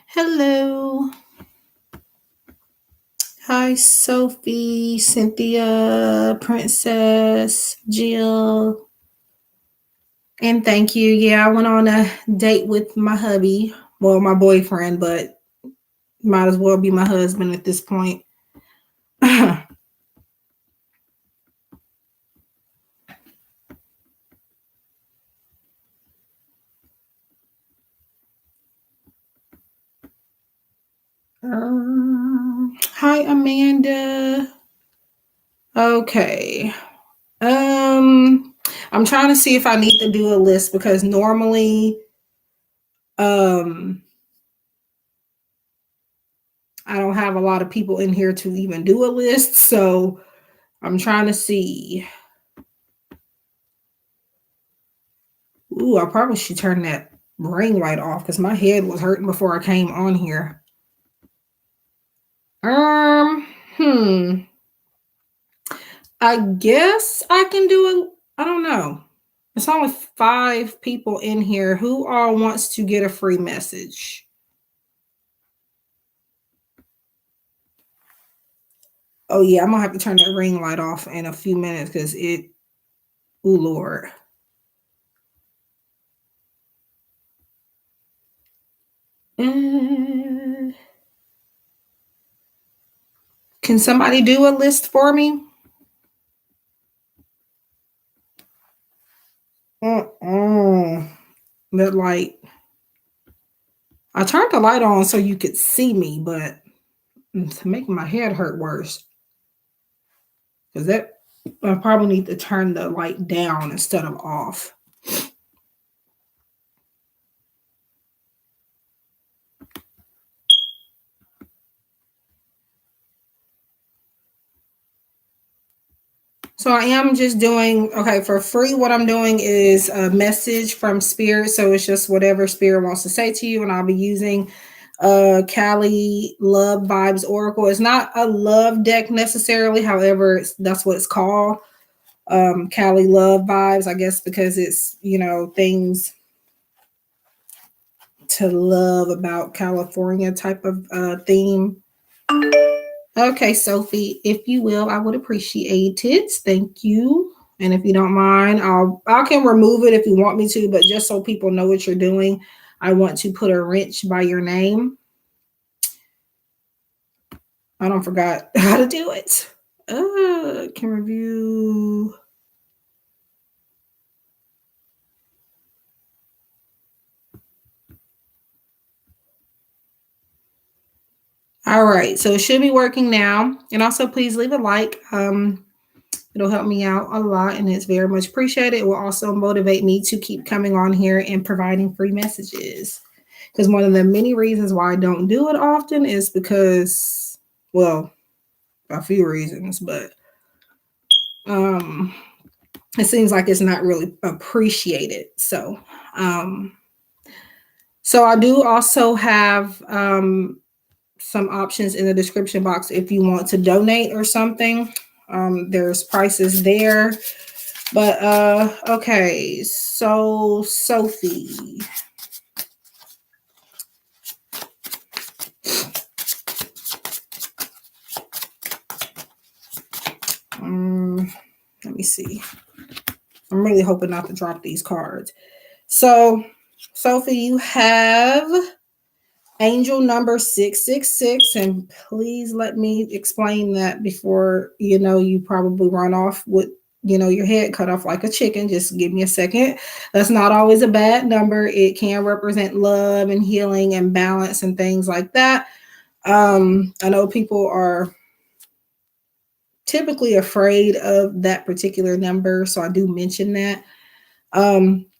Hello. Hi, Sophie, Cynthia, Princess, Jill. And thank you. Yeah, I went on a date with my hubby. Well, my boyfriend, but might as well be my husband at this point. Hi, Amanda. Okay. I'm trying to see if I need to do a list because normally um I don't have a lot of people in here to even do a list, so I'm trying to see. Ooh, I probably should turn that ring light off because my head was hurting before I came on here. Um, hmm. I guess I can do it. I don't know. It's only 5 people in here. Who all wants to get a free message? Oh yeah, I'm gonna have to turn that ring light off in a few minutes because it. Oh Lord. Uh, can somebody do a list for me? Uh-uh. That light. I turned the light on so you could see me, but it's making my head hurt worse. Because that I probably need to turn the light down instead of off. So I am just doing okay for free. What I'm doing is a message from Spirit. So it's just whatever Spirit wants to say to you, and I'll be using Cali Love Vibes Oracle. It's not a love deck necessarily, however, that's what it's called. Cali Love Vibes, I guess, because it's things to love about California type of theme. Okay, Sophie, if you will, I would appreciate it. Thank you. And if you don't mind, I can remove it if you want me to, but just so people know what you're doing, I want to put a wrench by your name. I don't forgot how to do it. Can review. All right, so it should be working now. And also, please leave a like. It'll help me out a lot, and it's very much appreciated. It will also motivate me to keep coming on here and providing free messages. Because one of the many reasons why I don't do it often is because, well, a few reasons, but um, it seems like it's not really appreciated. Um, so I do also have some options in the description box if you want to donate or something. There's prices there. But okay, so Sophie. Let me see. I'm really hoping not to drop these cards. So, Sophie, you have angel number 666, and please let me explain that before you probably run off with your head cut off like a chicken. Just give me a second. That's not always a bad number. It can represent love and healing and balance and things like that. I know people are typically afraid of that particular number, so I do mention that.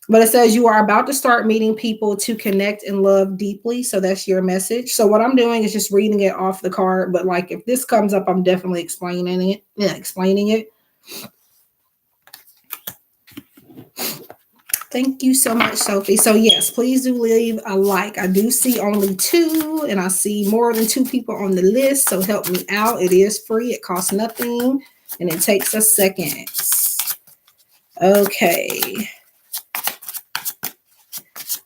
But it says you are about to start meeting people to connect and love deeply. So that's your message. So what I'm doing is just reading it off the card. But like if this comes up, I'm definitely explaining it. Yeah, explaining it. Thank you so much, Sophie. So, yes, please do leave a like. I do see only 2, and I see more than 2 people on the list. So, help me out. It is free, it costs nothing, and it takes a second. Okay.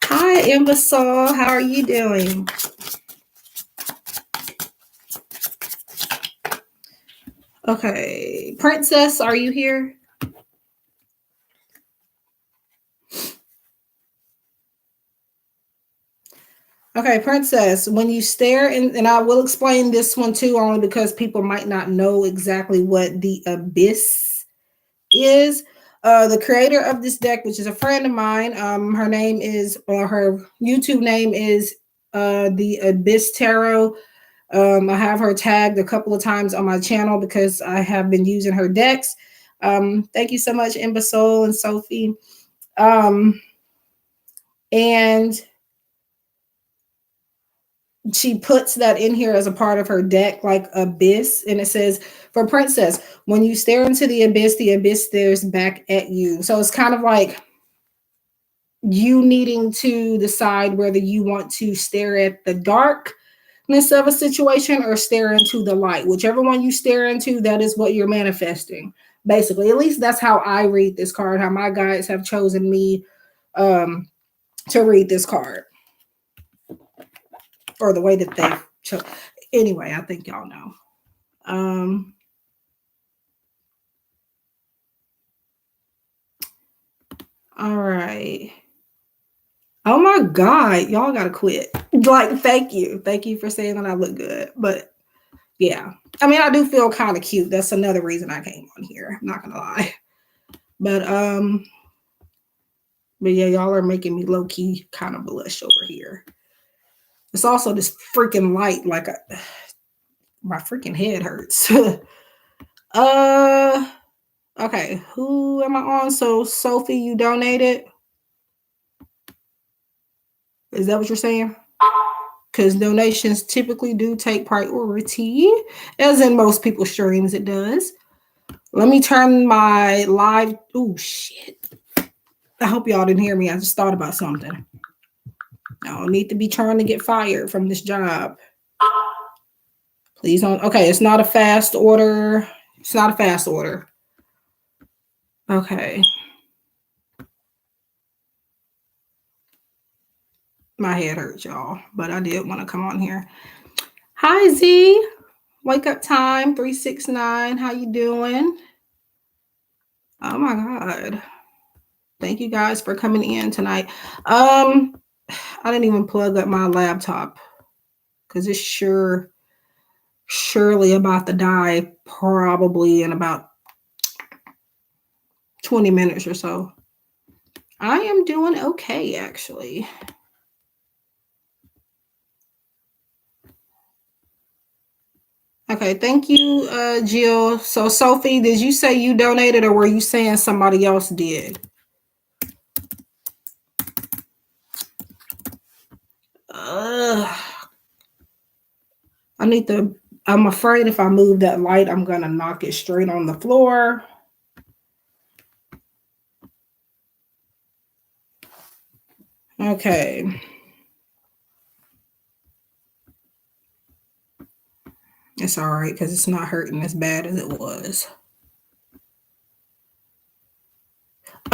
Hi, Imbecile. How are you doing? Okay. Princess, are you here? Okay, Princess, when you stare, and I will explain this one too, only because people might not know exactly what the abyss is. The creator of this deck, which is a friend of mine, her name is, her YouTube name is the Abyss Tarot. I have her tagged a couple of times on my channel because I have been using her decks. Thank you so much, Imbecile and Sophie. And she puts that in here as a part of her deck, like abyss. And it says, for Princess, when you stare into the abyss stares back at you. So it's kind of like you needing to decide whether you want to stare at the darkness of a situation or stare into the light. Whichever one you stare into, that is what you're manifesting. Basically, at least that's how I read this card, how my guides have chosen me to read this card. Or the way that they chose. Anyway, I think y'all know. All right. Oh my God, y'all gotta quit. Like, thank you. Thank you for saying that I look good. But yeah. I mean, I do feel kind of cute. That's another reason I came on here. I'm not gonna lie. But yeah, y'all are making me low-key kind of blush over here. It's also this freaking light, like my freaking head hurts. Okay, who am I on? So Sophie, you donated. Is that what you're saying? Because donations typically do take priority, as in most people's streams, it does. Let me turn my live. Oh, shit. I hope y'all didn't hear me. I just thought about something. I don't need to be trying to get fired from this job. Please don't. Okay, it's not a fast order. It's not a fast order. Okay. My head hurts, y'all, but I did want to come on here. Hi, Z. Wake up time 369. How you doing? Oh my God. Thank you guys for coming in tonight. I didn't even plug up my laptop because it's surely about to die probably in about 20 minutes or so. I am doing okay, actually. Okay, thank you, Jill. So, Sophie, did you say you donated or were you saying somebody else did? I'm afraid if I move that light, I'm going to knock it straight on the floor. Okay. It's all right because it's not hurting as bad as it was.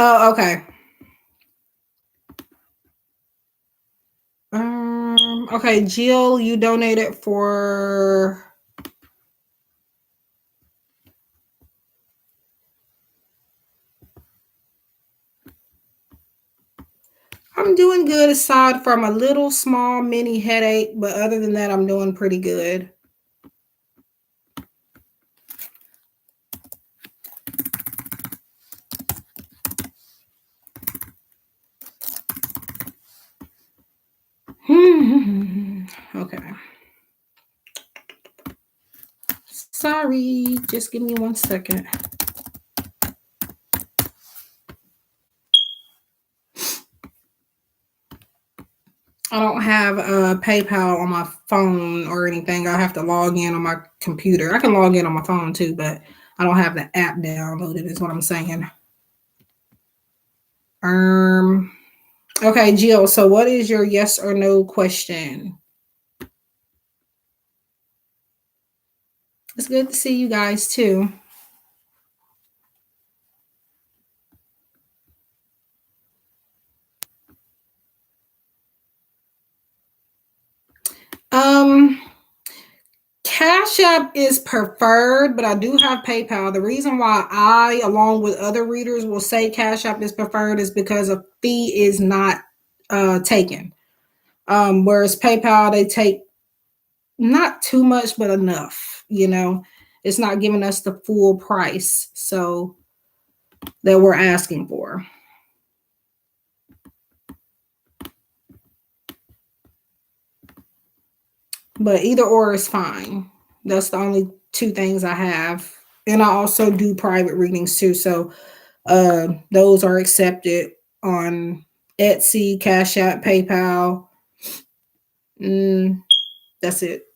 Oh, okay. Okay, Jill, you donated for... I'm doing good aside from a little small mini headache, but other than that, I'm doing pretty good. Okay. Sorry, just give me 1 second. I don't have PayPal on my phone or anything. I have to log in on my computer. I can log in on my phone too, but I don't have the app downloaded, is what I'm saying. Okay, Jill. So, what is your yes or no question? It's good to see you guys too. Um, Cash App is preferred, but I do have PayPal. The reason why I, along with other readers, will say Cash App is preferred is because a fee is not taken. Whereas PayPal, they take not too much, but enough. It's not giving us the full price that we're asking for. But either or is fine. That's the only two things I have. And I also do private readings too. So those are accepted on Etsy, Cash App, PayPal. That's it.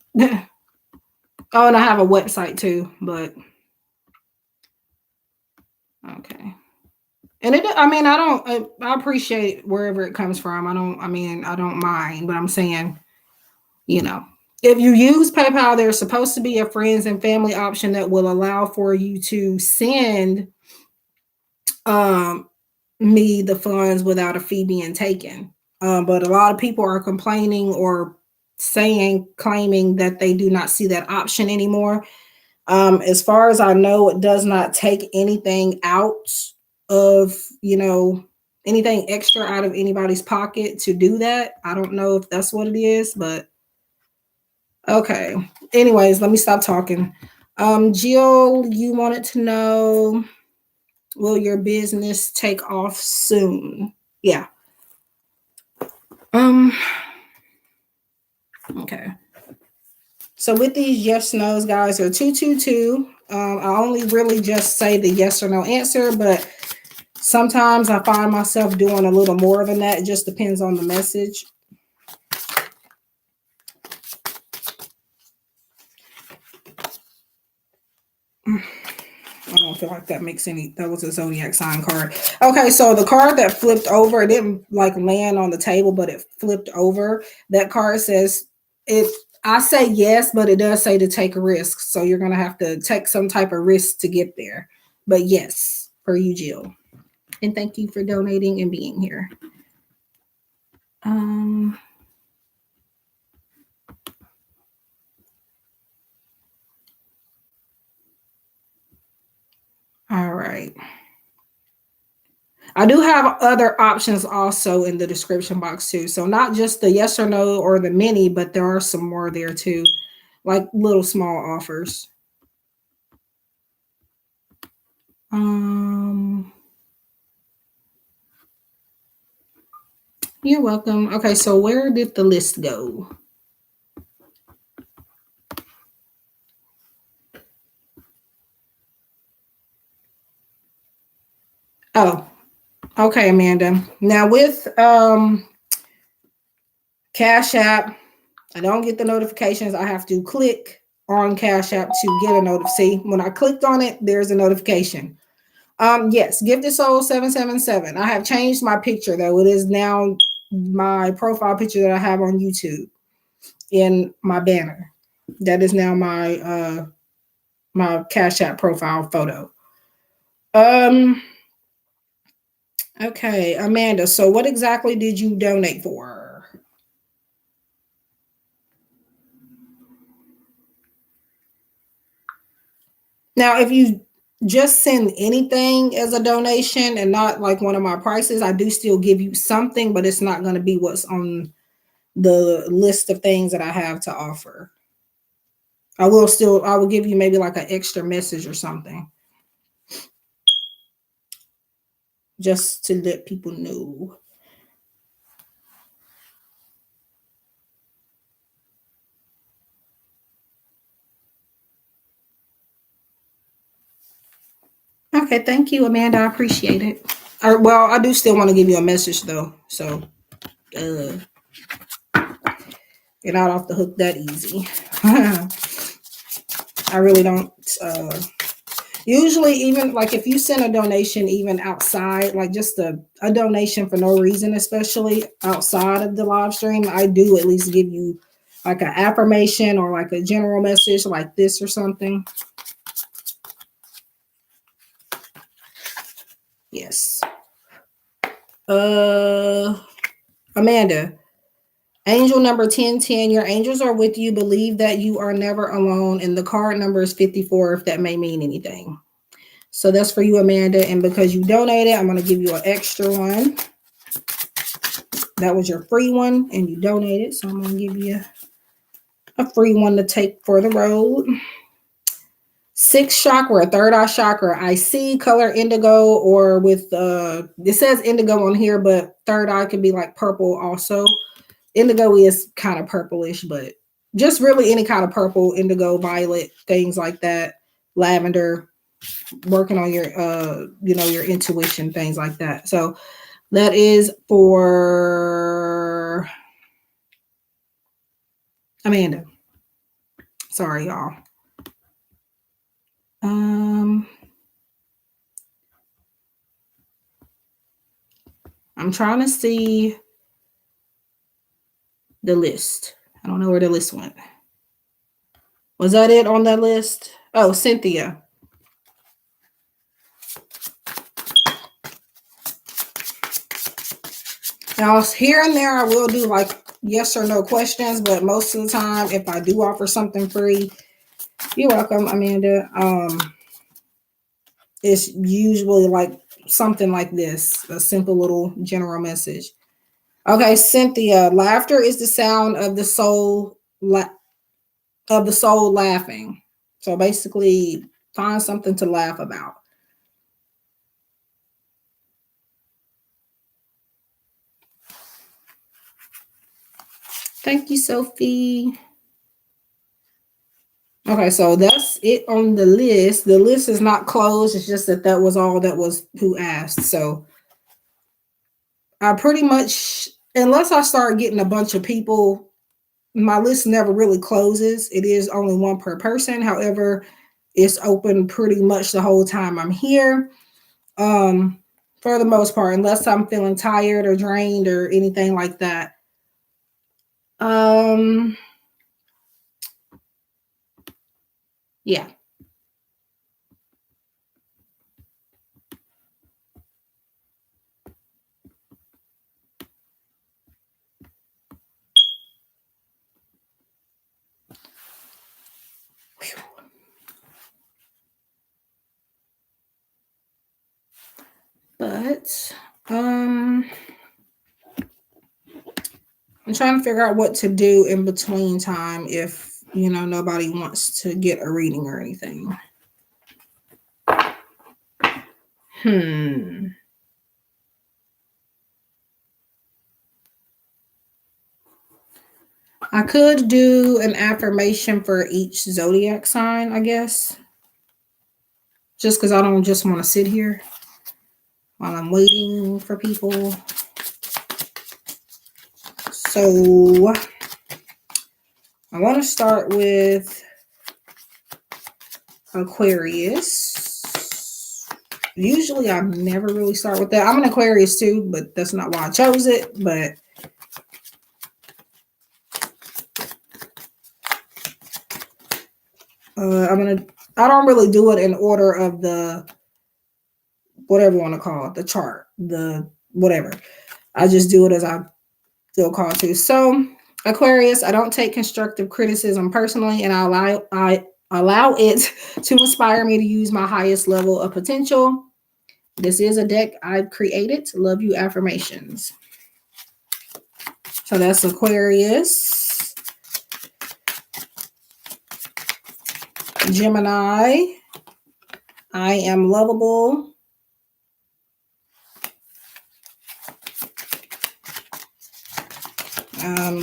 Oh, and I have a website too, but okay. And I appreciate wherever it comes from. I don't mind, but I'm saying, you know, if you use PayPal, there's supposed to be a friends and family option that will allow for you to send um, me the funds without a fee being taken. But a lot of people are complaining or claiming that they do not see that option anymore. As far as I know, it does not take anything out of, anything extra out of anybody's pocket to do that. I don't know if that's what it is, but okay. Anyways, let me stop talking. Jill, you wanted to know, will your business take off soon? Yeah. Okay. So with these yes nos, guys, are 222. I only really just say the yes or no answer, but sometimes I find myself doing a little more than that. It just depends on the message. I don't feel like that was a zodiac sign card. Okay, so the card that flipped over, it didn't like land on the table, but it flipped over. That card says I say yes, but it does say to take a risk. So you're gonna have to take some type of risk to get there. But yes, for you, Jill. And thank you for donating and being here. All right. I do have other options also in the description box too. So not just the yes or no or the mini, but there are some more there too, like little small offers. You're welcome. Okay, so where did the list go? Oh, okay, Amanda. Now with Cash App, I don't get the notifications. I have to click on Cash App to get a notice. See, when I clicked on it, there's a notification. Yes, Gift is Soul 777. I have changed my picture though. It is now my profile picture that I have on YouTube in my banner. That is now my Cash App profile photo. Okay, Amanda. So what exactly did you donate for? Now, if you just send anything as a donation and not like one of my prices, I do still give you something, but it's not going to be what's on the list of things that I have to offer. I will give you maybe like an extra message or something. Just to let people know. Okay, thank you, Amanda. I appreciate it. Well, I do still want to give you a message though. So you're not off the hook that easy. I really don't Usually, even like if you send a donation even outside, like just a donation for no reason, especially outside of the live stream, I do at least give you like an affirmation or like a general message like this or something. Yes. Amanda, angel number 1010, your angels are with you. Believe that you are never alone. And the card number is 54, if that may mean anything. So that's for you, Amanda. And because you donated, I'm going to give you an extra one. That was your free one and you donated. So I'm going to give you a free one to take for the road. 6th chakra, third eye chakra. I see color indigo or with, it says indigo on here, but third eye could be like purple also. Indigo is kind of purplish, but just really any kind of purple, indigo, violet, things like that. Lavender, working on your, your intuition, things like that. So that is for Amanda. Sorry, y'all. I'm trying to see the list. I don't know where the list went. Was that it on that list? Oh, Cynthia. Now, here and there, I will do like yes or no questions, but most of the time, if I do offer something free, you're welcome, Amanda. It's usually like something like this, a simple little general message. Okay, Cynthia, laughter is the sound of the soul laughing. So basically, find something to laugh about. Thank you, Sophie. Okay, so that's it on the list. The list is not closed. It's just that was all that was who asked. So I pretty much, unless I start getting a bunch of people, my list never really closes. It is only one per person. However, it's open pretty much the whole time I'm here. For the most part, unless I'm feeling tired or drained or anything like that. Yeah. But I'm trying to figure out what to do in between time if, nobody wants to get a reading or anything. I could do an affirmation for each zodiac sign, I guess. Just because I don't just want to sit here while I'm waiting for people. So I want to start with Aquarius. Usually I never really start with that. I'm an Aquarius too, but that's not why I chose it. But I don't really do it in order of the, whatever you want to call it, the chart, the whatever. I just do it as I feel called to. So Aquarius, I don't take constructive criticism personally, and I allow it to inspire me to use my highest level of potential. This is a deck I've created. Love you affirmations. So that's Aquarius. Gemini, I am lovable.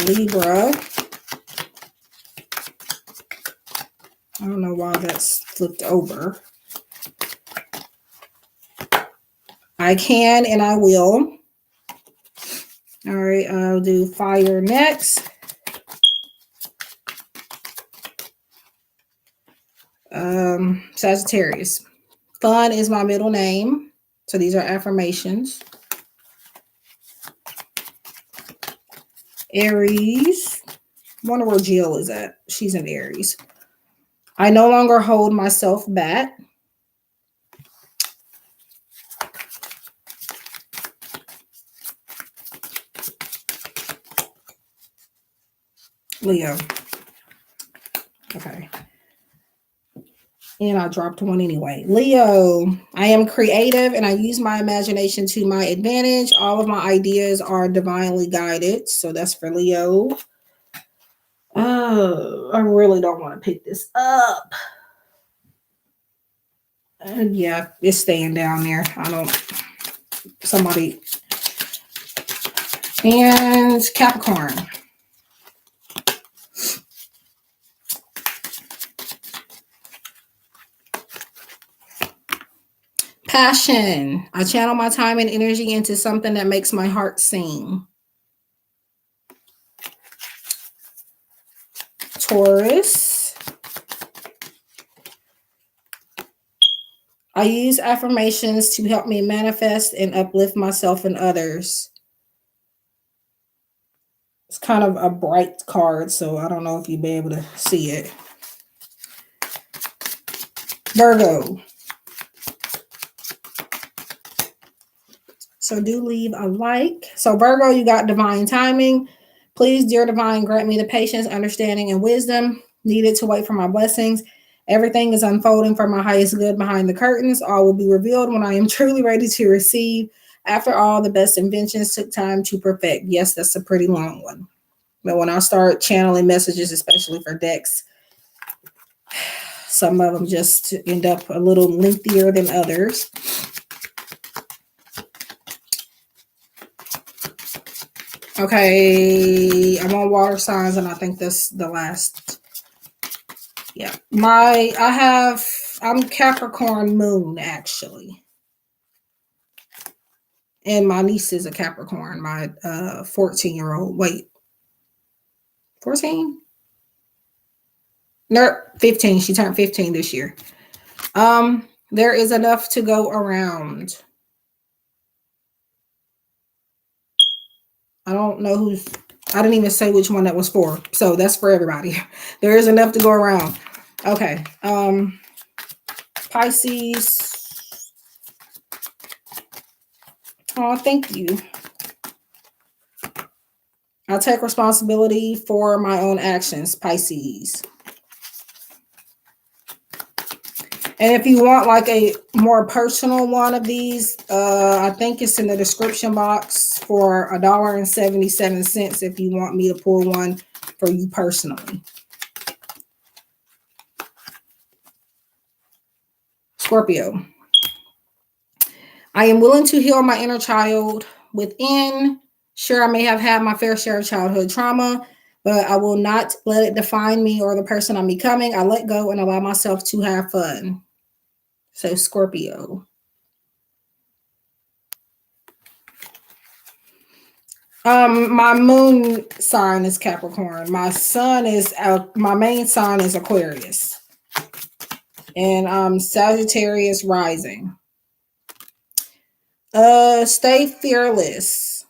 Libra, I don't know why that's flipped over. I can and I will. All right, I'll do fire next. Sagittarius. Fun is my middle name. So these are affirmations. Aries. I wonder where Jill is at. She's in Aries. I no longer hold myself back. Leo. Okay. And I dropped one anyway. Leo, I am creative and I use my imagination to my advantage. All of my ideas are divinely guided. So that's for Leo. Oh, I really don't want to pick this up. Yeah, it's staying down there. Somebody. And Capricorn. Passion. I channel my time and energy into something that makes my heart sing. Taurus. I use affirmations to help me manifest and uplift myself and others. It's kind of a bright card, so I don't know if you'll be able to see it. Virgo. So do leave a like. So Virgo, you got divine timing. Please, dear divine, grant me the patience, understanding, and wisdom needed to wait for my blessings. Everything is unfolding for my highest good behind the curtains. All will be revealed when I am truly ready to receive. After all, the best inventions took time to perfect. Yes, that's a pretty long one. But when I start channeling messages, especially for decks, some of them just end up a little lengthier than others. Okay, I'm on water signs, and I think that's the last. Yeah, I'm Capricorn moon, actually. And my niece is a Capricorn, my 14-year-old. Wait, 14? No, 15. She turned 15 this year. There is enough to go around. I don't know I didn't even say which one that was for. So that's for everybody. There is enough to go around. Okay. Pisces. Oh, thank you. I'll take responsibility for my own actions, Pisces. And if you want like a more personal one of these, I think it's in the description box for $1.77 if you want me to pull one for you personally. Scorpio. I am willing to heal my inner child within. Sure, I may have had my fair share of childhood trauma, but I will not let it define me or the person I'm becoming. I let go and allow myself to have fun. So Scorpio. My moon sign is Capricorn. My main sign is Aquarius. And Sagittarius rising. Stay fearless.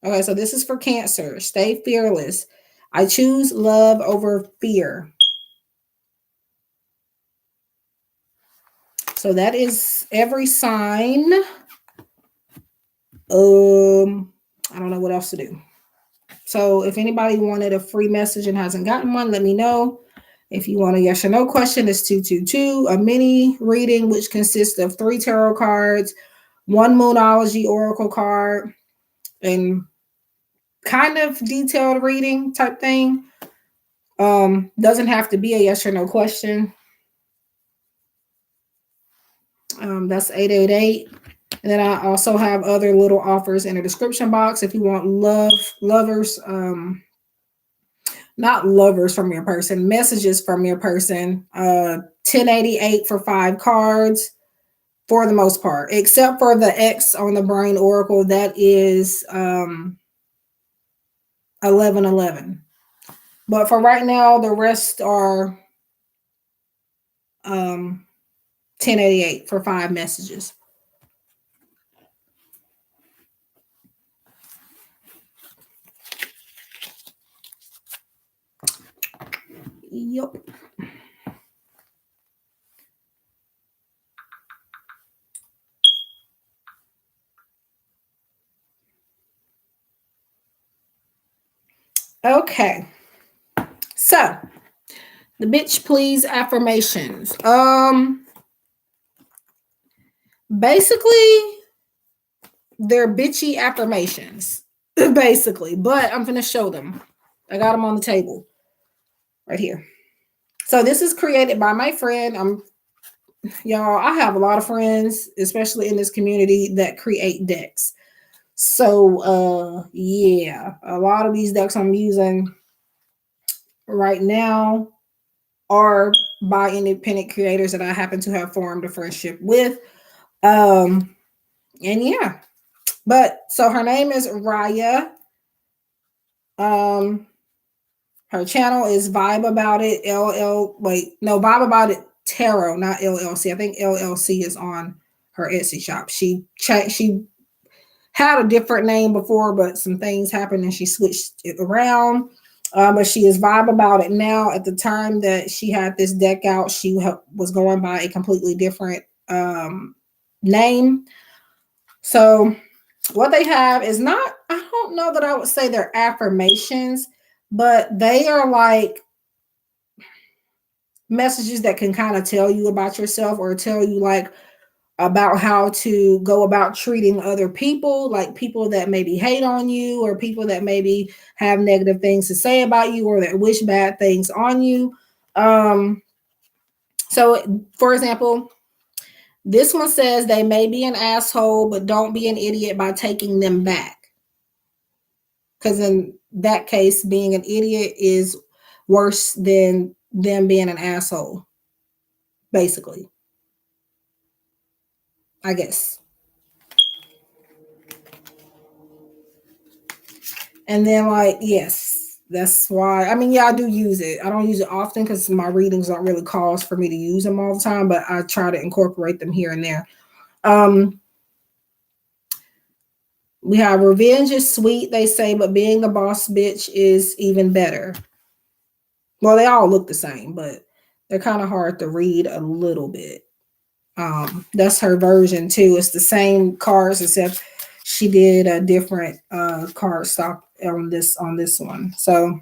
Okay, so this is for Cancer. Stay fearless. I choose love over fear. So that is every sign. I don't know what else to do. So if anybody wanted a free message and hasn't gotten one, let me know. If you want a yes or no question, it's 222. A mini reading, which consists of 3 tarot cards, 1 Moonology Oracle card, and kind of detailed reading type thing. Doesn't have to be a yes or no question. That's 888. And then I also have other little offers in the description box if you want lovers, not lovers from your person, messages from your person. 1088 for 5 cards for the most part, except for the X on the Brain Oracle. That is 1111. But for right now, the rest are 1088 for 5 messages. Yep. Okay. So, the bitch please affirmations. Basically, they're bitchy affirmations. Basically, but I'm gonna show them. I got them on the table right here. So this is created by my friend. Y'all, I have a lot of friends, especially in this community, that create decks. So yeah, a lot of these decks I'm using right now are by independent creators that I happen to have formed a friendship with. And yeah. But so her name is Raya. Her channel is Vibe About It Vibe About It Tarot, not LLC. I think LLC is on her Etsy shop. She had a different name before, but some things happened and she switched it around. But she is Vibe About It now. At the time that she had this deck out, she was going by a completely different name. So what they have is not, I don't know that I would say they're affirmations, but they are like messages that can kind of tell you about yourself or tell you like about how to go about treating other people, like people that maybe hate on you or people that maybe have negative things to say about you or that wish bad things on you. So for example, this one says they may be an asshole, but don't be an idiot by taking them back. Because in that case, being an idiot is worse than them being an asshole, basically. I guess. And then, like, yes, that's why. I mean, yeah, I do use it. I don't use it often because my readings don't really cause for me to use them all the time, but I try to incorporate them here and there. We have revenge is sweet, they say, but being the boss bitch is even better. Well, they all look the same, but they're kind of hard to read a little bit. That's her version too. It's the same cards except she did a different card stock on this one. So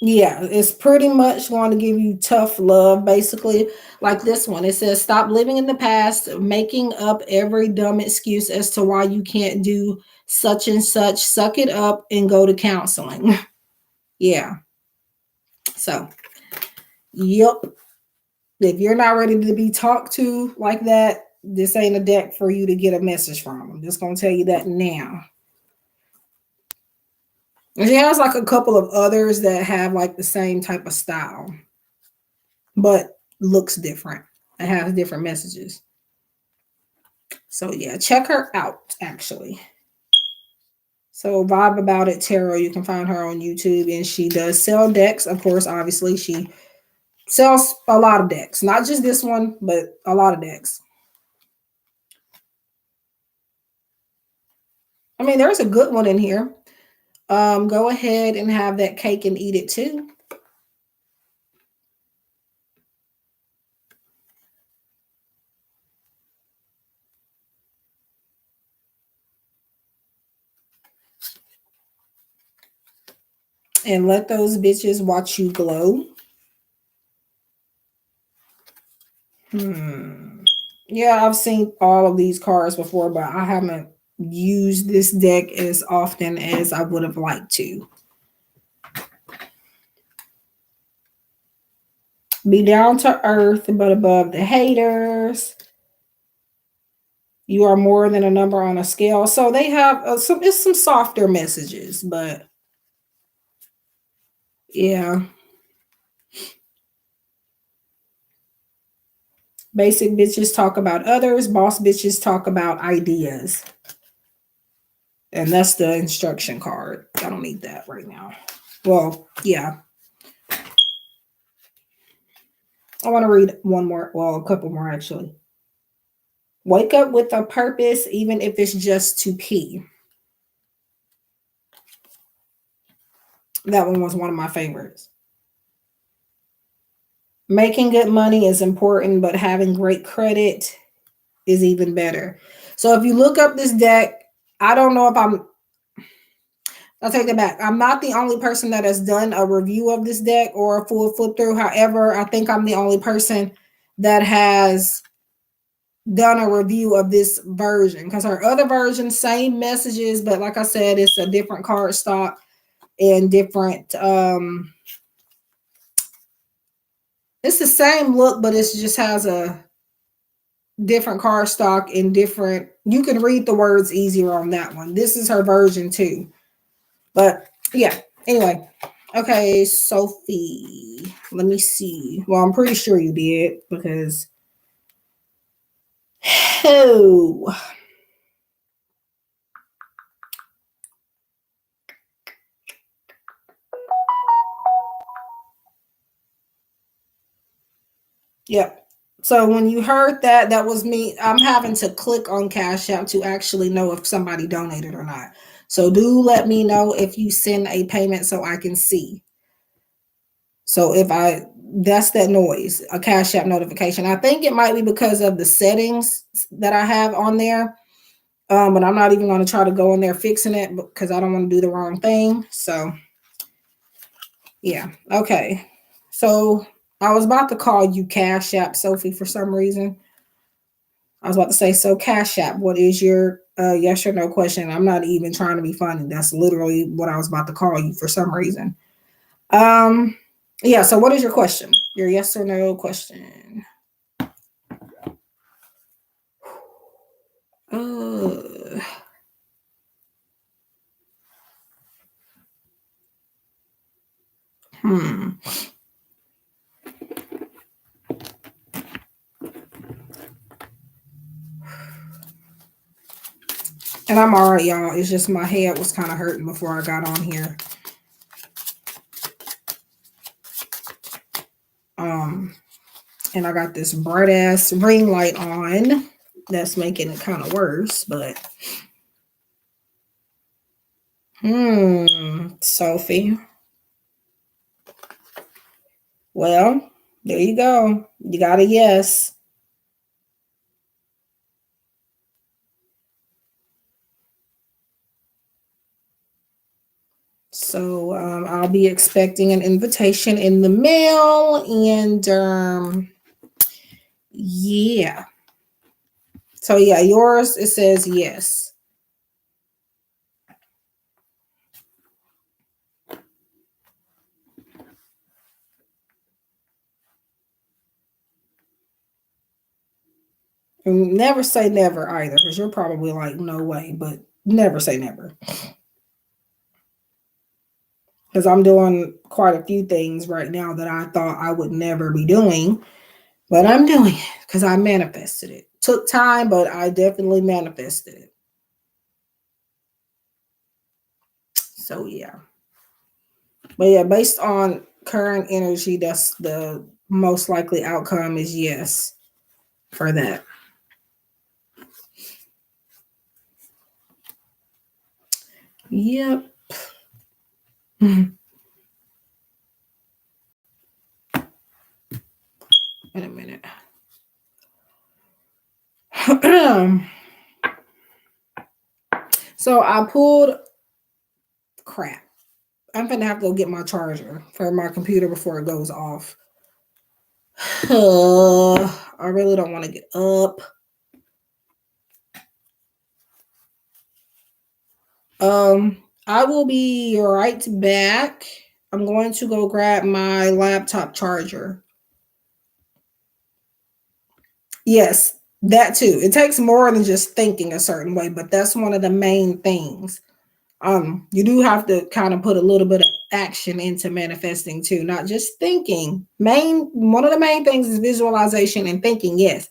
yeah, it's pretty much going to give you tough love, basically. Like this one, it says, stop living in the past, making up every dumb excuse as to why you can't do such and such. Suck it up and go to counseling. Yeah. So, yep. If you're not ready to be talked to like that, this ain't a deck for you to get a message from. I'm just going to tell you that now. And she has like a couple of others that have like the same type of style, but looks different. It has different messages. So yeah, check her out actually. So Vibe About It Tarot, you can find her on YouTube, and she does sell decks. Of course, obviously she sells a lot of decks, not just this one, but a lot of decks. I mean, there's a good one in here. Go ahead and have that cake and eat it too. And let those bitches watch you glow. Yeah, I've seen all of these cards before, but I haven't used this deck as often as I would have liked to. Be down to earth, but above the haters. You are more than a number on a scale. So they have some softer messages, but yeah. Basic bitches talk about others. Boss bitches talk about ideas. And that's the instruction card. I don't need that right now. Well, yeah. I want to read one more, well, a couple more actually. Wake up with a purpose, even if it's just to pee. That one of my favorites. Making good money is important, but having great credit is even better. So if you look up this deck, I don't know if I'll take it back. I'm not the only person that has done a review of this deck or a full flip through. However, I think I'm the only person that has done a review of this version, because her other version, same messages, but like I said, it's a different card stock and different it's the same look, but it just has a different card stock and different, you can read the words easier on that one. This is her version too. But yeah, anyway. Okay, Sophie. Let me see. Well, I'm pretty sure you did because oh. Yep. So when you heard that, that was me. I'm having to click on Cash App to actually know if somebody donated or not. So do let me know if you send a payment so I can see. So that's that noise, a Cash App notification. I think it might be because of the settings that I have on there. But I'm not even going to try to go in there fixing it because I don't want to do the wrong thing. So yeah. Okay. So I was about to call you Cash App, Sophie, for some reason. I was about to say, so Cash App, what is your yes or no question? I'm not even trying to be funny. That's literally what I was about to call you for some reason. Yeah, so what is your question? Your yes or no question. Uh, hmm. And I'm all right, y'all. It's just my head was kind of hurting before I got on here. And I got this bright ass ring light on that's making it kind of worse, but Sophie. Well, there you go. You got a yes. So I'll be expecting an invitation in the mail, and yeah. So yeah, yours, it says yes. And never say never either, because you're probably like, no way, but never say never. Because I'm doing quite a few things right now that I thought I would never be doing, but I'm doing it because I manifested it. Took time, but I definitely manifested it. So yeah. But yeah, based on current energy, that's the most likely outcome is yes for that. Yep. Wait a minute. So I pulled crap. I'm gonna have to go get my charger for my computer before it goes off. I really don't want to get up. I will be right back. I'm going to go grab my laptop charger. Yes, that too. It takes more than just thinking a certain way, but that's one of the main things. You do have to kind of put a little bit of action into manifesting too, not just thinking. One of the main things is visualization and thinking, yes,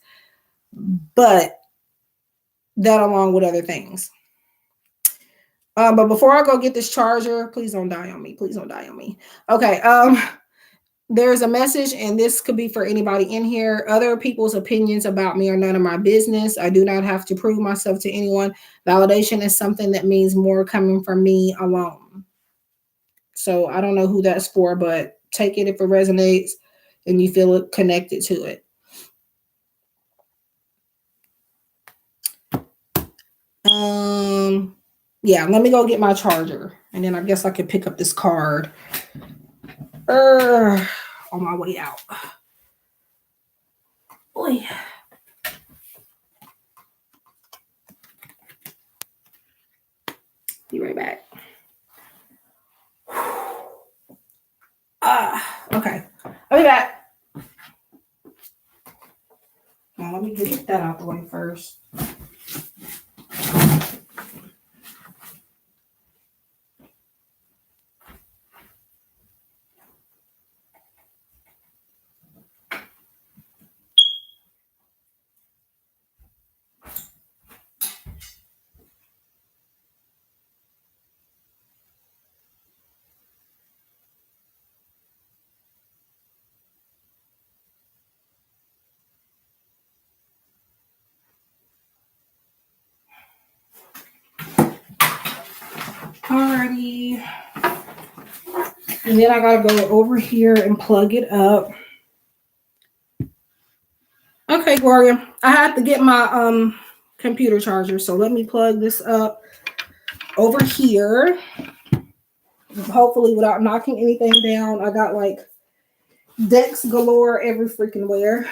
but that along with other things. But before I go get this charger, please don't die on me. Please don't die on me. Okay. there's a message, and this could be for anybody in here. Other people's opinions about me are none of my business. I do not have to prove myself to anyone. Validation is something that means more coming from me alone. So I don't know who that's for, but take it if it resonates and you feel it connected to it. Yeah, let me go get my charger, and then I guess I can pick up this card on my way out. Boy. Be right back. Okay. I'll be back. Now, let me get that out the way first. Alrighty. And then I gotta go over here and plug it up. Okay, Gloria. I have to get my computer charger, so let me plug this up over here. Hopefully without knocking anything down. I got like decks galore every freaking where.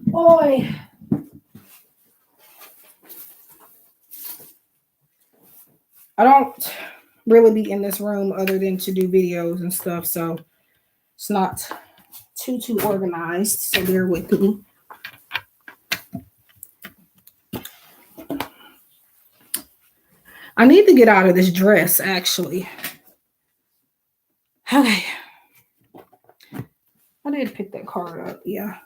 Boy. I don't really be in this room other than to do videos and stuff, so it's not too organized, so bear with me. I need to get out of this dress, actually. Okay. I did pick that card up, yeah.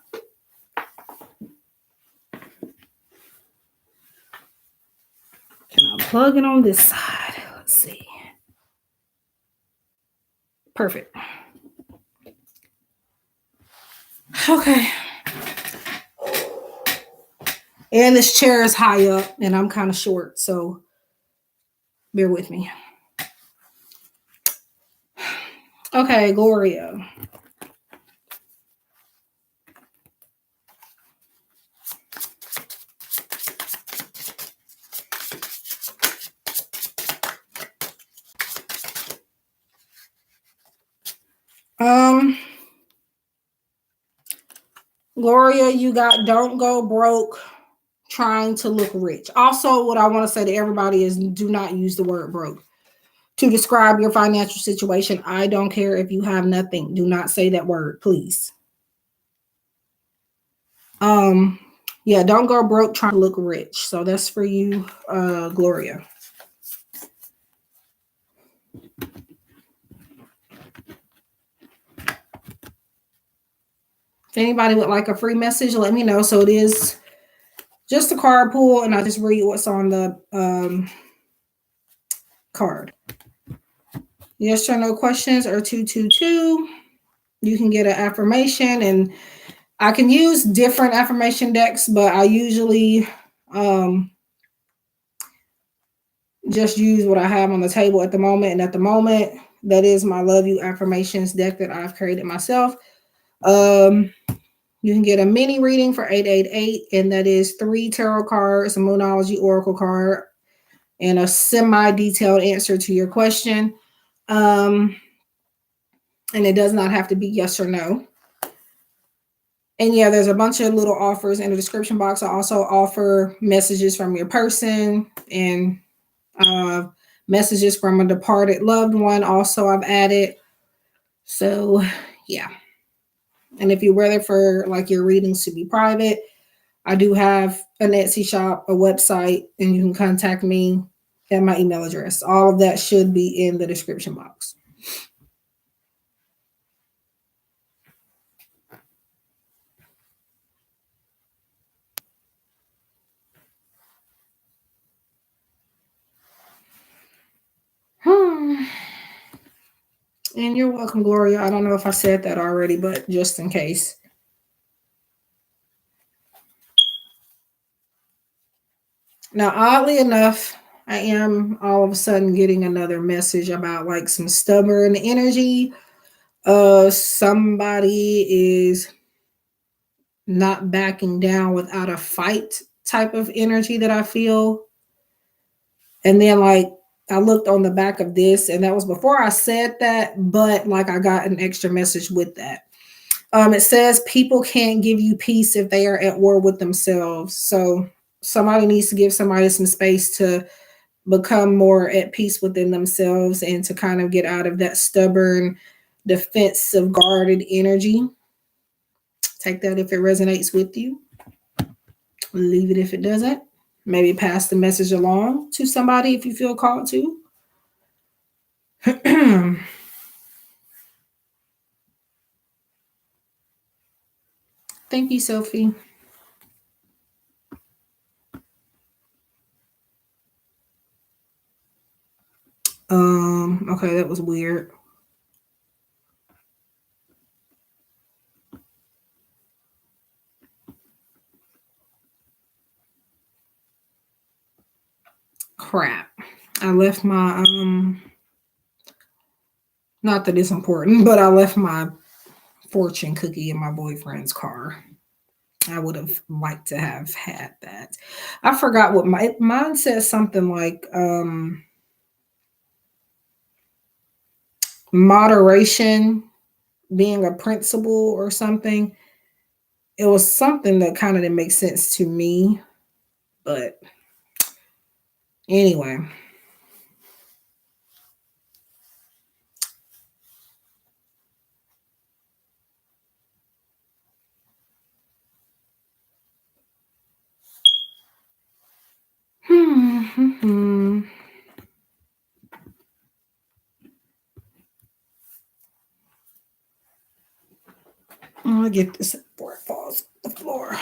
Can I plug it on this side? Let's see. Perfect. Okay. And this chair is high up, and I'm kind of short, so bear with me. Okay, Gloria. Gloria, you got don't go broke trying to look rich. Also, what I want to say to everybody is do not use the word broke to describe your financial situation. I don't care if you have nothing. Do not say that word, please. Yeah, don't go broke trying to look rich. So that's for you, Gloria. If anybody would like a free message, let me know. So it is just a card pull, and I just read what's on the card. Yes or no questions are 222. You can get an affirmation, and I can use different affirmation decks, but I usually just use what I have on the table at the moment. And at the moment, that is my Love You Affirmations deck that I've created myself. You can get a mini reading for $888, and that is 3 tarot cards, a Moonology Oracle card, and a semi-detailed answer to your question. And it does not have to be yes or no. And yeah, there's a bunch of little offers in the description box. I also offer messages from your person and messages from a departed loved one. Also, I've added. So yeah. And if you're ready for like your readings to be private, I do have an Etsy shop, a website, and you can contact me at my email address. All of that should be in the description box. And you're welcome, Gloria. I don't know if I said that already, but just in case. Now, oddly enough, I am all of a sudden getting another message about like some stubborn energy. Somebody is not backing down without a fight type of energy that I feel. And then like I looked on the back of this, and that was before I said that, but like I got an extra message with that. It says people can't give you peace if they are at war with themselves. So somebody needs to give somebody some space to become more at peace within themselves and to kind of get out of that stubborn, defensive, guarded energy. Take that if it resonates with you. Leave it if it doesn't. Maybe pass the message along to somebody if you feel called to. Thank you, Sophie. Okay, that was weird. Crap. I left my not that it's important, but I left my fortune cookie in my boyfriend's car. I would have liked to have had that. I forgot what mine says something like moderation being a principle or something. It was something that kind of didn't make sense to me, but anyway. I'm gonna get this before it falls on the floor.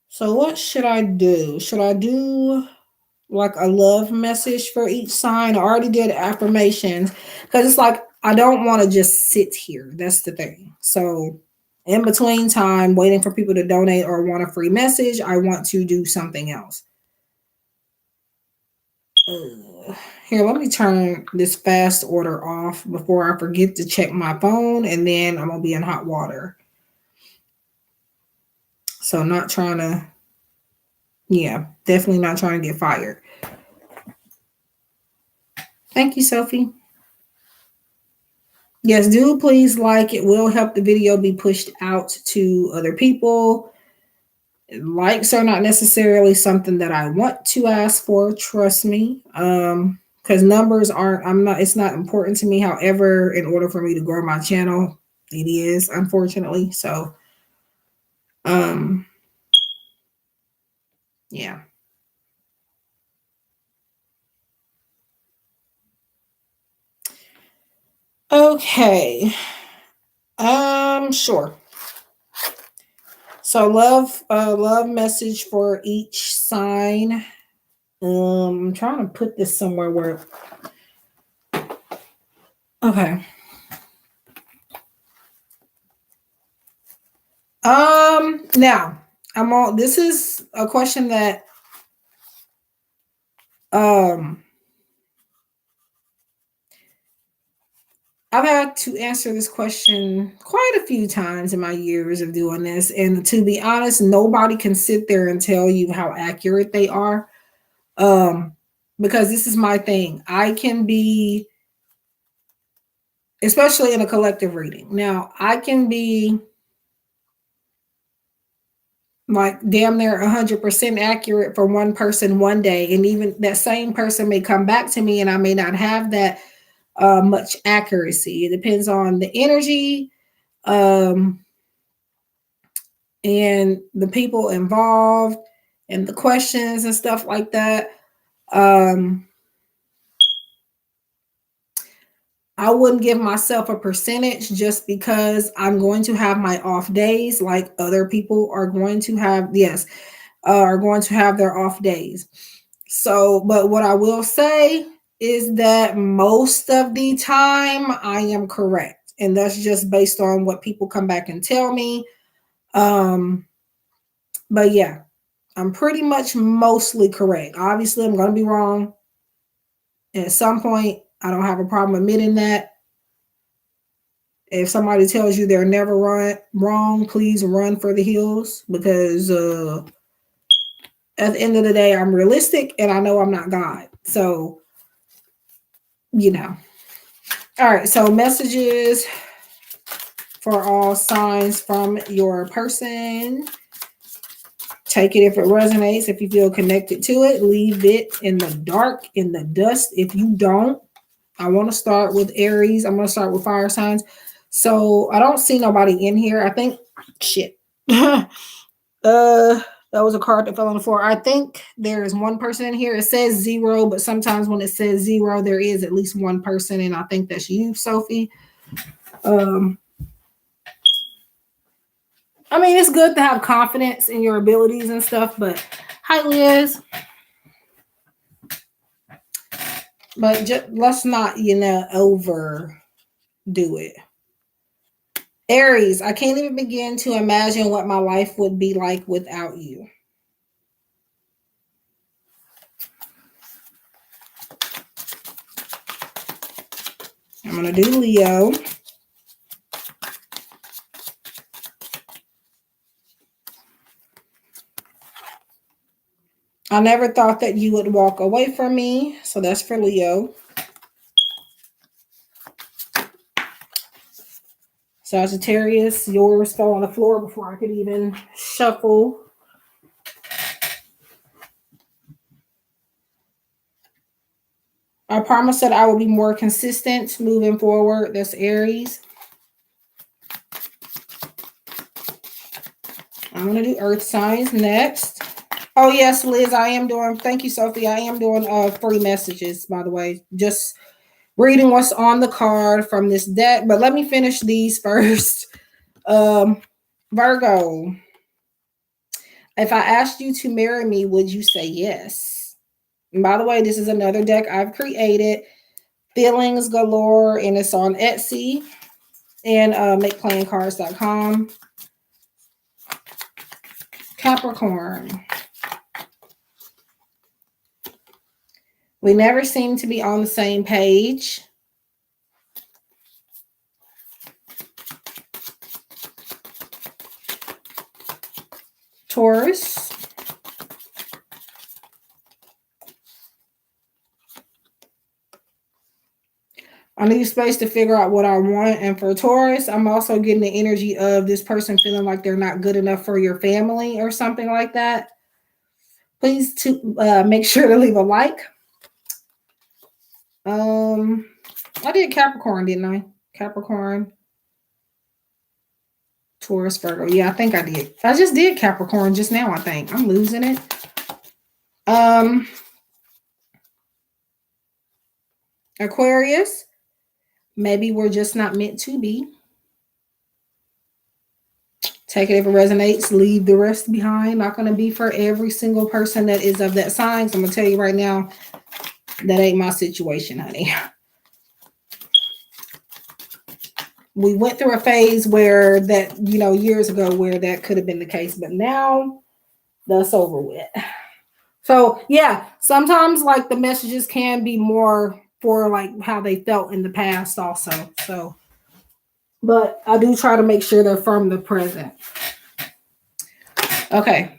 So what should I do? Should I do like a love message for each sign? I already did affirmations because it's like I don't want to just sit here. That's the thing. So in between time, waiting for people to donate or want a free message, I want to do something else. Here, let me turn this fast order off before I forget to check my phone, and then I'm gonna be in hot water. So not trying to, yeah, definitely not trying to get fired. Thank you, Sophie. Yes, do please like it will help the video be pushed out to other people. Likes are not necessarily something that I want to ask for, trust me. Because numbers aren't, I'm not, it's not important to me. However, in order for me to grow my channel, it is, unfortunately. So yeah. Okay. Sure. So love message for each sign. I'm trying to put this somewhere where okay. Now I'm all this is a question that um I've had to answer this question quite a few times in my years of doing this. And to be honest, nobody can sit there and tell you how accurate they are. Um, because this is my thing. I can be, especially in a collective reading. Now, I can be like damn near 100% accurate for one person one day. And even that same person may come back to me and I may not have that much accuracy. It depends on the energy. And the people involved and the questions and stuff like that. I wouldn't give myself a percentage just because I'm going to have my off days like other people are going to have. Yes. are going to have their off days. So, but what I will say is that most of the time I am correct. And that's just based on what people come back and tell me. But yeah, I'm pretty much mostly correct. Obviously, I'm going to be wrong. And at some point, I don't have a problem admitting that. If somebody tells you they're never wrong, please run for the hills, because at the end of the day, I'm realistic and I know I'm not God. So, you know. All right. So messages for all signs from your person. Take it if it resonates. If you feel connected to it, leave it in the dark, in the dust. If you don't, I want to start with Aries. I'm going to start with fire signs. So I don't see nobody in here. I think, shit. That was a card that fell on the floor. I think there is one person in here. It says 0, but sometimes when it says 0, there is at least one person, and I think that's you, Sophie. I mean, it's good to have confidence in your abilities and stuff, but hi, Liz. But just, let's not, overdo it. Aries, I can't even begin to imagine what my life would be like without you. I'm going to do Leo. I never thought that you would walk away from me. So that's for Leo. Sagittarius, yours fell on the floor before I could even shuffle. I promised that I will be more consistent moving forward. That's Aries. I'm going to do earth signs next. Oh, yes, Liz, I am doing, thank you, Sophie. I am doing free messages, by the way. Just reading what's on the card from this deck. But let me finish these first. Virgo, if I asked you to marry me, would you say yes? And by the way, this is another deck I've created. Feelings Galore, and it's on Etsy and makeplayingcards.com. Capricorn. We never seem to be on the same page. Taurus. I need space to figure out what I want. And for Taurus, I'm also getting the energy of this person feeling like they're not good enough for your family or something like that. Please make sure to leave a like. I did Capricorn, didn't I? Capricorn, Taurus, Virgo. Yeah, I think I did. I just did Capricorn just now, I think. I'm losing it. Aquarius. Maybe we're just not meant to be. Take it if it resonates. Leave the rest behind. Not going to be for every single person that is of that sign. So I'm going to tell you right now, that ain't my situation, honey. We went through a phase where that, years ago where that could have been the case. But now that's over with. So, yeah, sometimes like the messages can be more for like how they felt in the past also. So, but I do try to make sure they're from the present. Okay.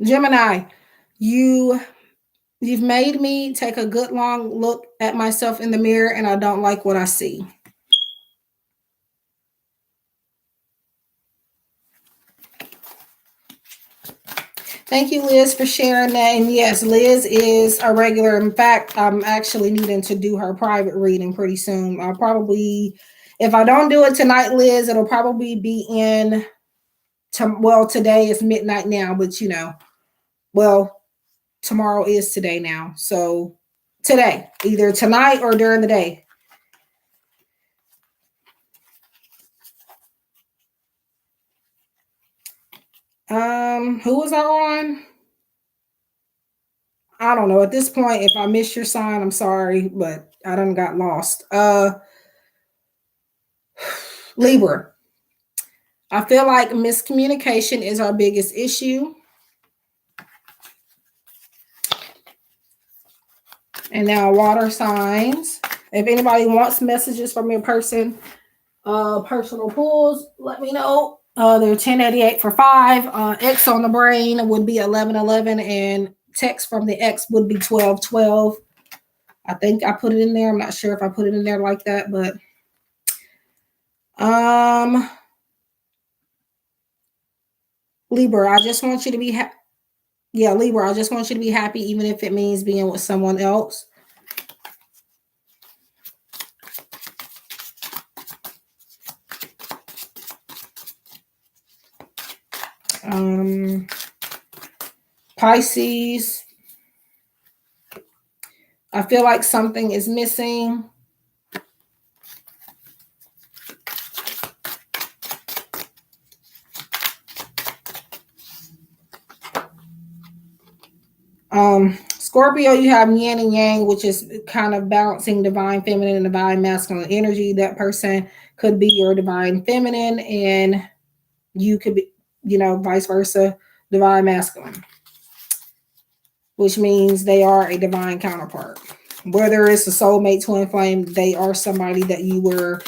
Gemini, you've made me take a good long look at myself in the mirror, and I don't like what I see. Thank you, Liz, for sharing that. And yes, Liz is a regular. In fact, I'm actually needing to do her private reading pretty soon. I'll probably, if I don't do it tonight, Liz, it'll probably be in, today is midnight now, but tomorrow is today now. So today, either tonight or during the day. Who was I on? I don't know. At this point, if I missed your sign, I'm sorry, but I done got lost. Libra. I feel like miscommunication is our biggest issue. And now water signs. If anybody wants messages from your person, personal pulls, let me know. They're 1088 for 5. X on the brain would be 1111, and text from the X would be 1212. I think I put it in there. I'm not sure if I put it in there like that, but Libra, I just want you to be happy. Yeah, Libra, I just want you to be happy, even if it means being with someone else. Pisces, I feel like something is missing. Scorpio, you have yin and yang, which is kind of balancing divine feminine and divine masculine energy. That person could be your divine feminine, and you could be, vice versa, divine masculine, which means they are a divine counterpart. Whether it's a soulmate, twin flame, they are somebody that you were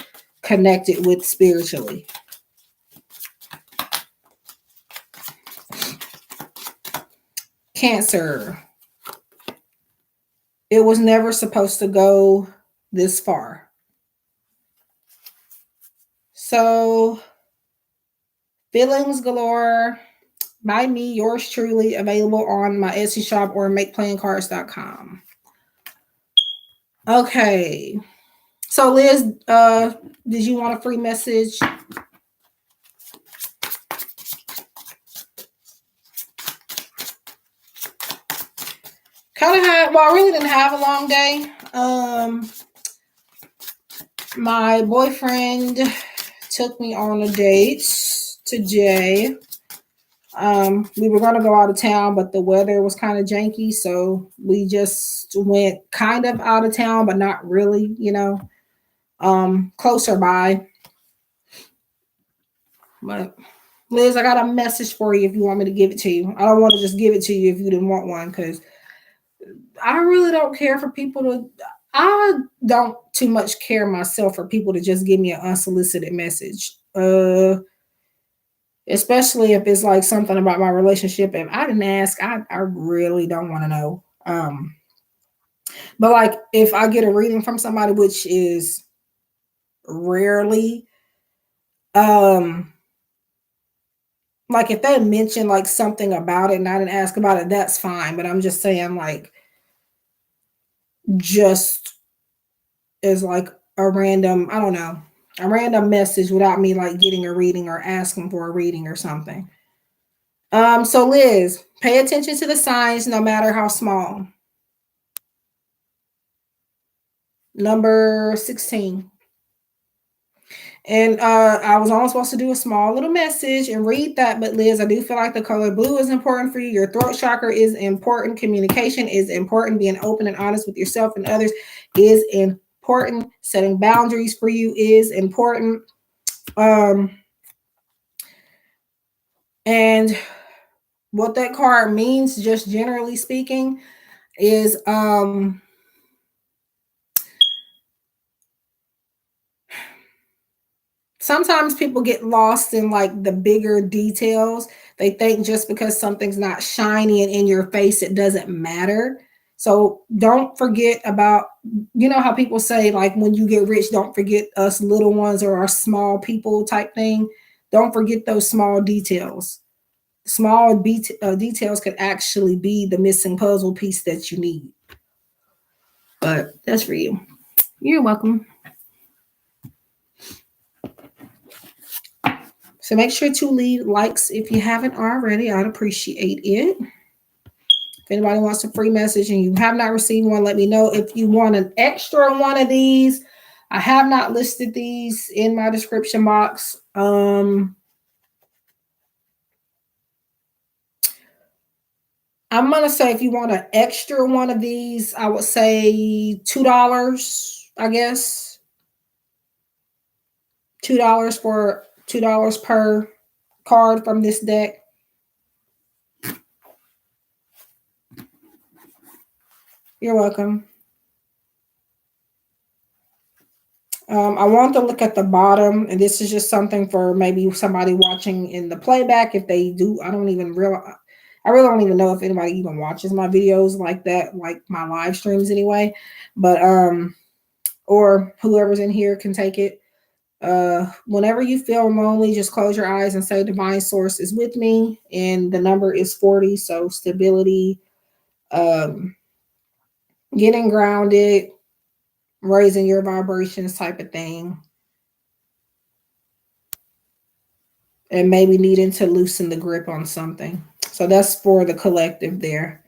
connected with spiritually. Cancer. It was never supposed to go this far. So, feelings galore. By me, yours truly, available on my Etsy shop or makeplayingcards.com. Okay. So, Liz, did you want a free message? I really didn't have a long day. My boyfriend took me on a date today. We were going to go out of town, but the weather was kind of janky, so we just went kind of out of town, but not really, closer by. But Liz, I got a message for you if you want me to give it to you. I don't want to just give it to you if you didn't want one, because I really don't care for people to. I don't too much care myself for people to just give me an unsolicited message. Especially if it's like something about my relationship. If I didn't ask, I really don't want to know. But like if I get a reading from somebody, which is rarely, like if they mention like something about it and I didn't ask about it, that's fine. But I'm just saying, like, just as like a random, I don't know, a random message without me like getting a reading or asking for a reading or something. So Liz, pay attention to the signs no matter how small. Number 16. And I was only supposed to do a small little message and read that, but Liz, I do feel like the color blue is important for you. Your throat chakra is important. Communication is important. Being open and honest with yourself and others is important. Setting boundaries for you is important. And what that card means, just generally speaking, is sometimes people get lost in like the bigger details. They think just because something's not shiny and in your face, it doesn't matter. So don't forget about, how people say, like, when you get rich, don't forget us little ones or our small people type thing. Don't forget those small details. Small details could actually be the missing puzzle piece that you need. But that's for you. You're welcome. So make sure to leave likes if you haven't already. I'd appreciate it. If anybody wants a free message and you have not received one, let me know. If you want an extra one of these, I have not listed these in my description box. I'm gonna say if you want an extra one of these, I would say $2, I guess. $2 for $2 per card from this deck. You're welcome. I want to look at the bottom, and this is just something for maybe somebody watching in the playback. If they do, I really don't even know if anybody even watches my videos like that, like my live streams anyway. But or whoever's in here can take it. Whenever you feel lonely, just close your eyes and say divine source is with me, and the number is 40. So stability, getting grounded, raising your vibrations type of thing, and maybe needing to loosen the grip on something. So that's for the collective there.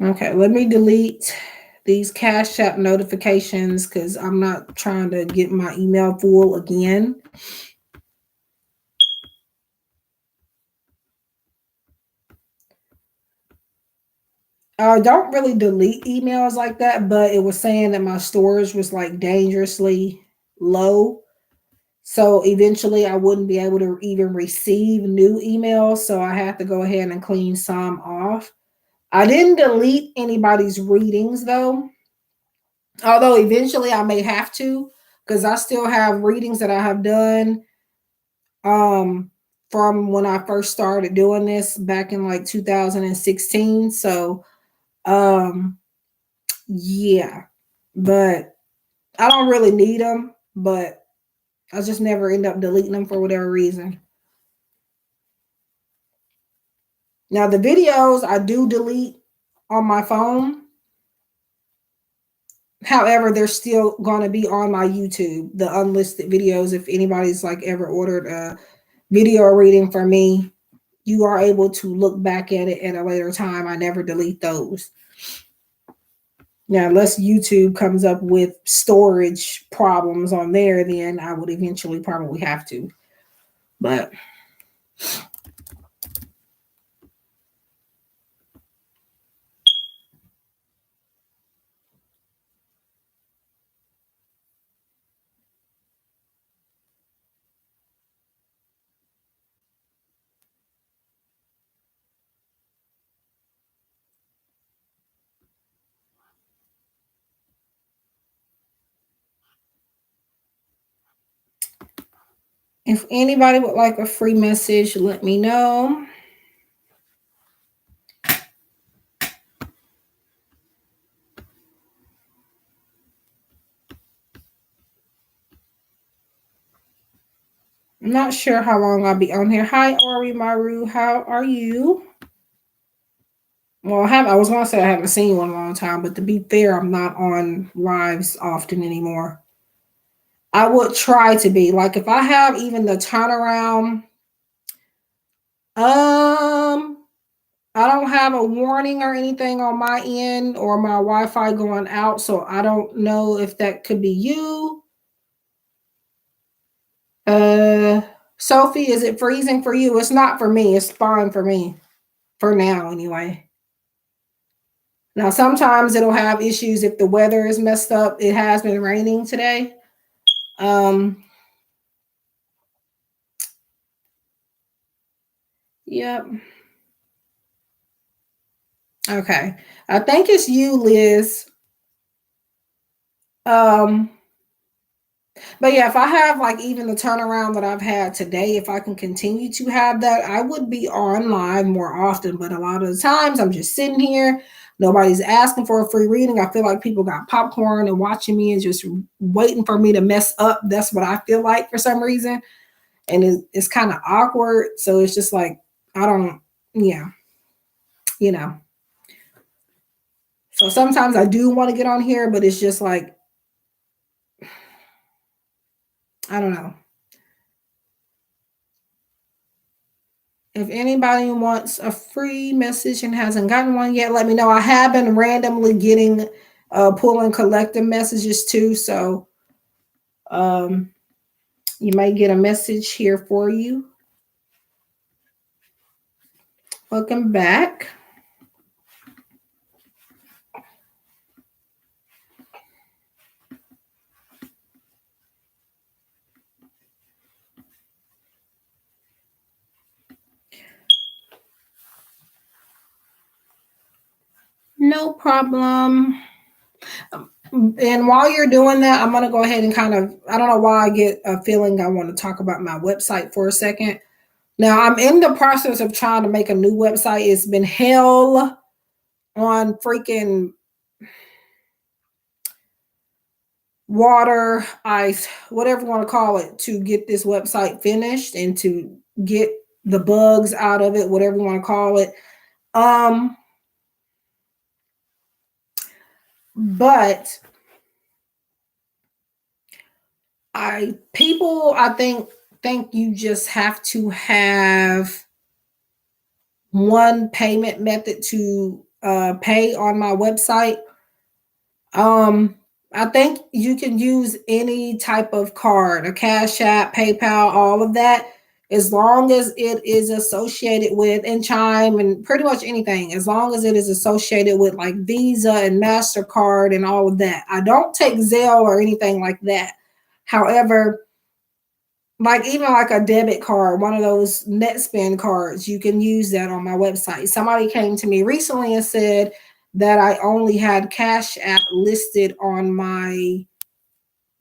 Okay, let me delete these Cash App notifications because I'm not trying to get my email full again. I don't really delete emails like that, but it was saying that my storage was like dangerously low. So eventually I wouldn't be able to even receive new emails. So I have to go ahead and clean some off. I didn't delete anybody's readings though. Although eventually I may have to, because I still have readings that I have done from when I first started doing this back in like 2016. So yeah. But I don't really need them, but I just never end up deleting them for whatever reason. Now the videos I do delete on my phone. However, they're still going to be on my YouTube, the unlisted videos. If anybody's like ever ordered a video reading from me, you are able to look back at it at a later time. I never delete those. Now, unless YouTube comes up with storage problems on there, then I would eventually probably have to. But if anybody would like a free message, let me know. I'm not sure how long I'll be on here. Hi, Ari Maru. How are you? Well, I was going to say I haven't seen you in a long time, but to be fair, I'm not on lives often anymore. I would try to be. Like if I have even the turnaround, I don't have a warning or anything on my end or my Wi-Fi going out, so I don't know if that could be you. Sophie, is it freezing for you? It's not for me. It's fine for me. For now, anyway. Now, sometimes it'll have issues if the weather is messed up. It has been raining today. Yep. Okay. I think it's you, Liz. Um, But yeah, if I have like even the turnaround that I've had today, if I can continue to have that, I would be online more often. But a lot of the times I'm just sitting here. Nobody's asking for a free reading. I feel like people got popcorn and watching me and just waiting for me to mess up. That's what I feel like for some reason. And it's kind of awkward. So it's just like, I don't, yeah, you know. So sometimes I do want to get on here, but it's just like, I don't know. If anybody wants a free message and hasn't gotten one yet, let me know. I have been randomly getting pulling collective messages too. So um, you might get a message here for you. Welcome back. No problem. And while you're doing that, I'm going to go ahead and kind of, I don't know why I get a feeling I want to talk about my website for a second. Now, I'm in the process of trying to make a new website. It's been hell on freaking water, ice, whatever you want to call it, to get this website finished and to get the bugs out of it, whatever you want to call it. But I think you just have to have one payment method to pay on my website. Um, I think you can use any type of card, a Cash App, PayPal, all of that, as long as it is associated with, and Chime, and pretty much anything, as long as it is associated with like Visa and MasterCard and all of that. I don't take Zelle or anything like that. However, like even like a debit card, one of those net spend cards, you can use that on my website. Somebody came to me recently and said that I only had Cash App listed on my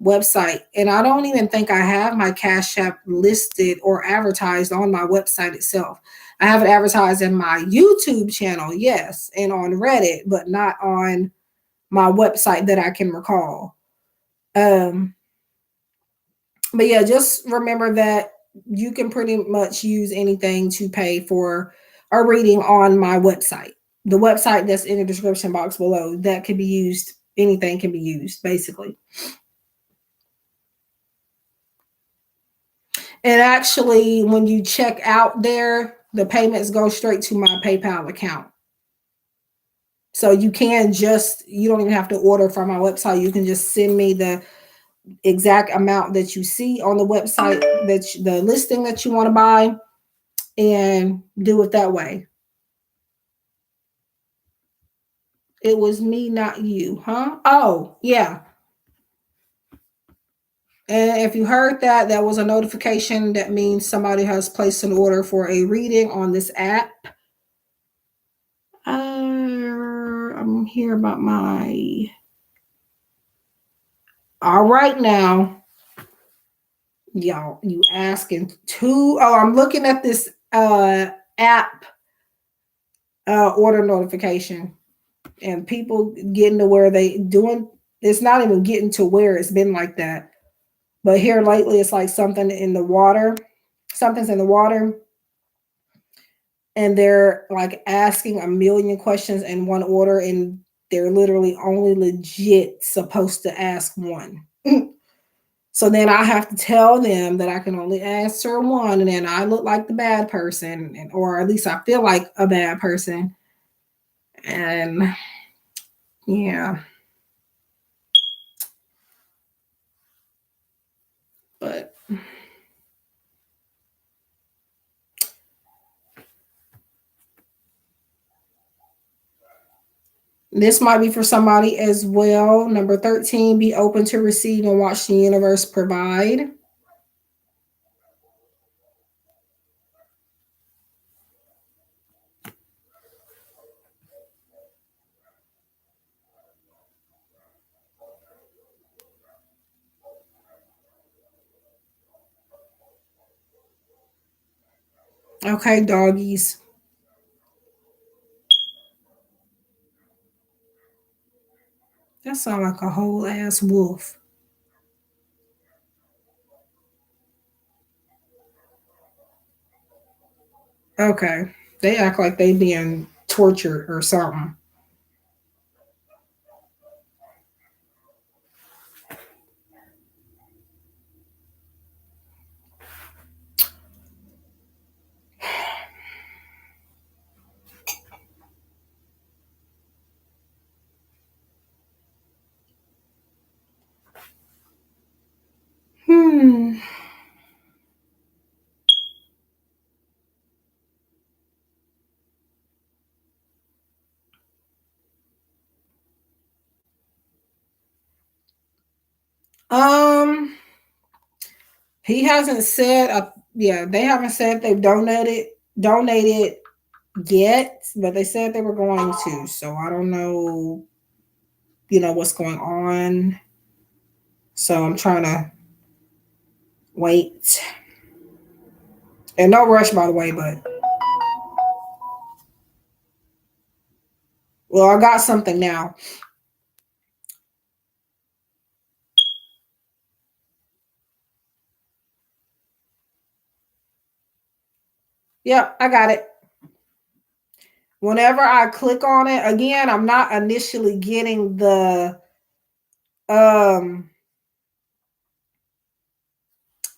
website. And I don't even think I have my Cash App listed or advertised on my website itself. I have it advertised in my YouTube channel, yes, and on Reddit, but not on my website that I can recall. But yeah, just remember that you can pretty much use anything to pay for a reading on my website. The website that's in the description box below, that can be used, anything can be used, basically. And actually, when you check out there, the payments go straight to my PayPal account. So you don't even have to order from my website. You can just send me the exact amount that you see on the website, the listing that you want to buy, and do it that way. It was me, not you, huh? Oh, yeah. And if you heard that, that was a notification. That means somebody has placed an order for a reading on this app. I'm here about my. All right, now, y'all, you asking too. Oh, I'm looking at this app order notification, and people getting to where they doing. It's not even getting to where it's been like that. But here lately, it's like something's in the water, and they're like asking a million questions in one order, and they're literally only legit supposed to ask one. So then I have to tell them that I can only answer one, and then I look like the bad person, or at least I feel like a bad person. And yeah. But this might be for somebody as well. Number 13, be open to receive and watch the universe provide. Okay, doggies. That sounds like a whole ass wolf. Okay. They act like they being tortured or something. Hmm. Um, he hasn't said yeah, they haven't said they've donated yet, but they said they were going to. So I don't know, what's going on. So I'm trying to wait. And no rush by the way, but well, I got something now. Yep, I got it. Whenever I click on it, again, I'm not initially getting um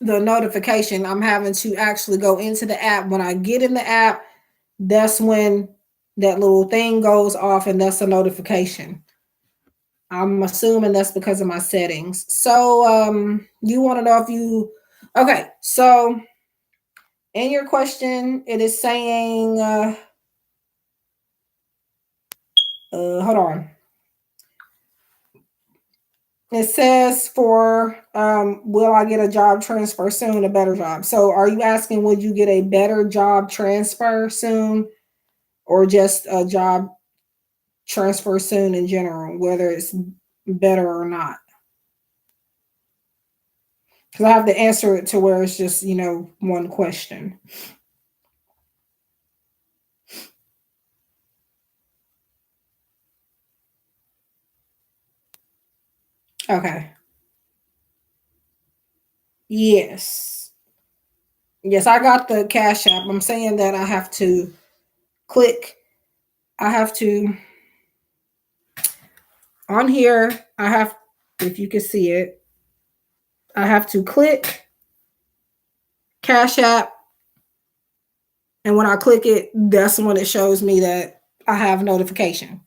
the notification. I'm having to actually go into the app. When I get in the app, that's when that little thing goes off and that's a notification. I'm assuming that's because of my settings. So you want to know if you okay, so in your question, it is saying hold on. It says for will I get a job transfer soon, a better job. So are you asking would you get a better job transfer soon or just a job transfer soon in general, whether it's better or not? Because I have to answer it to where it's just, one question. Okay. Yes. Yes, I got the Cash App. I'm saying that I have to click, I have to, on here, if you can see it, I have to click Cash App. And when I click it, that's when it shows me that I have notification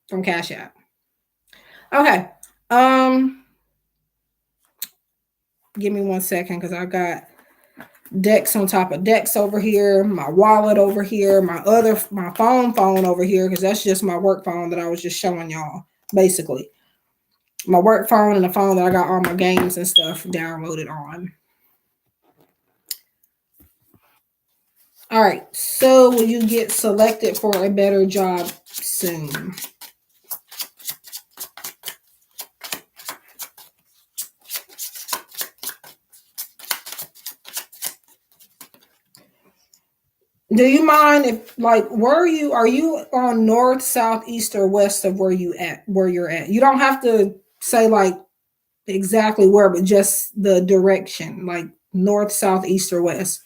from Cash App. Okay. Um, Give me 1 second because I got decks on top of decks over here, my wallet over here, my phone over here, because that's just my work phone that I was just showing y'all, basically. My work phone and the phone that I got all my games and stuff downloaded on. All right. So will you get selected for a better job soon? Do you mind if are you on north, south, east, or west of where you're at? You don't have to say like exactly where, but just the direction, like north, south, east, or west.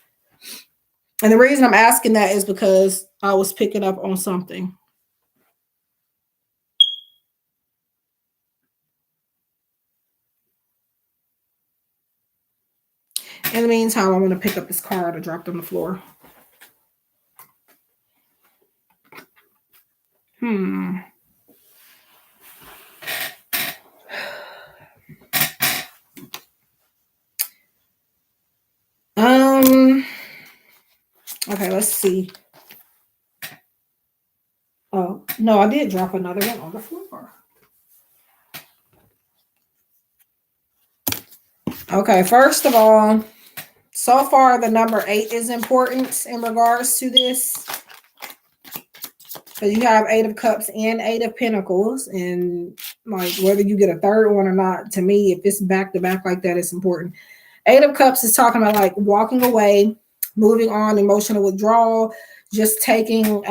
And the reason I'm asking that is because I was picking up on something. In the meantime, I'm gonna pick up this card I dropped on the floor. Hmm. Um. Okay, let's see. Oh no, I did drop another one on the floor. Okay, first of all, so far the number 8 is important in regards to this. Because you have 8 of Cups and 8 of Pentacles, and like whether you get a third one or not, to me, if it's back to back like that, it's important. 8 of Cups is talking about like walking away moving on, emotional withdrawal, just taking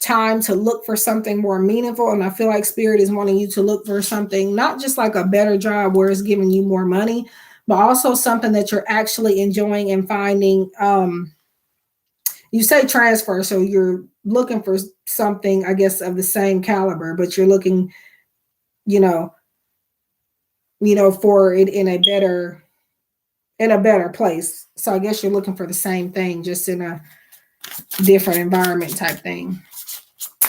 time to look for something more meaningful. And I feel like Spirit is wanting you to look for something, not just like a better job where it's giving you more money, but also something that you're actually enjoying and finding. You say transfer, so you're looking for something, I guess, of the same caliber, but you're looking, you know, for it in a better place. So I guess you're looking for the same thing, just in a different environment type thing.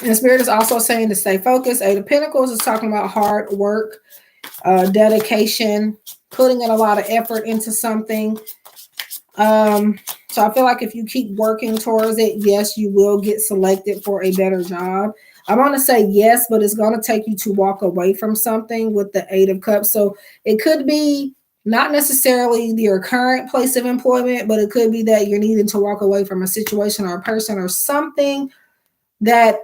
And Spirit is also saying to stay focused. Eight of Pentacles is talking about hard work, dedication, putting in a lot of effort into something. So I feel like if you keep working towards it, yes, you will get selected for a better job. I want to say yes, but it's going to take you to walk away from something with the Eight of Cups. So it could be not necessarily your current place of employment, but it could be that you're needing to walk away from a situation or a person or something that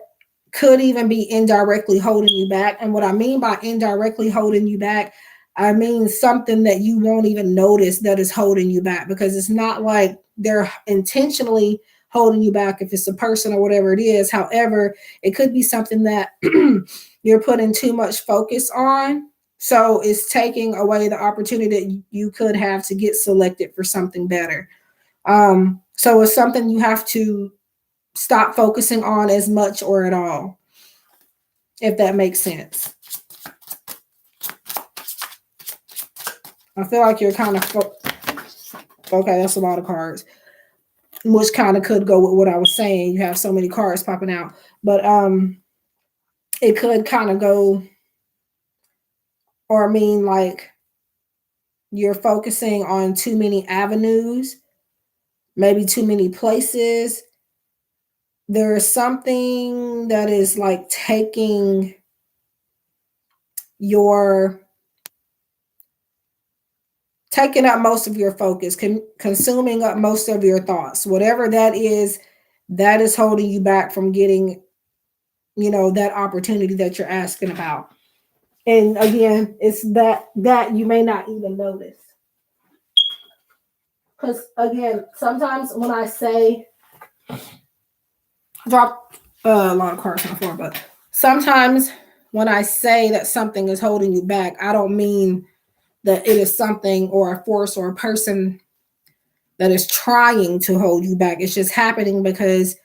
could even be indirectly holding you back. And what I mean by indirectly holding you back, I mean something that you won't even notice that is holding you back, because it's not like they're intentionally holding you back if it's a person or whatever it is. However, it could be something that you're putting too much focus on. So it's taking away the opportunity that you could have to get selected for something better. So it's something you have to stop focusing on as much or at all, if that makes sense. I feel like you're kind of okay, that's a lot of cards, which kind of could go with what I was saying. You have so many cards popping out, but it could kind of go, or mean like you're focusing on too many avenues, maybe too many places. There is something that is like taking up most of your focus, consuming up most of your thoughts. Whatever that is holding you back from getting, that opportunity that you're asking about. And again, it's that you may not even notice. Because again, sometimes when I say, drop a lot of cards on the floor, but sometimes when I say that something is holding you back, I don't mean that it is something or a force or a person that is trying to hold you back. It's just happening because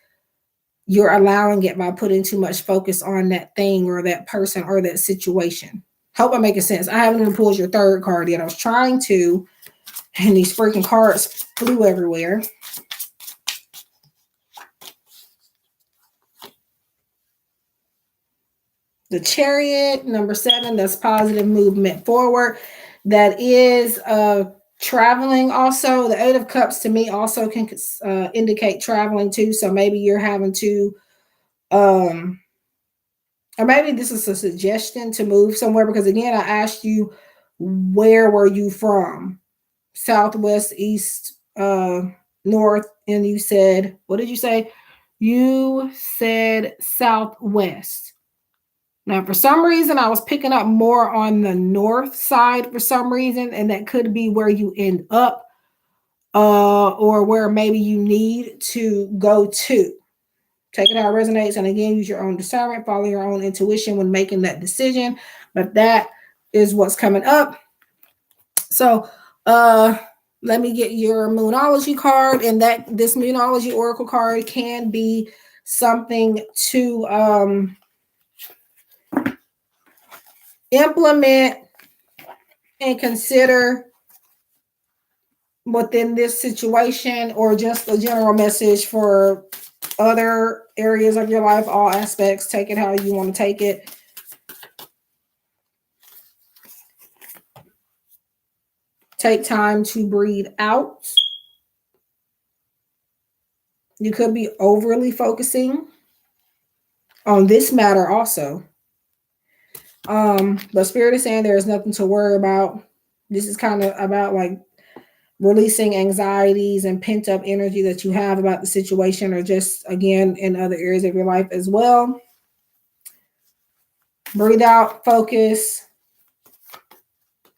you're allowing it by putting too much focus on that thing or that person or that situation. Hope I'm making sense. I haven't even pulled your third card yet. I was trying to, and these freaking cards flew everywhere. The Chariot, number 7, that's positive movement forward. That is traveling also. The Eight of Cups to me also can indicate traveling too. So maybe you're having to, or maybe this is a suggestion to move somewhere, because again, I asked you, where were you from? Southwest, east, north, and you said, what did you say? You said southwest. Now, for some reason, I was picking up more on the north side for some reason, and that could be where you end up, or where maybe you need to go to. Take it how it resonates, and again, use your own discernment, follow your own intuition when making that decision. But that is what's coming up. So, let me get your Moonology card, and that this Moonology Oracle card can be something to implement and consider within this situation, or just a general message for other areas of your life, all aspects. Take it how you want to take it. Take time to breathe out. You could be overly focusing on this matter also. But Spirit is saying there is nothing to worry about. This is kind of about like releasing anxieties and pent up energy that you have about the situation, or just again in other areas of your life as well. Breathe out, focus,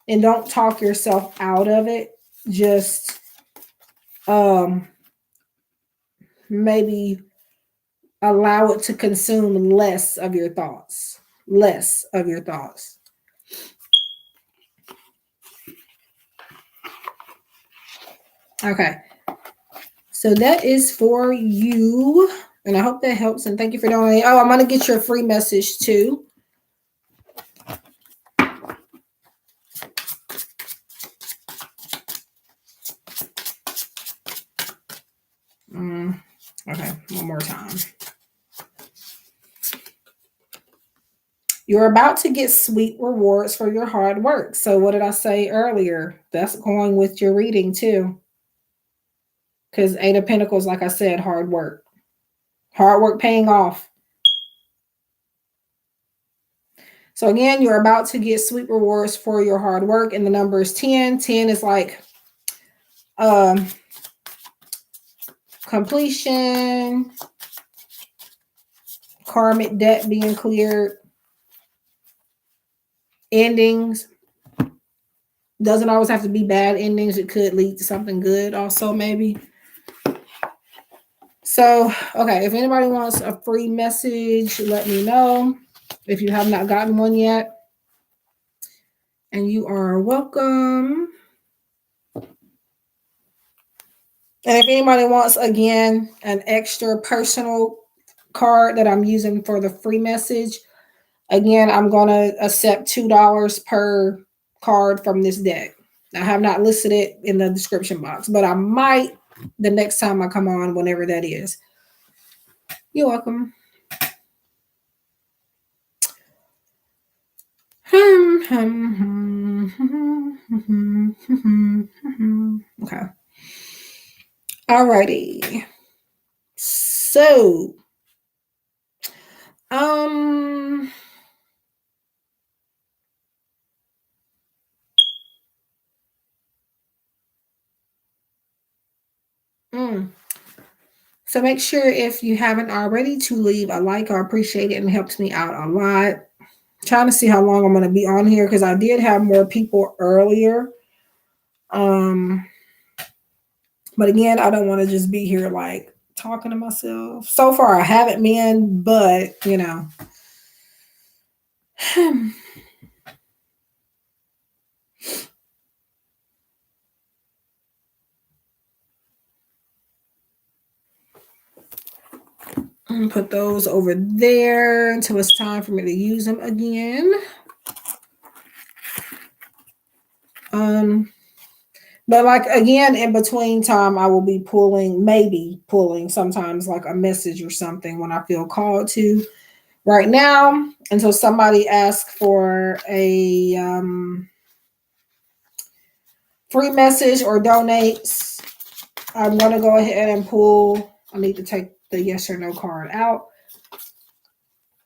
and don't talk yourself out of it. Just maybe allow it to consume less of your thoughts. Less of your thoughts. Okay. So that is for you. And I hope that helps. And thank you for donating. Oh, I'm going to get your free message too. Okay, one more time. You're about to get sweet rewards for your hard work. So, what did I say earlier? That's going with your reading too. Because Eight of Pentacles, like I said, hard work. Hard work paying off. So, again, you're about to get sweet rewards for your hard work. And the number is 10. 10 is like completion, karmic debt being cleared, endings. Doesn't always have to be bad endings. It could lead to something good also, maybe. So, okay, if anybody wants a free message, let me know. If you have not gotten one yet. And you are welcome. And if anybody wants, again, an extra personal card that I'm using for the free message, again, I'm going to accept $2 per card from this deck. I have not listed it in the description box, but I might the next time I come on, whenever that is. You're welcome. Okay. Alrighty. So, So make sure, if you haven't already, to leave a like. I appreciate it and it helps me out a lot. Trying to see how long I'm going to be on here because I did have more people earlier. But again, I don't want to just be here like talking to myself. So far, I haven't been, but you know. I'm going to put those over there until it's time for me to use them again. But like, again, in between time, I will be maybe pulling sometimes like a message or something when I feel called to. Right now, until somebody asks for a free message or donates, I'm going to go ahead and pull. I need to take the yes or no card out.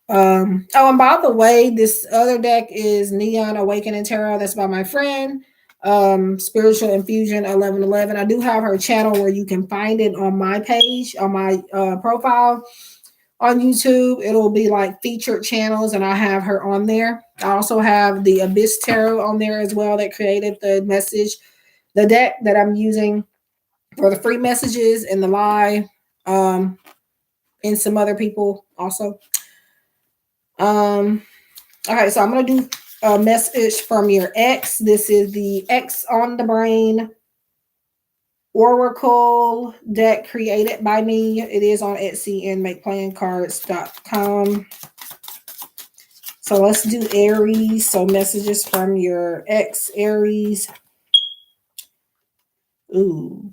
And by the way, this other deck is Neon Awakening Tarot. That's by my friend, Spiritual Infusion 1111. I do have her channel where you can find it on my page, on my profile on YouTube. It'll be like featured channels, and I have her on there. I also have the Abyss Tarot on there as well that created the the deck that I'm using for the free messages and the live, and some other people also. Okay, so I'm going to do a message from your ex. This is the X on the Brain Oracle deck created by me. It is on Etsy and makeplayingcards.com. So let's do Aries. So messages from your ex, Aries. Ooh.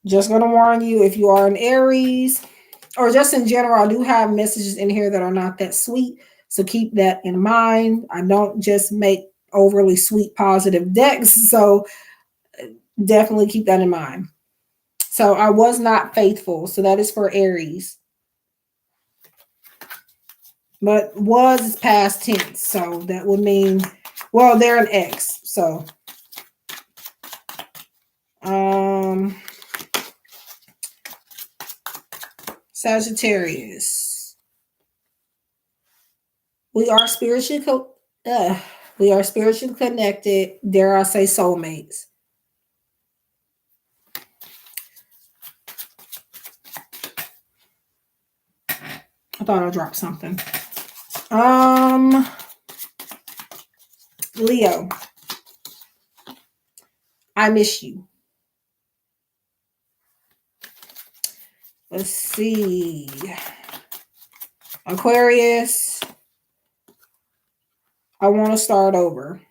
Just going to warn you, if you are an Aries, or just in general, I do have messages in here that are not that sweet. So keep that in mind. I don't just make overly sweet, positive decks. So definitely keep that in mind. So I was not faithful. So that is for Aries. But was is past tense. So that would mean, well, they're an ex. So, Sagittarius. We are spiritually connected. Dare I say soulmates. I thought I dropped something. Leo, I miss you. Let's see. Aquarius, I want to start over.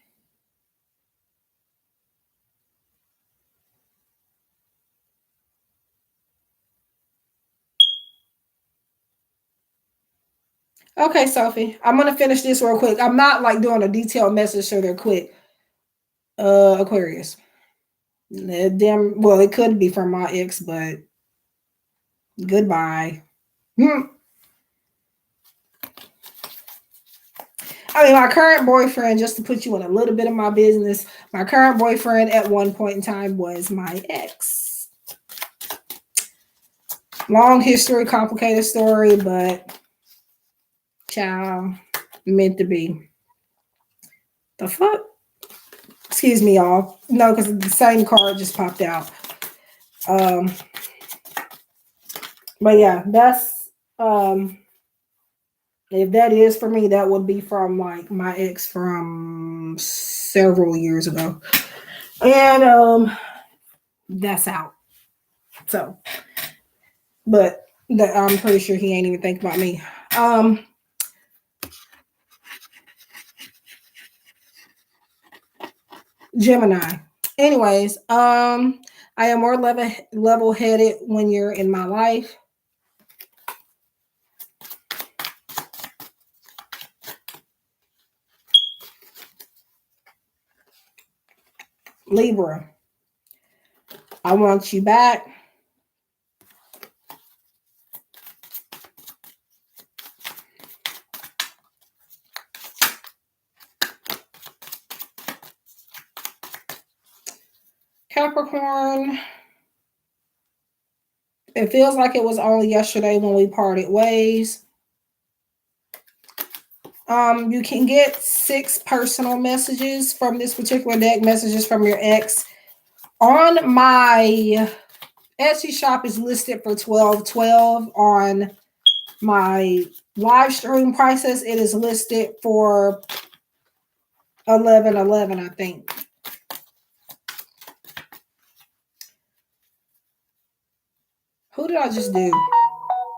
Okay, Sophie, I'm going to finish this real quick. I'm not like doing a detailed message, so they're quick. Aquarius. Them, well, it could be from my ex, but goodbye. I mean, my current boyfriend, just to put you in a little bit of my business, my current boyfriend at one point in time was my ex. Long history, complicated story, but child, meant to be. The fuck? Excuse me, y'all. No, because the same card just popped out. But yeah, that's if that is for me, that would be from like my ex from several years ago. And that's out. So, but I'm pretty sure he ain't even think about me. Gemini. Anyways, I am more level-headed when you're in my life. Libra. I want you back. Capricorn. It feels like it was only yesterday when we parted ways. You can get 6 personal messages from this particular deck, messages from your ex. On my Etsy shop is listed for $12.12. On my live stream prices, it is listed for $11.11, I think. Who did I just do?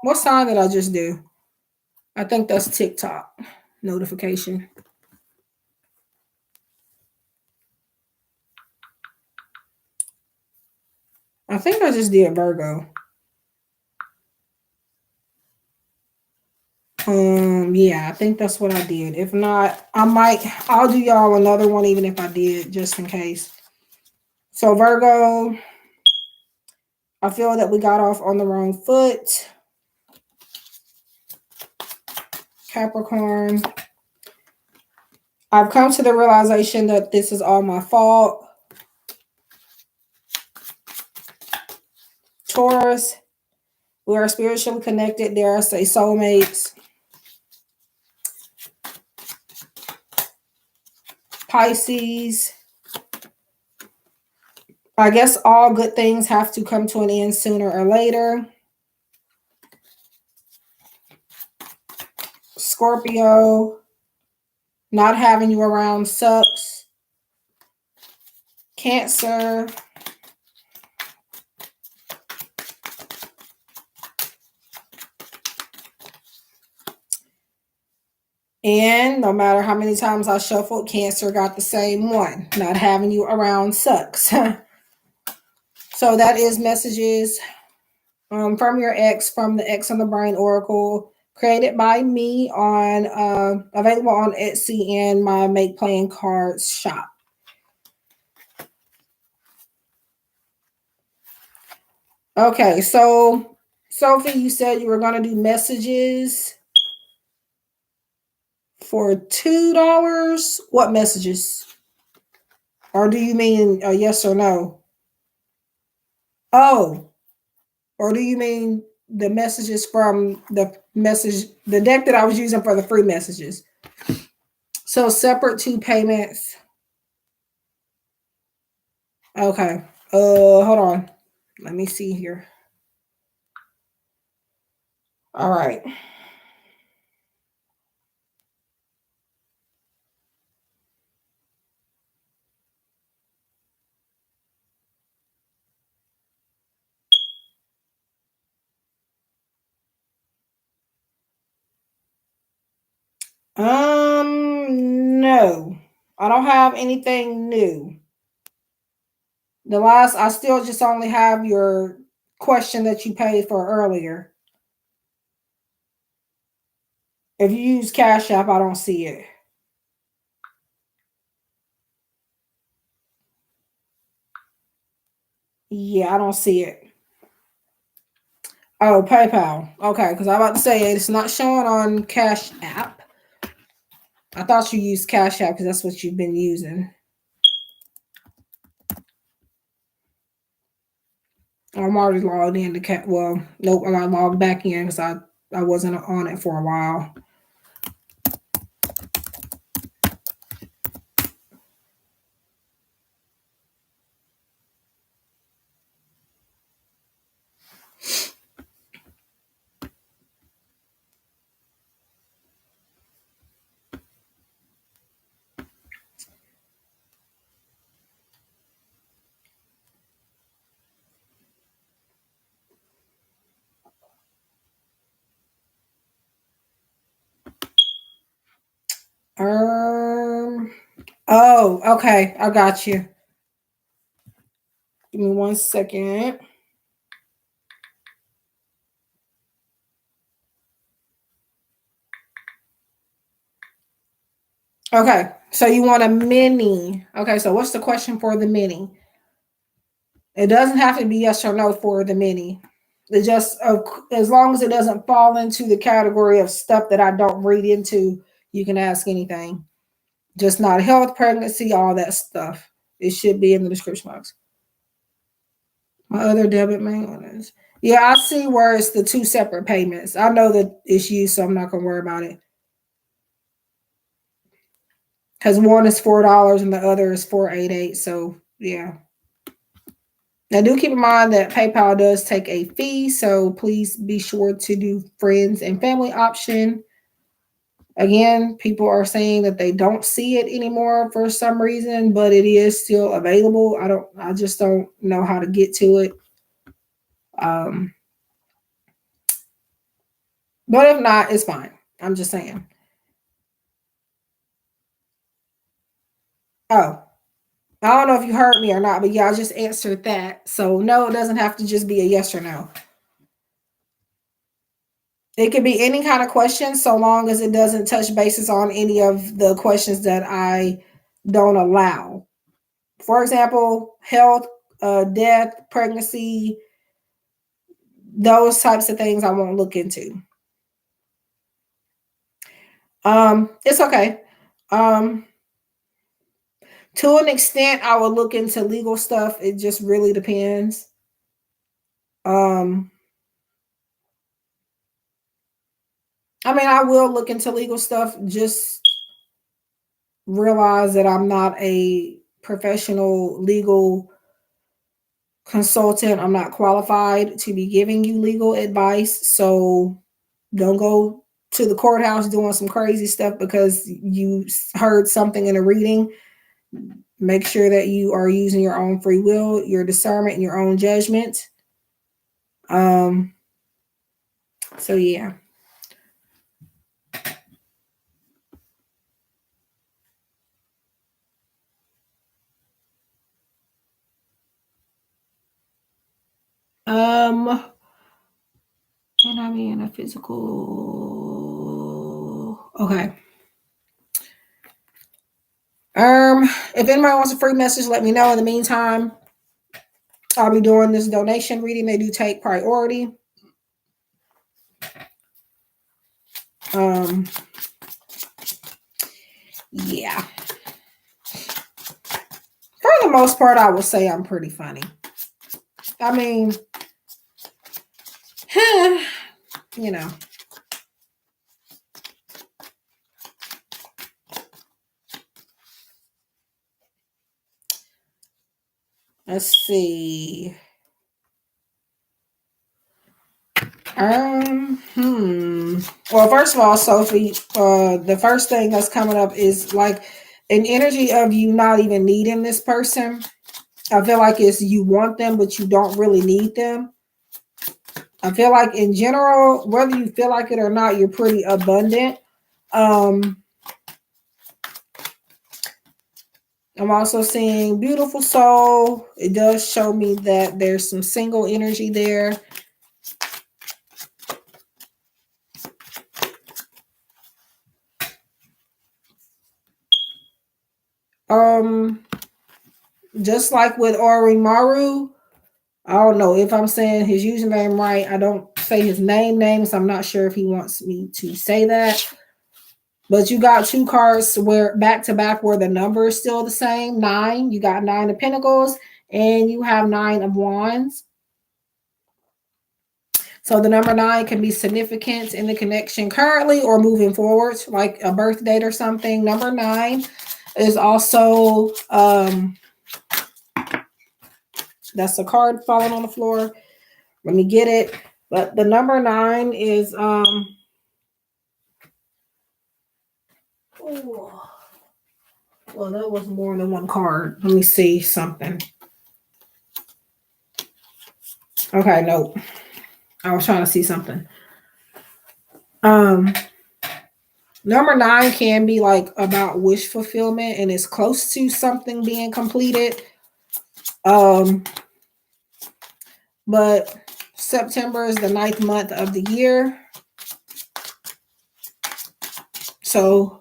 What sign did I just do? I think that's TikTok notification. I think I just did Virgo. Yeah, I think that's what I did. If not, I'll do y'all another one, even if I did, just in case. So Virgo, I feel that we got off on the wrong foot. Capricorn, I've come to the realization that this is all my fault. Taurus, we are spiritually connected. Dare I say soulmates. Pisces, I guess all good things have to come to an end sooner or later. Scorpio, not having you around sucks. Cancer, and no matter how many times I shuffled, Cancer got the same one. Not having you around sucks. So that is messages from your ex, from the X on the Brain Oracle, created by me, on available on Etsy and my Make Playing Cards shop. Okay, so Sophie, you said you were going to do messages for $2. What messages? Or do you mean a yes or no? Oh, or do you mean the messages from the deck that I was using for the free messages? So separate 2 payments. Okay. Hold on. Let me see here. All right. No. I don't have anything new. I still just only have your question that you paid for earlier. If you use Cash App, I don't see it. Yeah, I don't see it. Oh, PayPal. Okay, because I'm about to say it's not showing on Cash App. I thought you used Cash App because that's what you've been using. I'm already logged in to well, nope, I got logged back in because I wasn't on it for a while. Oh, okay. I got you. Give me 1 second. Okay. So you want a mini. Okay. So what's the question for the mini? It doesn't have to be yes or no for the mini. It just, as long as it doesn't fall into the category of stuff that I don't read into, you can ask anything. Just not health, pregnancy, all that stuff. It should be in the description box. My other debit main. Yeah, I see where it's the 2 separate payments. I know that it's you, so I'm not gonna worry about it. Because one is $4 and the other is $4.88. So yeah. Now do keep in mind that PayPal does take a fee, so please be sure to do friends and family option. Again, people are saying that they don't see it anymore for some reason, but it is still available. I just don't know how to get to it. But if not, it's fine. I'm just saying. Oh, I don't know if you heard me or not, but yeah, I just answered that. So no, it doesn't have to just be a yes or no. It could be any kind of question so long as it doesn't touch bases on any of the questions that I don't allow. For example, health, death, pregnancy, those types of things I won't look into. It's okay. To an extent, I will look into legal stuff. It just really depends. I mean, I will look into legal stuff. Just realize that I'm not a professional legal consultant. I'm not qualified to be giving you legal advice. So don't go to the courthouse doing some crazy stuff because you heard something in a reading. Make sure that you are using your own free will, your discernment, and your own judgment. So yeah. Can I be in a physical? Okay. If anybody wants a free message, let me know. In the meantime, I'll be doing this donation reading. They do take priority. Yeah. For the most part, I would say I'm pretty funny. I mean, you know. Let's see. Well, first of all, Sophie, the first thing that's coming up is like an energy of you not even needing this person. I feel like it's you want them, but you don't really need them. I feel like in general, whether you feel like it or not, you're pretty abundant. I'm also seeing beautiful soul. It does show me that there's some single energy there. Just like with Orimaru, I don't know if I'm saying his username right. I don't say his name, so I'm not sure if he wants me to say that. But you got two cards where back to back where the number is still the same. 9. You got 9 of Pentacles and you have 9 of Wands. So the number 9 can be significant in the connection currently or moving forward, like a birth date or something. Number 9 is also that's a card falling on the floor. Let me get it. But the number 9 is well, that was more than one card. Let me see something. Okay, nope. I was trying to see something. Number 9 can be like about wish fulfillment and it's close to something being completed. But September is the 9th month of the year. So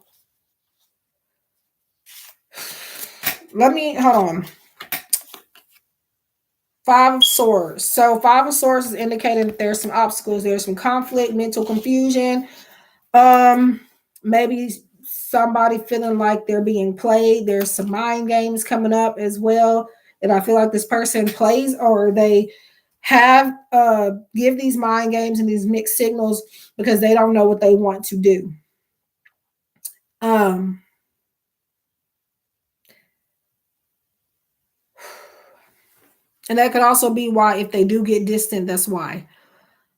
let me hold on. 5 of Swords. So 5 of Swords is indicating that there's some obstacles, there's some conflict, mental confusion. Maybe somebody feeling like they're being played. There's some mind games coming up as well. And I feel like this person plays or they have give these mind games and these mixed signals because they don't know what they want to do. And that could also be why if they do get distant, that's why.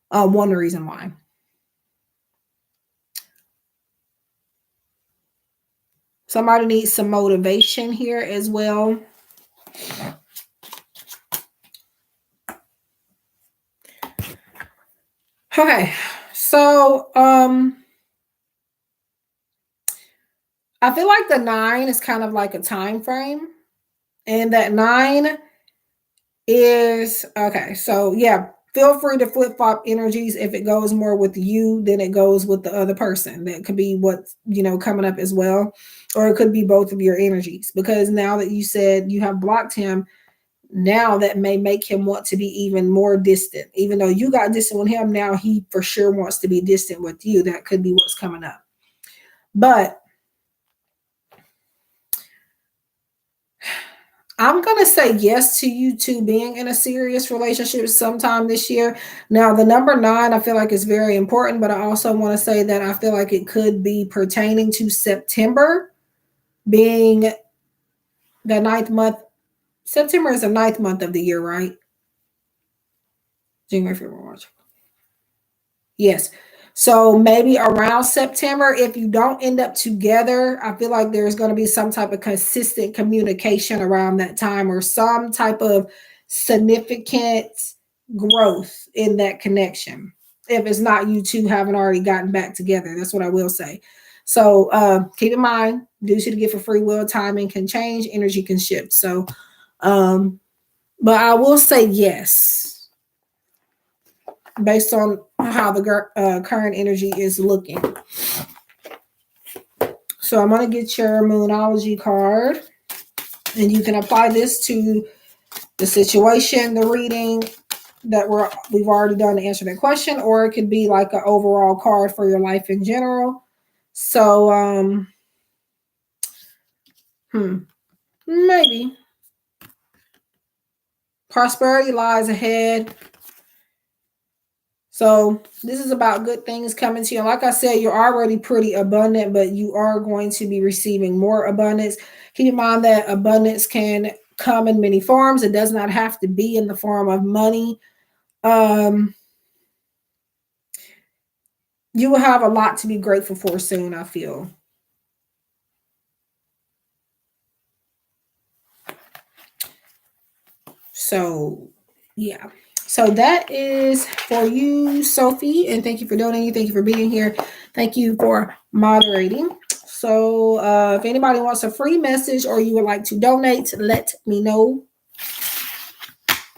One reason why. Somebody needs some motivation here as well. Okay, so I feel like the 9 is kind of like a time frame, and that 9 is okay. So yeah, feel free to flip flop energies. If it goes more with you than it goes with the other person, that could be what's coming up as well, or it could be both of your energies. Because now that you said you have blocked him, now that may make him want to be even more distant. Even though you got distant with him, now he for sure wants to be distant with you. That could be what's coming up. But I'm going to say yes to you two being in a serious relationship sometime this year. Now, the number 9, I feel like is very important, but I also want to say that I feel like it could be pertaining to September being the 9th month. September is the 9th month of the year, right? January, February, March. Yes. So maybe around September, if you don't end up together, I feel like there's going to be some type of consistent communication around that time or some type of significant growth in that connection. If it's not you two haven't already gotten back together, that's what I will say. So keep in mind, due to the gift of free will, timing can change, energy can shift. So, but I will say yes, based on how the current energy is looking. So I'm going to get your Moonology card, and you can apply this to the situation, the reading that we've already done to answer that question, or it could be like an overall card for your life in general. So maybe prosperity lies ahead. So this is about good things coming to you. Like I said, you're already pretty abundant, but you are going to be receiving more abundance. Keep in mind that abundance can come in many forms. It does not have to be in the form of money. You will have a lot to be grateful for soon, I feel. So, yeah. So that is for you, Sophie. And thank you for donating. Thank you for being here. Thank you for moderating. So if anybody wants a free message or you would like to donate, let me know.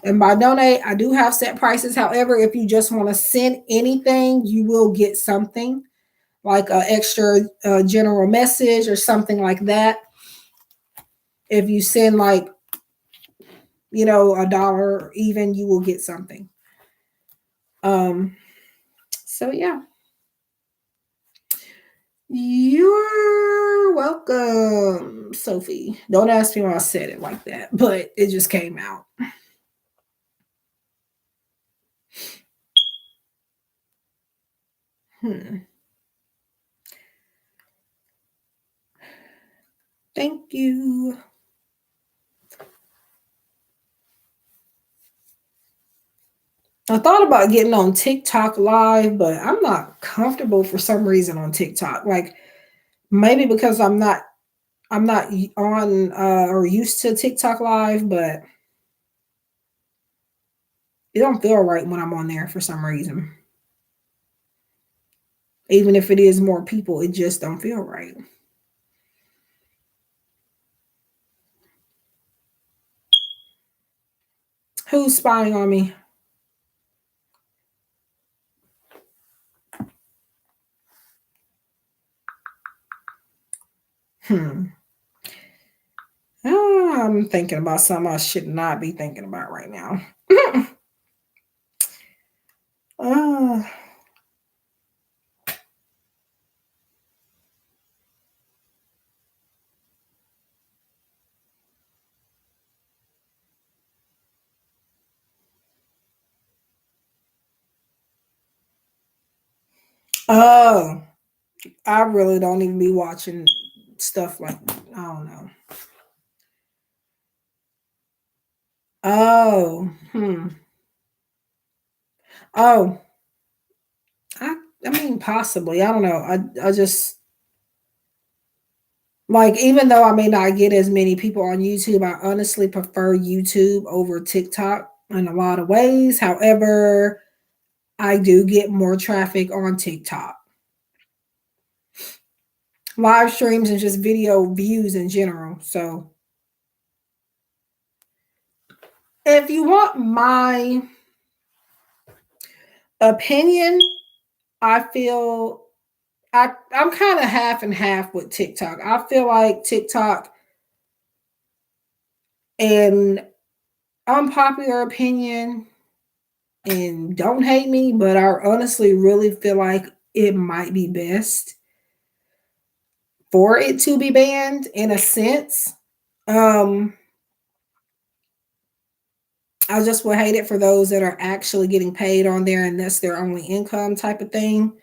And by donate, I do have set prices. However, if you just want to send anything, you will get something like an extra general message or something like that. If you send like, $1 even, you will get something. So yeah. You're welcome, Sophie. Don't ask me why I said it like that, but it just came out. Thank you. I thought about getting on TikTok live, but I'm not comfortable for some reason on TikTok. Like maybe because I'm not on or used to TikTok live, but it don't feel right when I'm on there for some reason. Even if it is more people, it just don't feel right. Who's spying on me? I'm thinking about something I should not be thinking about right now. uh, oh, I really don't even be watching stuff like, I don't know. Oh, Oh, I mean, possibly. I don't know. I just like, even though I may not get as many people on YouTube, I honestly prefer YouTube over TikTok in a lot of ways. However, I do get more traffic on TikTok. Live streams and just video views in general. So, if you want my opinion, I feel I'm kind of half and half with TikTok. I feel like TikTok, and unpopular opinion, and don't hate me, but I honestly really feel like it might be best for it to be banned in a sense. I just would hate it for those that are actually getting paid on there and that's their only income type of thing.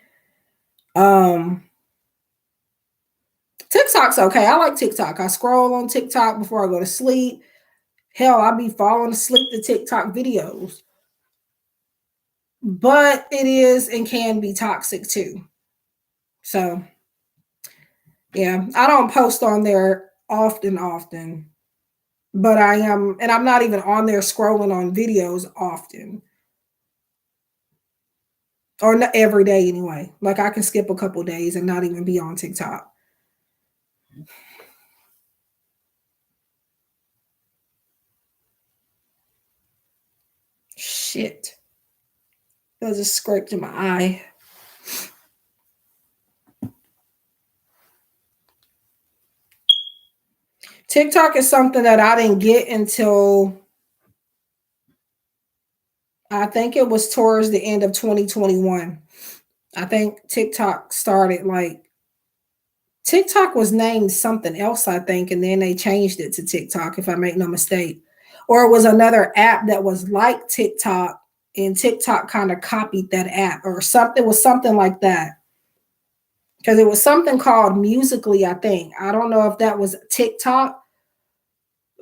TikTok's okay. I like TikTok. I scroll on TikTok before I go to sleep. Hell, I'll be falling asleep to TikTok videos. But it is and can be toxic too. So, yeah, I don't post on there often, but I am, and I'm not even on there scrolling on videos often, or not every day anyway. Like I can skip a couple days and not even be on TikTok. Shit. That just scraped in my eye. TikTok is something that I didn't get until I think it was towards the end of 2021. I think TikTok was named something else, I think, and then they changed it to TikTok, if I make no mistake. Or it was another app that was like TikTok, and TikTok kind of copied that app, or something. It was something like that. Because it was something called Musically, I think. I don't know if that was TikTok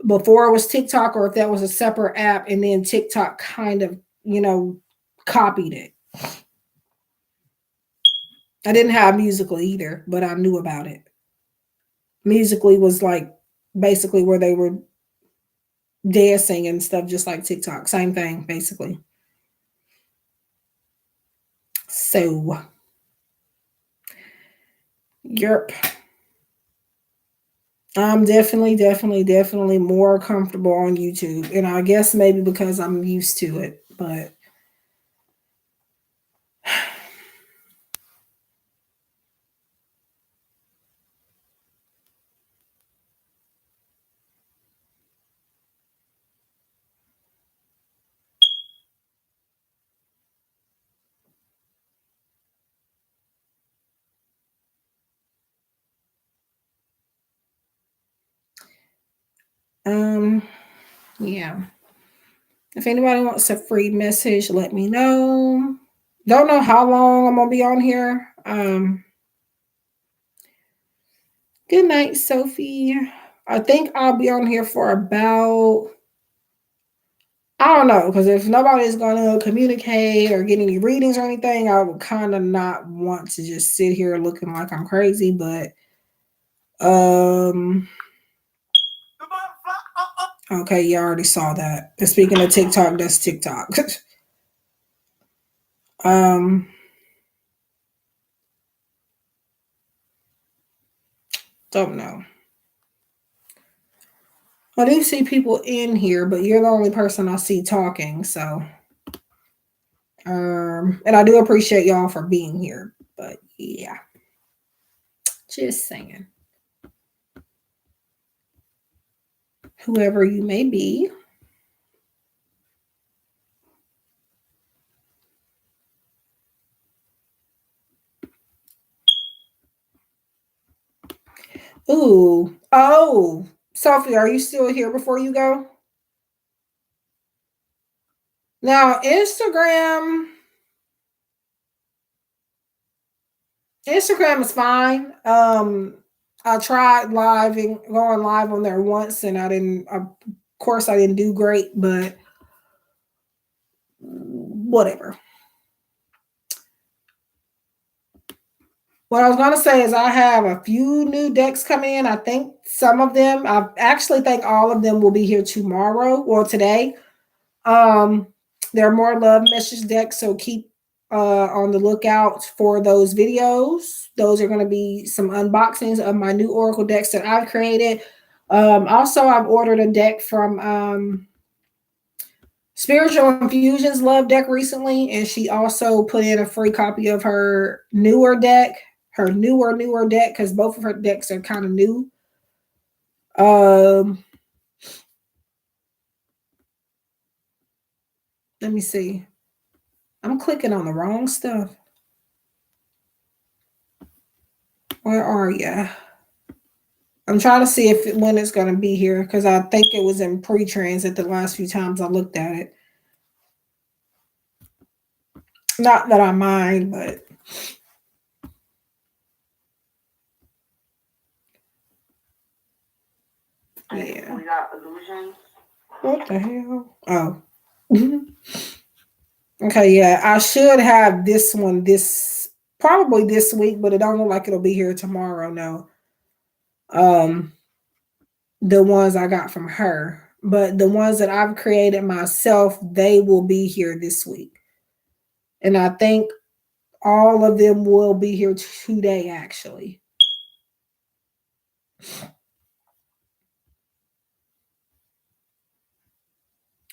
before it was TikTok, or if that was a separate app, and then TikTok kind of, copied it. I didn't have Musically either, but I knew about it. Musically was like basically where they were dancing and stuff, just like TikTok. Same thing, basically. So, yerp. I'm definitely more comfortable on YouTube. And I guess maybe because I'm used to it. But um yeah. If anybody wants a free message, let me know. Don't know how long I'm gonna be on here. Good night, Sophie. I think I'll be on here for about, I don't know, because if nobody's gonna communicate or get any readings or anything, I would kind of not want to just sit here looking like I'm crazy. But okay, you already saw that. And speaking of TikTok, that's TikTok. Don't know. I do see people in here, but you're the only person I see talking. So, and I do appreciate y'all for being here. But yeah, just saying. Whoever you may be. Ooh. Oh, Sophie, are you still here before you go? Now, Instagram is fine. I tried going live on there once, and I didn't. Of course, I didn't do great, but whatever. What I was going to say is I have a few new decks coming in. I think some of them, I actually think all of them will be here tomorrow or today. There are more love message decks, so keep on the lookout for those videos. Those are going to be some unboxings of my new Oracle decks that I've created. Also, I've ordered a deck from Spiritual Infusions Love deck recently, and she also put in a free copy of her newer deck, newer deck, because both of her decks are kind of new. Let me see. I'm clicking on the wrong stuff. Where are you? I'm trying to see when it's going to be here, because I think it was in pre-transit the last few times I looked at it. Not that I mind, but yeah. We got illusions. What the hell? Oh. Okay, yeah. I should have this one probably this week, but it don't look like it'll be here tomorrow. No. The ones I got from her. But the ones that I've created myself, they will be here this week. And I think all of them will be here today, actually.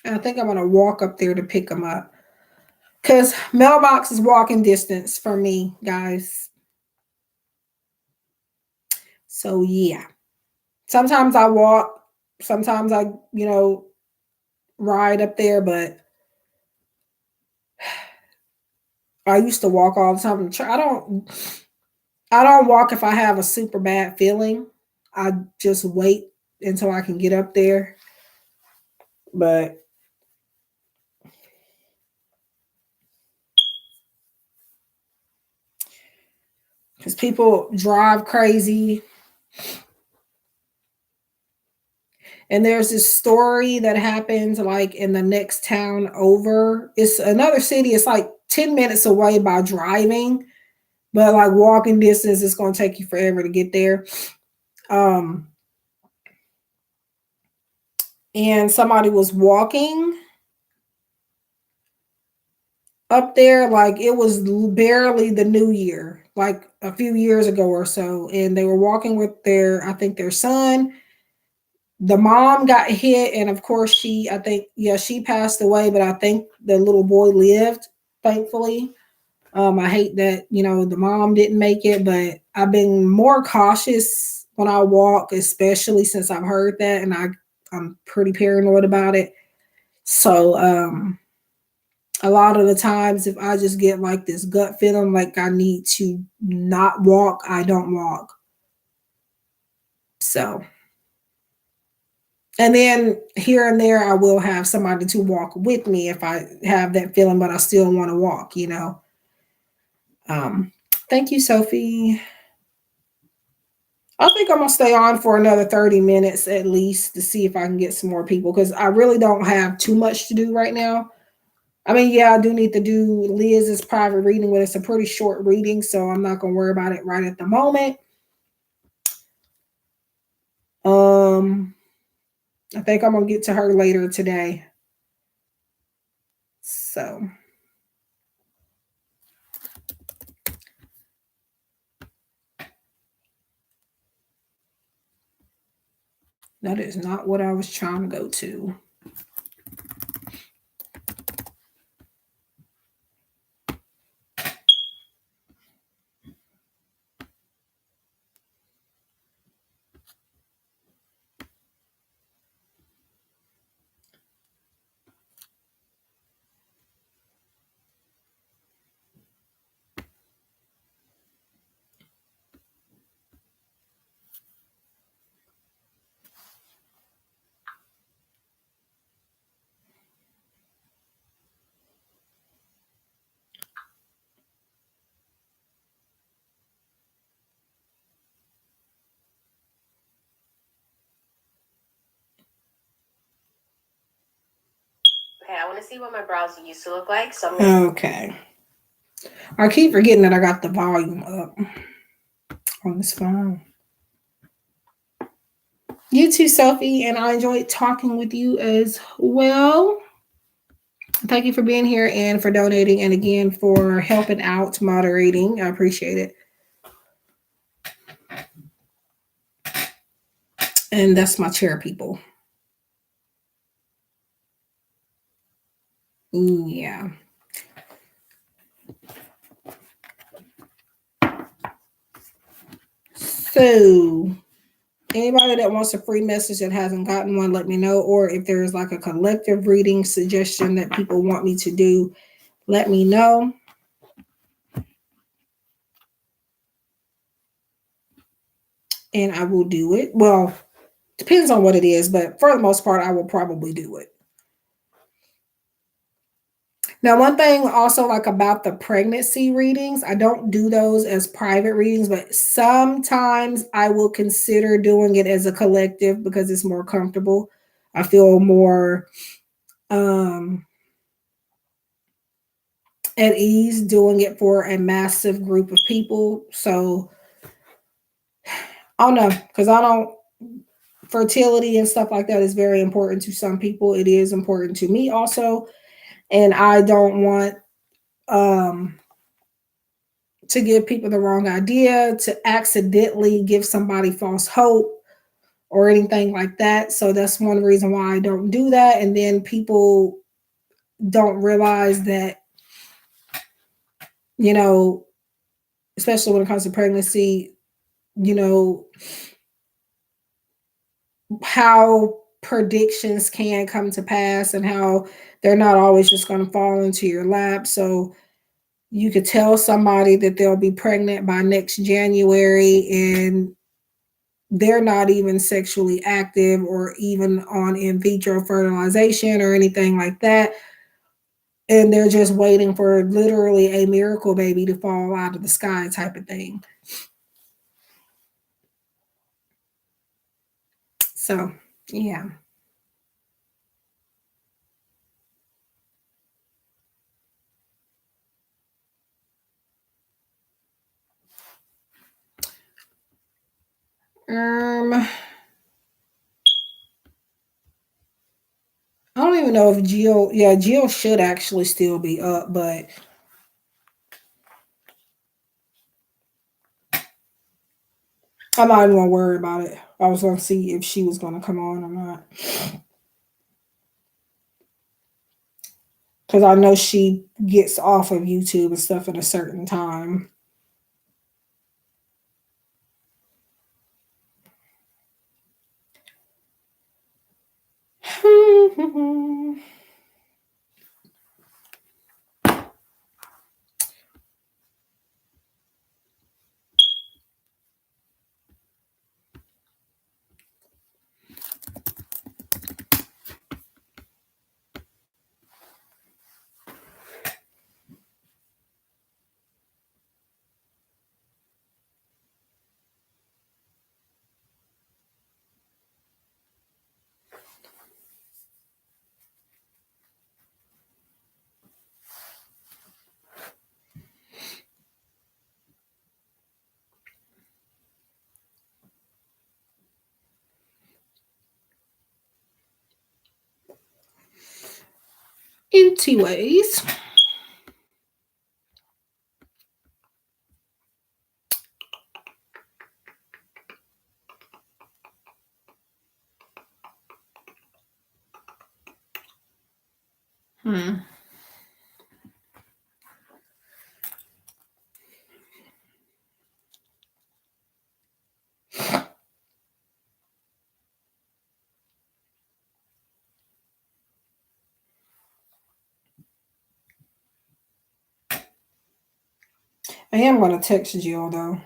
I think I'm going to walk up there to pick them up. Because mailbox is walking distance for me, guys. So, yeah. Sometimes I walk. Sometimes I, ride up there. But I used to walk all the time. I don't walk if I have a super bad feeling. I just wait until I can get up there. But because people drive crazy. And there's this story that happens like in the next town over. It's another city. It's like 10 minutes away by driving, but like walking distance, it's going to take you forever to get there. And somebody was walking up there like it was barely the new year, like a few years ago or so. And they were walking with I think their son. The mom got hit, and of course, I think, yeah, she passed away, but I think the little boy lived, thankfully. I hate that, the mom didn't make it, but I've been more cautious when I walk, especially since I've heard that, and I'm pretty paranoid about it. So, a lot of the times, if I just get like this gut feeling like I need to not walk, I don't walk. So, and then here and there, I will have somebody to walk with me if I have that feeling, but I still want to walk. Um, Thank you, Sophie. I think I'm gonna stay on for another 30 minutes at least to see if I can get some more people because I really don't have too much to do right now. I mean, yeah, I do need to do Liz's private reading, but it's a pretty short reading, so I'm not gonna worry about it right at the moment. Um, I think I'm gonna get to her later today. So that is not what I was trying to go to. Okay, I want to see what my browser used to look like. Okay. I keep forgetting that I got the volume up on this phone. You too, Sophie, and I enjoyed talking with you as well. Thank you for being here and for donating, and again for helping out moderating. I appreciate it. And that's my chair, people. Yeah. So, anybody that wants a free message that hasn't gotten one, let me know. Or if there's like a collective reading suggestion that people want me to do, let me know. And I will do it. Well, depends on what it is, but for the most part, I will probably do it. Now, one thing also like about the pregnancy readings, I don't do those as private readings, but sometimes I will consider doing it as a collective because it's more comfortable. I feel more at ease doing it for a massive group of people. So I don't know, because I don't fertility and stuff like that is very important to some people. It is important to me also. And I don't want to give people the wrong idea, to accidentally give somebody false hope or anything like that. So that's one reason why I don't do that. And then people don't realize that, you know, especially when it comes to pregnancy, you know, how predictions can come to pass and how they're not always just going to fall into your lap. So you could tell somebody that they'll be pregnant by next January and they're not even sexually active or even on in vitro fertilization or anything like that. And they're just waiting for literally a miracle baby to fall out of the sky type of thing. So, yeah. I don't don't even know if Jill, yeah, Jill should actually still be up, but I'm not even gonna worry about it. I was gonna see if she was gonna come on or not. Because I know she gets off of YouTube and stuff at a certain time. Anyways, hmm. I am gonna text Jill though.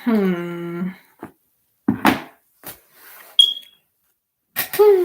Hmm. Hmm.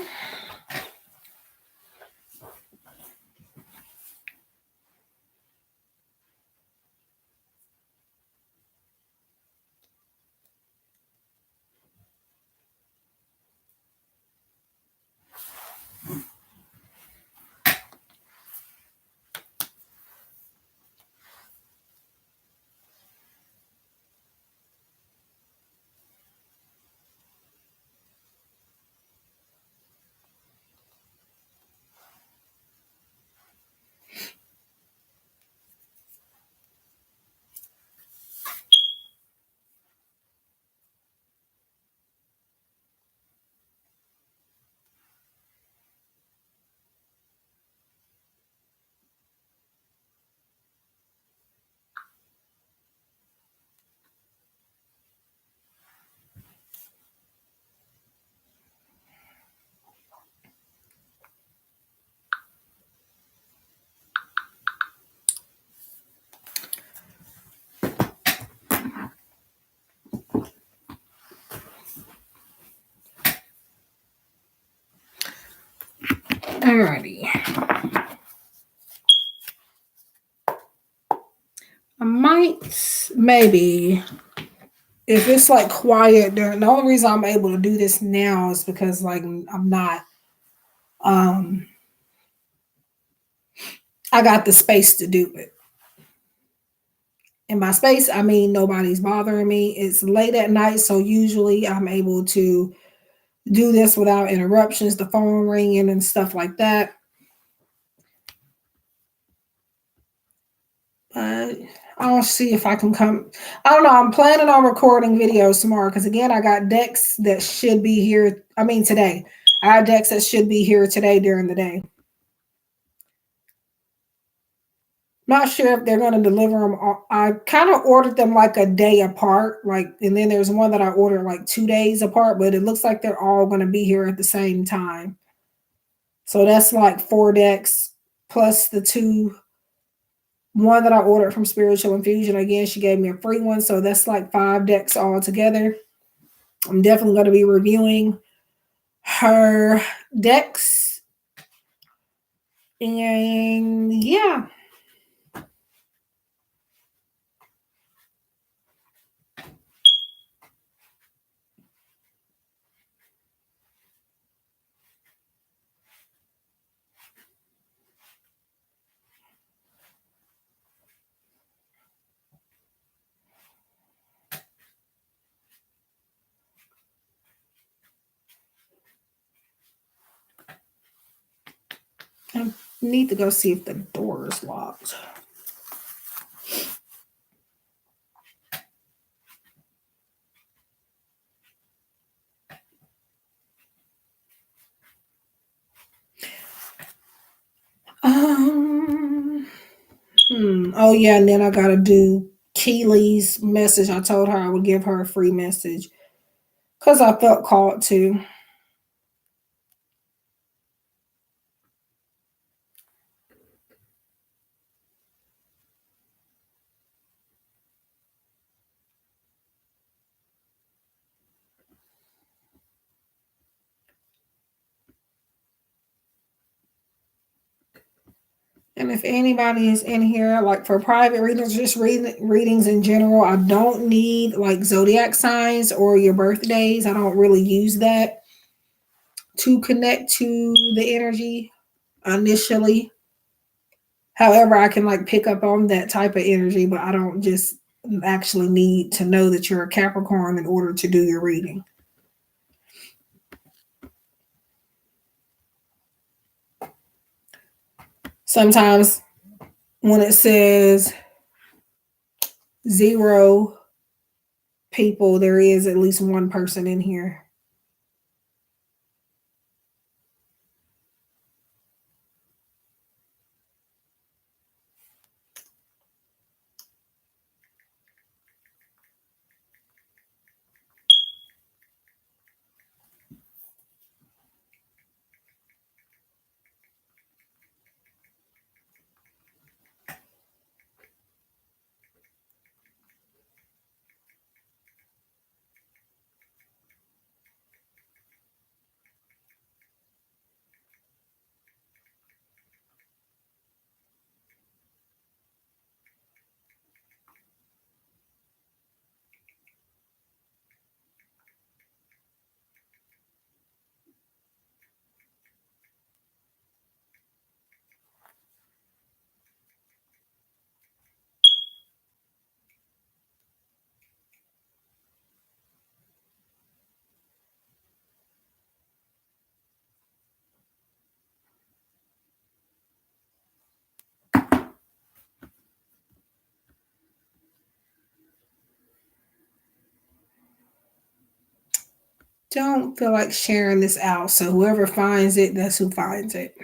Alrighty. I might maybe if it's like quiet during the only reason I'm able to do this now is because like I'm not um I got the space to do it. In my space, I mean nobody's bothering me. It's late at night, so usually I'm able to do this without interruptions, the phone ringing and stuff like that. But I'll see if I can come. I don't know. I'm planning on recording videos tomorrow because again, I got decks that should be here. I mean, today. I have decks that should be here today during the day. Not sure if they're going to deliver them. I kind of ordered them like a day apart, like, and then there's one that I ordered like 2 days apart, but it looks like they're all going to be here at the same time. So that's like 4 decks plus the two. one that I ordered from Spiritual Infusion. Again, she gave me a free one, so that's like 5 decks all together. I'm definitely going to be reviewing her decks. And yeah. I need to go see if the door is locked. Um. Oh yeah, and then I gotta do Keely's message. I told her I would give her a free message because I felt called to. And if anybody is in here, like for private readings, just readings in general, I don't need like zodiac signs or your birthdays. I don't really use that to connect to the energy initially. However, I can like pick up on that type of energy, but I don't just actually need to know that you're a Capricorn in order to do your reading. Sometimes when it says 0 people, there is at least one person in here. Don't feel like sharing this out. So whoever finds it, that's who finds it.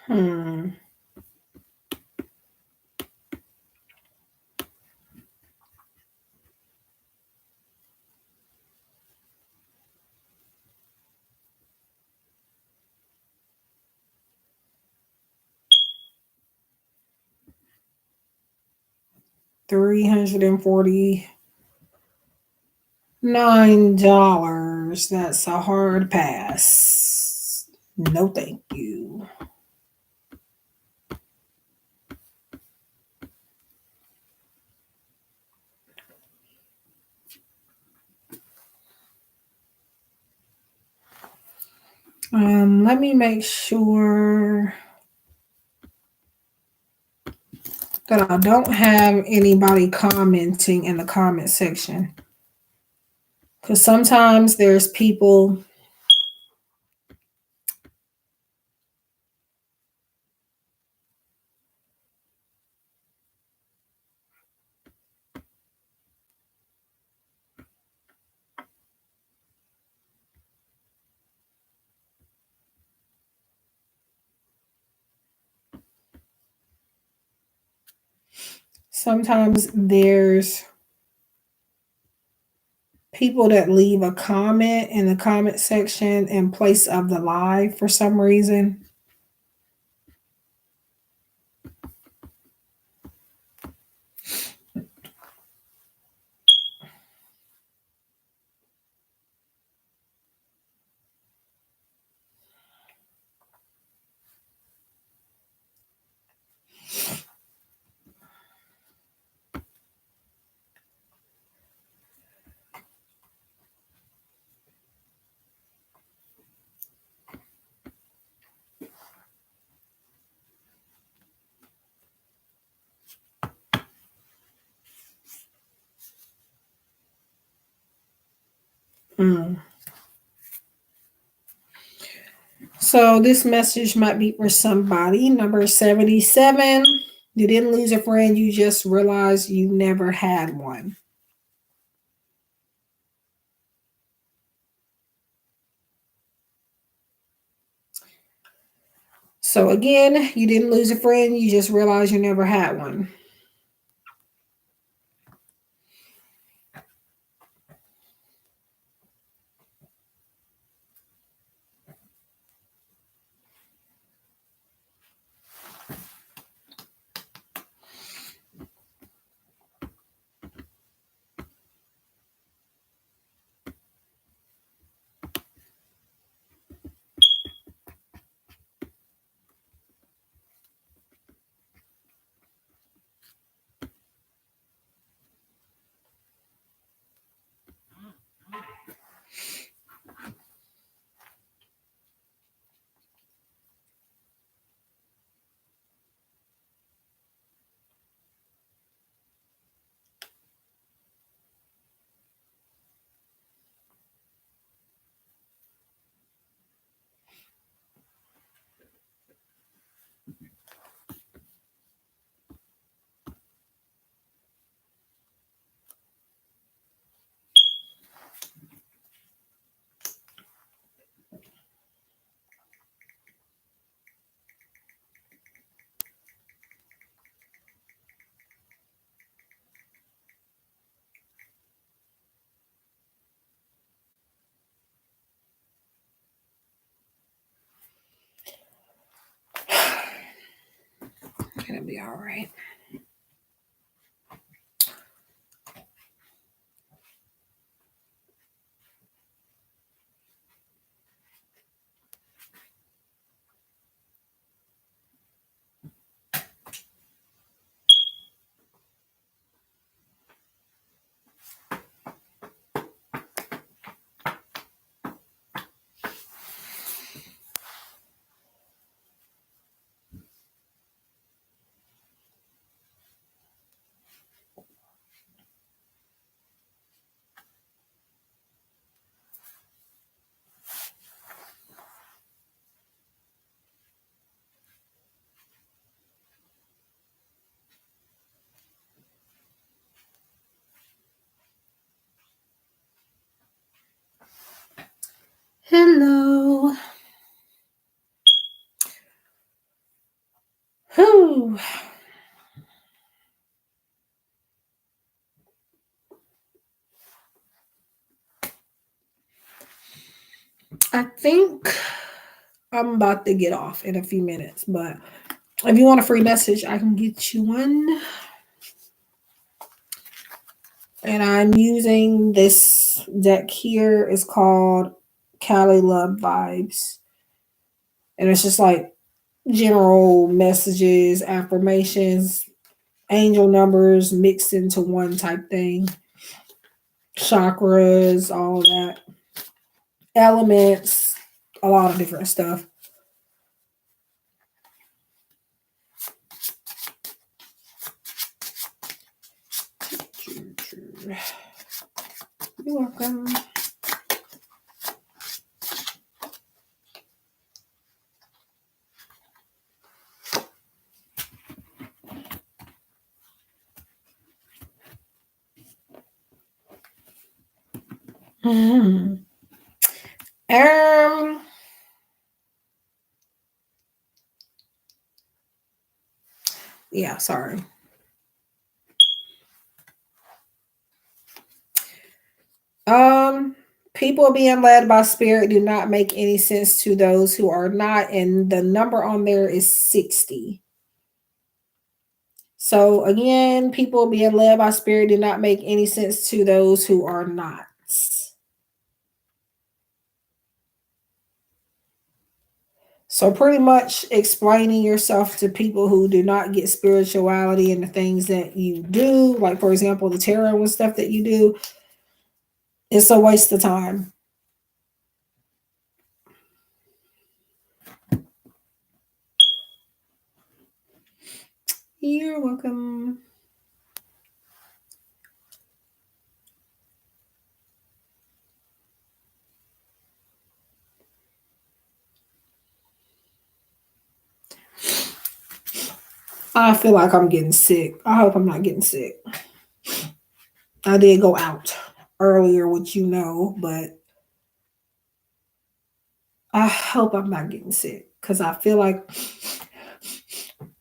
Hmm. $349. That's a hard pass. No, thank you. Let me make sure that I don't have anybody commenting in the comment section. Because sometimes there's people sometimes there's people that leave a comment in the comment section in place of the live for some reason. So this message might be for somebody. Number 77. You didn't lose a friend, you just realized you never had one. So again, you didn't lose a friend, you just realized you never had one. It'll be all right. Hello. Whew. I think I'm about to get off in a few minutes, but if you want a free message, I can get you one. And I'm using this deck here. It's called Cali Love Vibes. And it's just like general messages, affirmations, angel numbers mixed into one type thing. Chakras, all that. Elements, a lot of different stuff. You're welcome. Um, yeah, sorry. People being led by spirit do not make any sense to those who are not, and the number on there is 60. So again, people being led by spirit do not make any sense to those who are not. So pretty much explaining yourself to people who do not get spirituality and the things that you do, like for example, the tarot and stuff that you do, it's a waste of time. You're welcome. I feel like I'm getting sick. I hope I'm not getting sick. I did go out earlier, which you know, but I hope I'm not getting sick because I feel like,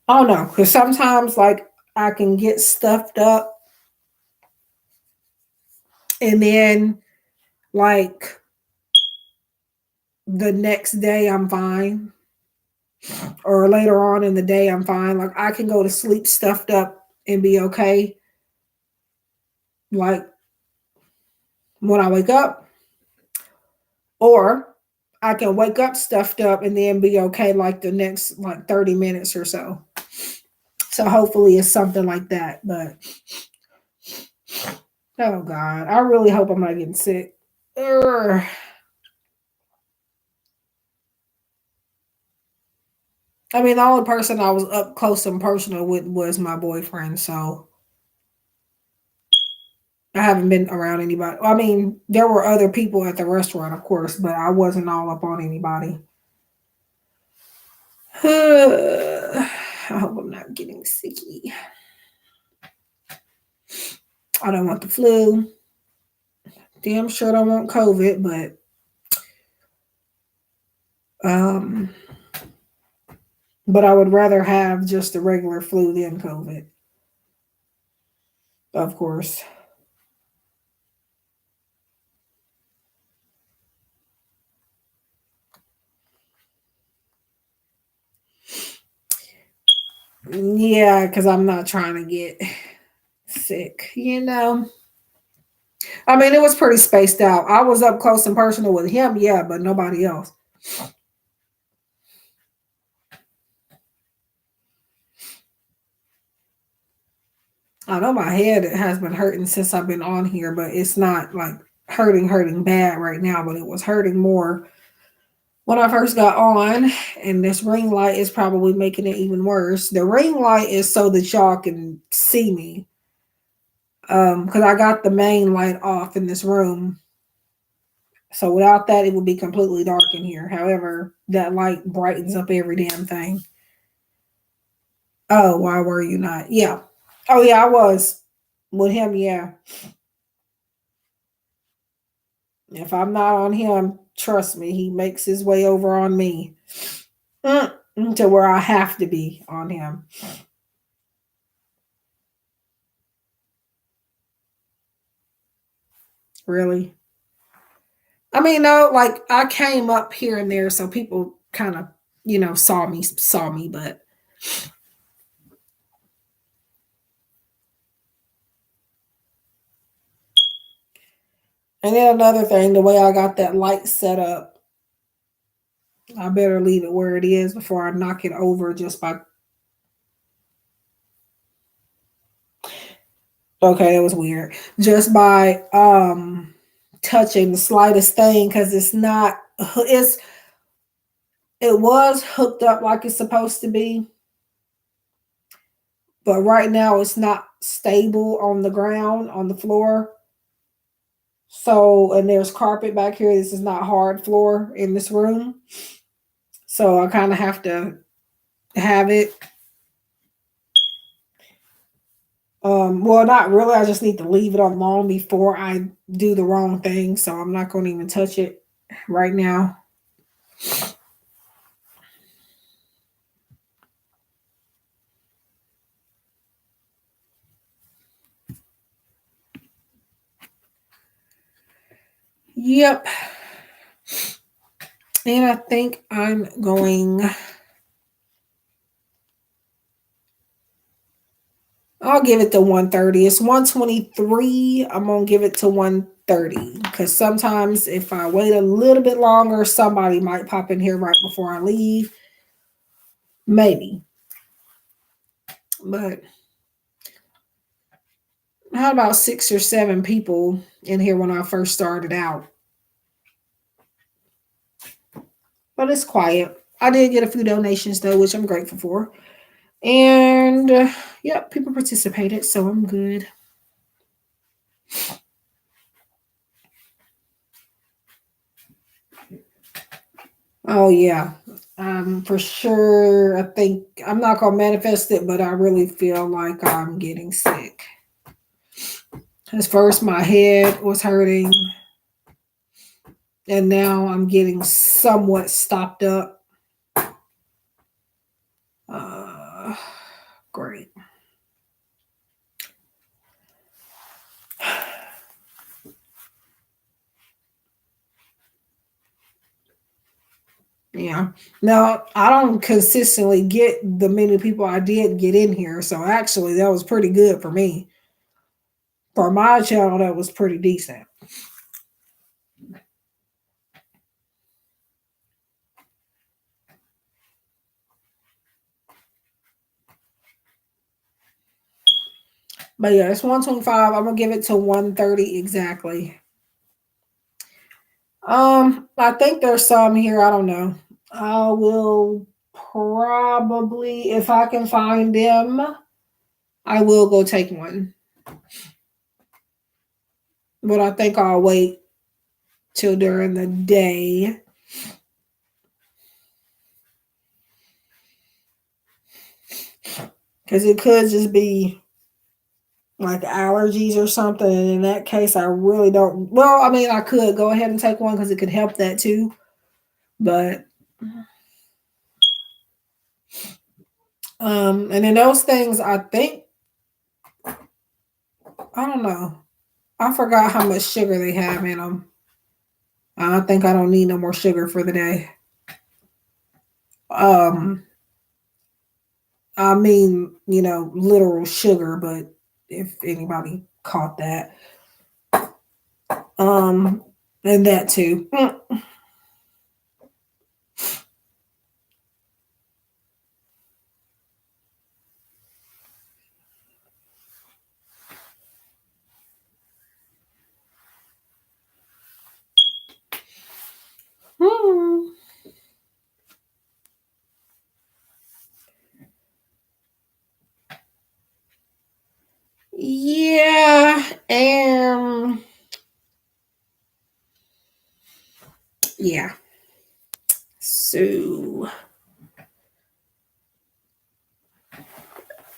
I don't know, because sometimes like I can get stuffed up and then like the next day I'm fine, or later on in the day I'm fine. Like I can go to sleep stuffed up and be okay. Like when I wake up, or I can wake up stuffed up and then be okay like the next like 30 minutes or so. So hopefully it's something like that. But oh God, I really hope I'm not getting sick. Urgh. I mean, the only person I was up close and personal with was my boyfriend. So I haven't been around anybody. I mean, there were other people at the restaurant, of course, but I wasn't all up on anybody. I hope I'm not getting sicky. I don't want the flu. Damn sure don't want COVID, um, but I would rather have just the regular flu than COVID, of course. Yeah, because I'm not trying to get sick, you know. I mean, it was pretty spaced out. I was up close and personal with him, yeah, but nobody else. I know my head has been hurting since I've been on here, but it's not like hurting bad right now, but it was hurting more when I first got on. And this ring light is probably making it even worse. The ring light is so that y'all can see me. Because I got the main light off in this room. So without that, it would be completely dark in here. However, that light brightens up every damn thing. Oh, why were you not? Yeah. Oh, yeah, I was with him. Yeah. If I'm not on him, trust me, he makes his way over on me. to where I have to be on him. Really. I mean, no, like I came up here and there, so people kind of, saw me, but and then another thing, the way I got that light set up, I better leave it where it is before I knock it over just by. Okay, that was weird. Just by touching the slightest thing because it was hooked up like it's supposed to be, but right now it's not stable on the ground, on the floor. So, and there's carpet back here. This is not hard floor in this room. So I kind of have to have it. Well, not really. I just need to leave it alone before I do the wrong thing. So I'm not going to even touch it right now. Yep. And I think I'm going. I'll give it to 130. It's 123. I'm going to give it to 130 because sometimes if I wait a little bit longer, somebody might pop in here right before I leave. Maybe. But I had about 6 or 7 people in here when I first started out. But it's quiet. I did get a few donations though, which I'm grateful for. And yep, people participated, so I'm good. Oh yeah. For sure. I think I'm not gonna manifest it, but I really feel like I'm getting sick. Because first my head was hurting, and now I'm getting somewhat stopped up. Great. Yeah. Now I don't consistently get the many people I did get in here, so actually that was pretty good for me. For my channel, that was pretty decent. But yeah, it's 125. I'm gonna give it to 130 exactly. I think there's some here. I don't know. I will probably, if I can find them, I will go take one. But I think I'll wait till during the day. Because it could just be like allergies or something. And in that case, I really don't. Well, I mean, I could go ahead and take one because it could help that too. But and then those things, I think, I don't know. I forgot how much sugar they have in them. I think I don't need no more sugar for the day. Um, I mean, literal sugar, but if anybody caught that. And that too. Hmm. Yeah, and yeah. So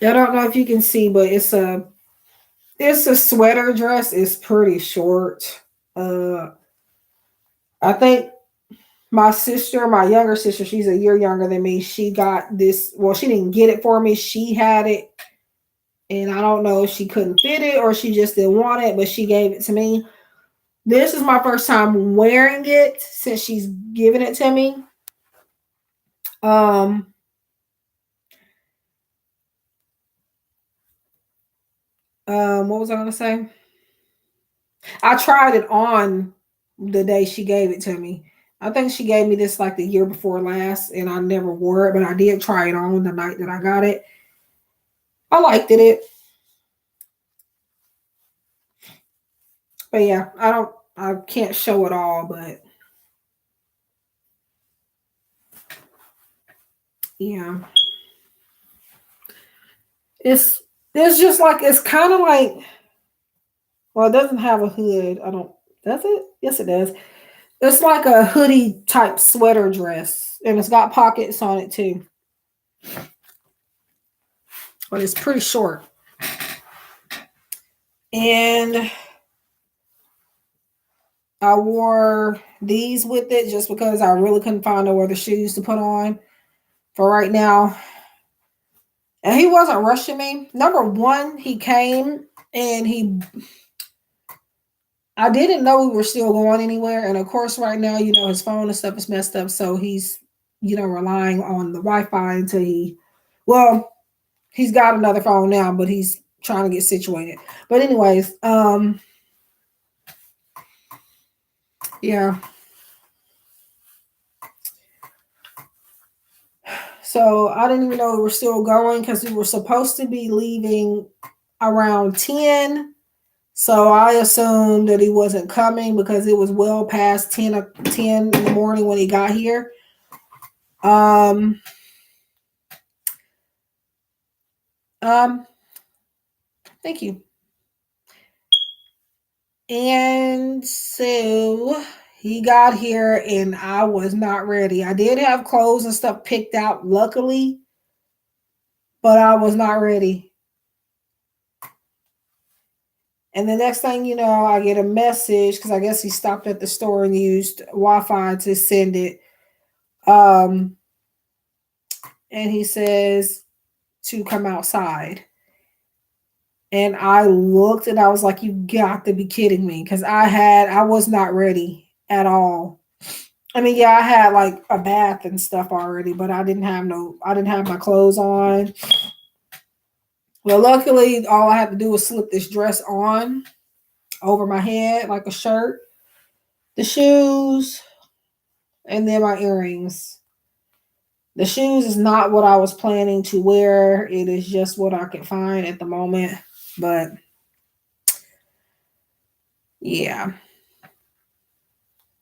I don't know if you can see, but it's a sweater dress. It's pretty short. I think My sister, my younger sister, she's a year younger than me. She got this. Well, she didn't get it for me. She had it, and I don't know if she couldn't fit it or she just didn't want it, but she gave it to me. This is my first time wearing it since she's given it to me. Um, what was I gonna say? I tried it on the day she gave it to me. I think she gave me this like the year before last, and I never wore it, but I did try it on the night that I got it. I liked it. But yeah, I can't show it all, but yeah. It's it's just like it's kind of like, well, it doesn't have a hood. I don't does it? Yes, it does. It's like a hoodie type sweater dress, and it's got pockets on it too. But it's pretty short. And I wore these with it just because I really couldn't find no other shoes to put on for right now. And he wasn't rushing me. Number one, he came and I didn't know we were still going anywhere. And of course, right now, his phone and stuff is messed up. So he's, relying on the Wi-Fi until well, he's got another phone now, but he's trying to get situated. But anyways, yeah. So I didn't even know we were still going because we were supposed to be leaving around 10. So I assumed that he wasn't coming because it was well past 10 in the morning when he got here. Um, thank you. And so he got here and I was not ready. I did have clothes and stuff picked out, luckily, but I was not ready. And the next thing you know, I get a message because I guess he stopped at the store and used Wi-Fi to send it. And he says to come outside. And I looked and I was like, you got to be kidding me. Because I was not ready at all. I mean, yeah, I had like a bath and stuff already, but I didn't have my clothes on. Well, luckily, all I had to do was slip this dress on over my head like a shirt, the shoes, and then my earrings. The shoes is not what I was planning to wear. It is just what I could find at the moment. But yeah.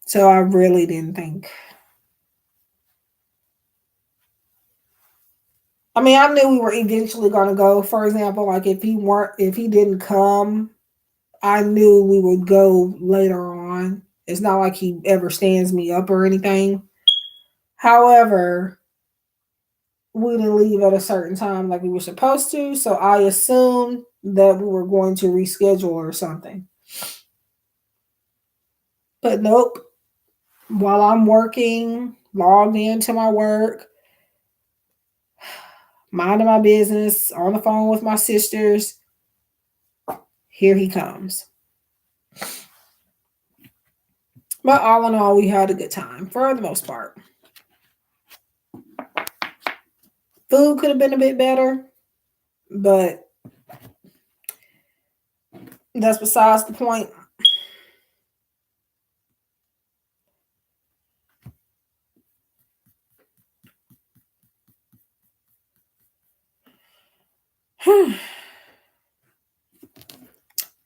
So I really didn't think. I mean, I knew we were eventually going to go. For example, like if he didn't come, I knew we would go later on. It's not like he ever stands me up or anything. However, we didn't leave at a certain time like we were supposed to, so I assumed that we were going to reschedule or something. But nope. While I'm working, logged into my work, minding my business, on the phone with my sisters, here he comes. But all in all, we had a good time for the most part. Food could have been a bit better, but that's besides the point.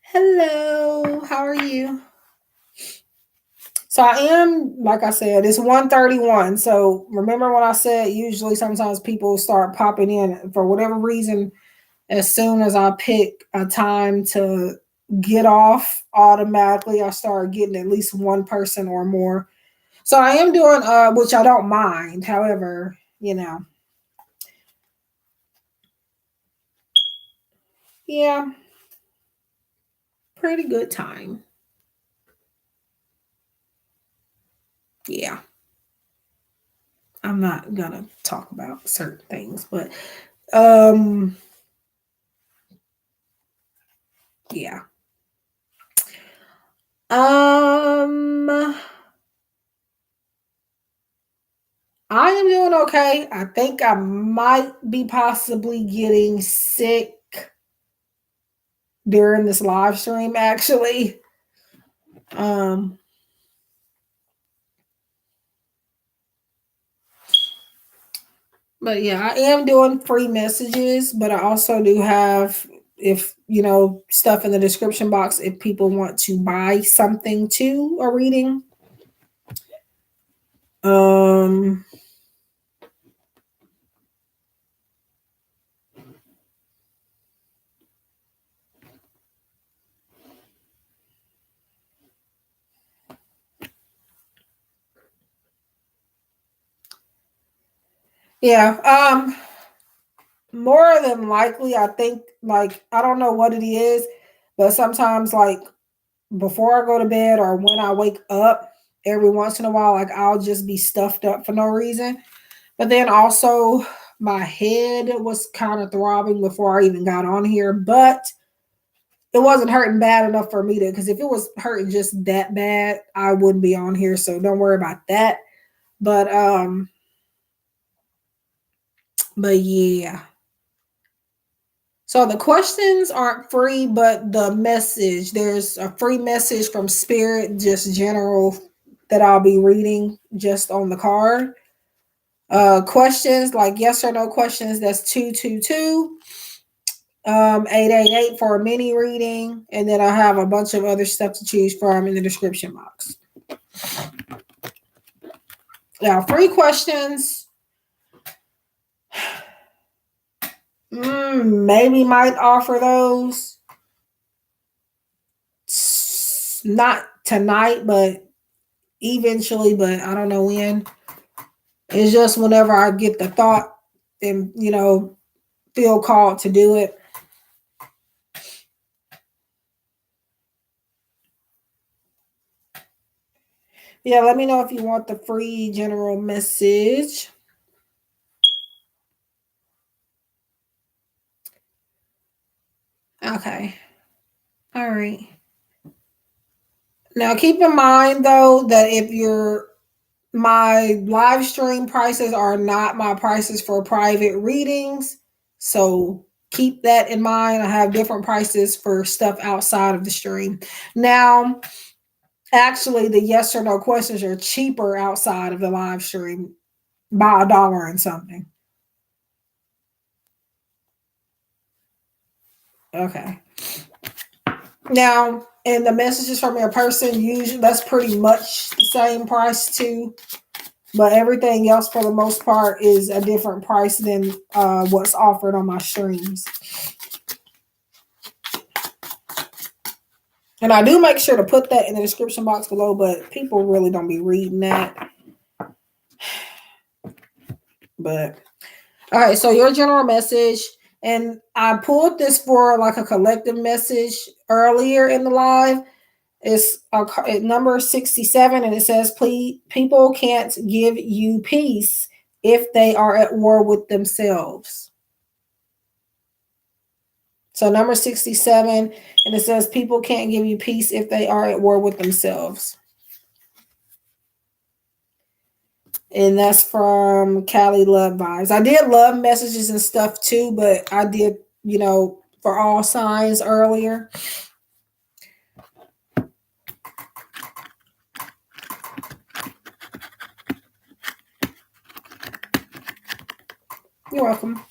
Hello, how are you? So I am, like I said, it's 1:31. So remember when I said usually sometimes people start popping in for whatever reason, as soon as I pick a time to get off, automatically I start getting at least one person or more. So I am doing which I don't mind. However, yeah, pretty good time. Yeah. I'm not gonna talk about certain things, but um yeah. Um I am doing okay. I think I might be possibly getting sick during this live stream actually. Um but yeah, I am doing free messages, but I also do have, if stuff in the description box if people want to buy something to a reading. Um yeah, more than likely I think, like, I don't know what it is, but sometimes, like, before I go to bed or when I wake up, every once in a while, like, I'll just be stuffed up for no reason. But then also, my head was kind of throbbing before I even got on here, but it wasn't hurting bad enough for me to, because if it was hurting just that bad, I wouldn't be on here. So don't worry about that. But but yeah. So the questions aren't free, but the message, there's a free message from Spirit, just general, that I'll be reading just on the card. Questions like yes or no questions, that's 222. 888 for a mini reading, and then I have a bunch of other stuff to choose from in the description box. Now, free questions, maybe might offer those. Not tonight, but eventually, but I don't know when. It's just whenever I get the thought and, feel called to do it. Yeah, let me know if you want the free general message. Okay. All right. Now, keep in mind, though, that if my live stream prices are not my prices for private readings. So keep that in mind. I have different prices for stuff outside of the stream. Now, actually, the yes or no questions are cheaper outside of the live stream by $1 and something. Okay. Now, and the messages from your person, usually that's pretty much the same price too. But everything else, for the most part, is a different price than what's offered on my streams. And I do make sure to put that in the description box below, but people really don't be reading that. But all right, so your general message, and I pulled this for like a collective message earlier in the live. It's number 67, and it says, "Please, people can't give you peace if they are at war with themselves." So number 67, and it says, "People can't give you peace if they are at war with themselves." And that's from Cali Love Vibes. I did love messages and stuff too, but I did, for all signs earlier. You're welcome.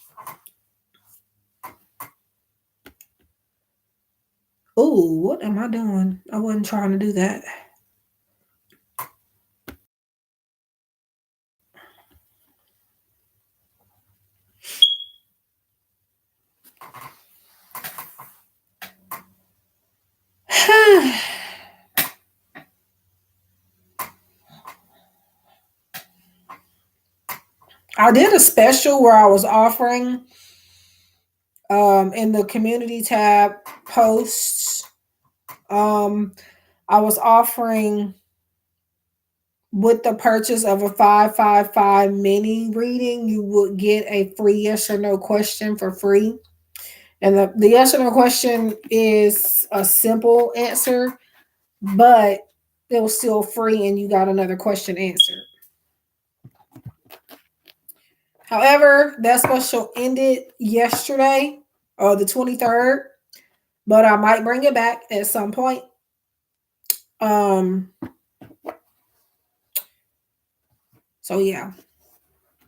Ooh, what am I doing? I wasn't trying to do that. I did a special where I was offering in the community tab posts. I was offering with the purchase of a 555 mini reading, you would get a free yes or no question for free. And the yes or no question is a simple answer, but it was still free and you got another question answered. However, that special ended yesterday, or the 23rd, but I might bring it back at some point. Um, so yeah.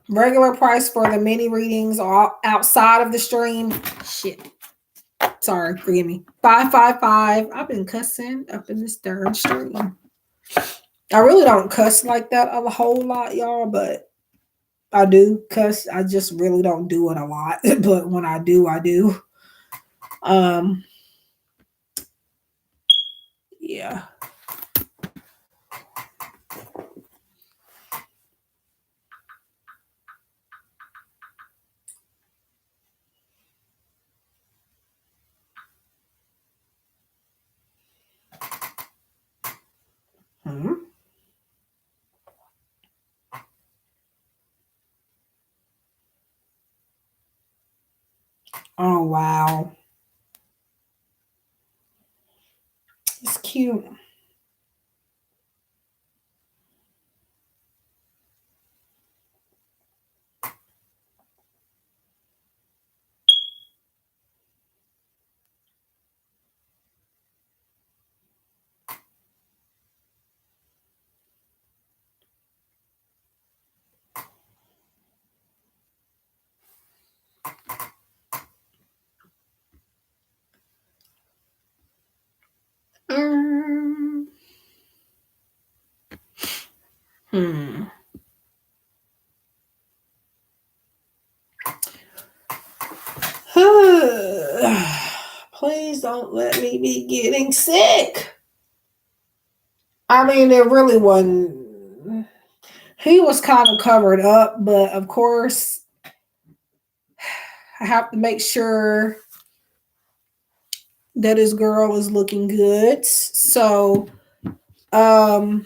Regular price for the mini readings are outside of the stream. Shit. Sorry, forgive me. 555. I've been cussing up in this third stream. I really don't cuss like that a whole lot, y'all, but I do cuss. I just really don't do it a lot. But when I do, I do. Um, yeah. Hmm. Oh wow. It's cute. Mm. Hmm. Please don't let me be getting sick. I mean, it really wasn't. He was kind of covered up, but of course, I have to make sure that his girl is looking good. So, um,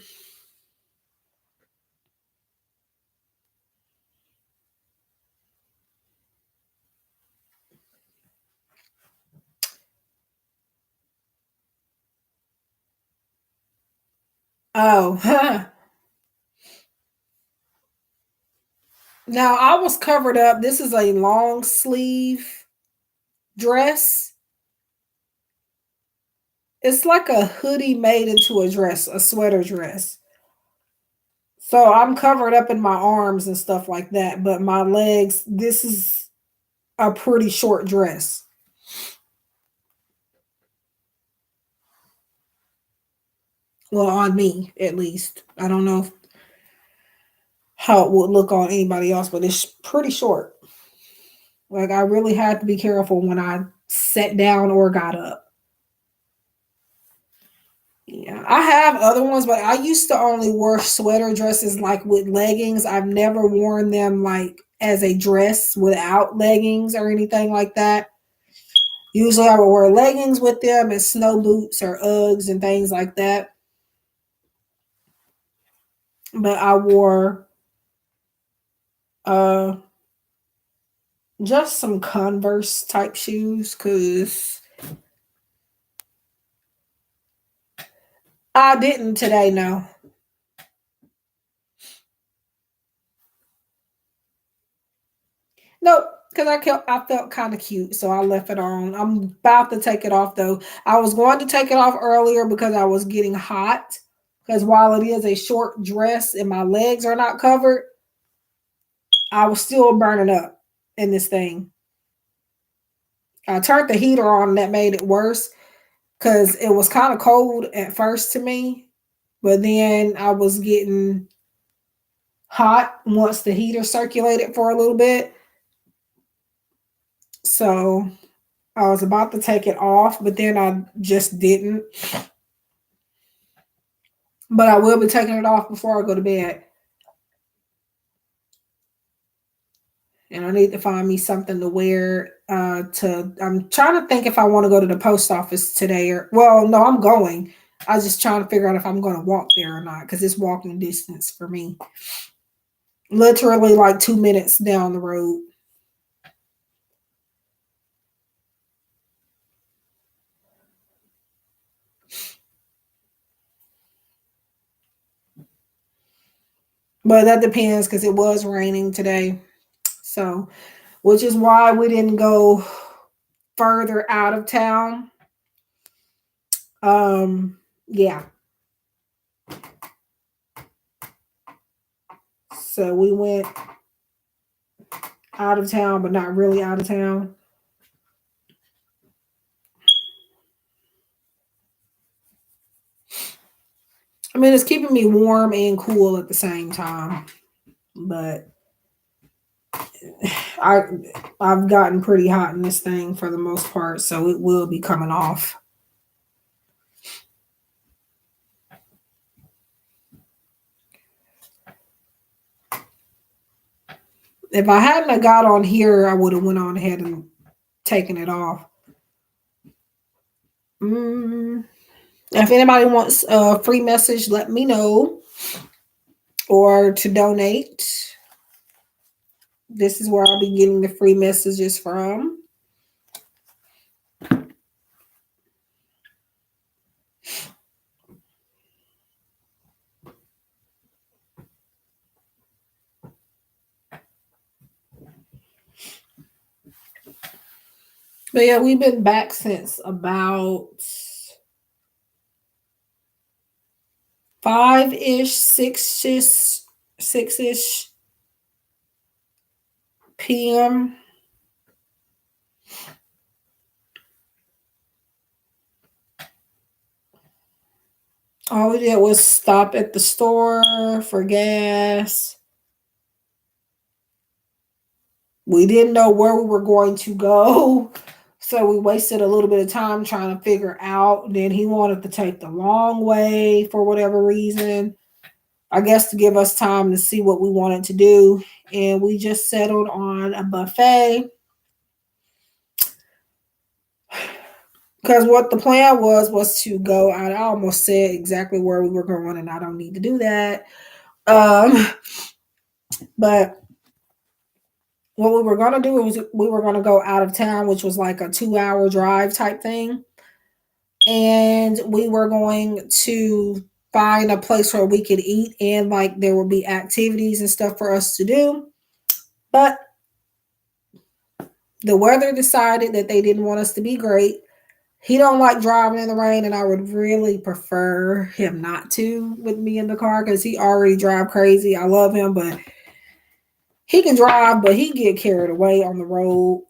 oh, now I was covered up. This is a long sleeve dress. It's like a hoodie made into a dress, a sweater dress. So I'm covered up in my arms and stuff like that, but my legs, this is a pretty short dress. Well, on me at least. I don't know how it would look on anybody else, but it's pretty short. Like I really had to be careful when I sat down or got up. Yeah, I have other ones, but I used to only wear sweater dresses like with leggings. I've never worn them like as a dress without leggings or anything like that. Usually I would wear leggings with them and snow boots or Uggs and things like that. But I wore uh just some Converse type shoes because I didn't today, no. Nope, because I felt kind of cute, so I left it on. I'm about to take it off though. I was going to take it off earlier because I was getting hot. Because while it is a short dress and my legs are not covered, I was still burning up in this thing. I turned the heater on and that made it worse because it was kind of cold at first to me, but then I was getting hot once the heater circulated for a little bit. So I was about to take it off, but then I just didn't. But I will be taking it off before I go to bed. And I need to find me something to wear. I'm trying to think if I want to go to the post office today or well, no, I'm going. I was just trying to figure out if I'm going to walk there or not because it's walking distance for me. Literally like 2 minutes down the road. But that depends because it was raining today. So, which is why we didn't go further out of town. Yeah. So we went out of town, but not really out of town. I mean, it's keeping me warm and cool at the same time. But I I've gotten pretty hot in this thing for the most part, so it will be coming off. If I hadn't have got on here, I would have went on ahead and taken it off. Mm. If anybody wants a free message, let me know. Or to donate. This is where I'll be getting the free messages from. But yeah, we've been back since about 5-ish, 6-ish, 6-ish p.m. All we did was stop at the store for gas. We didn't know where we were going to go. So we wasted a little bit of time trying to figure out. Then he wanted to take the long way for whatever reason. I guess to give us time to see what we wanted to do. And we just settled on a buffet. Because what the plan was to go out. I almost said exactly where we were going, and I don't need to do that. Um, but what we were gonna do was we were gonna go out of town, which was like a 2-hour drive type thing. And we were going to find a place where we could eat and like there would be activities and stuff for us to do. But the weather decided that they didn't want us to be great. He don't like driving in the rain, and I would really prefer him not to with me in the car because he already drive crazy. I love him, but he can drive, but he get carried away on the road,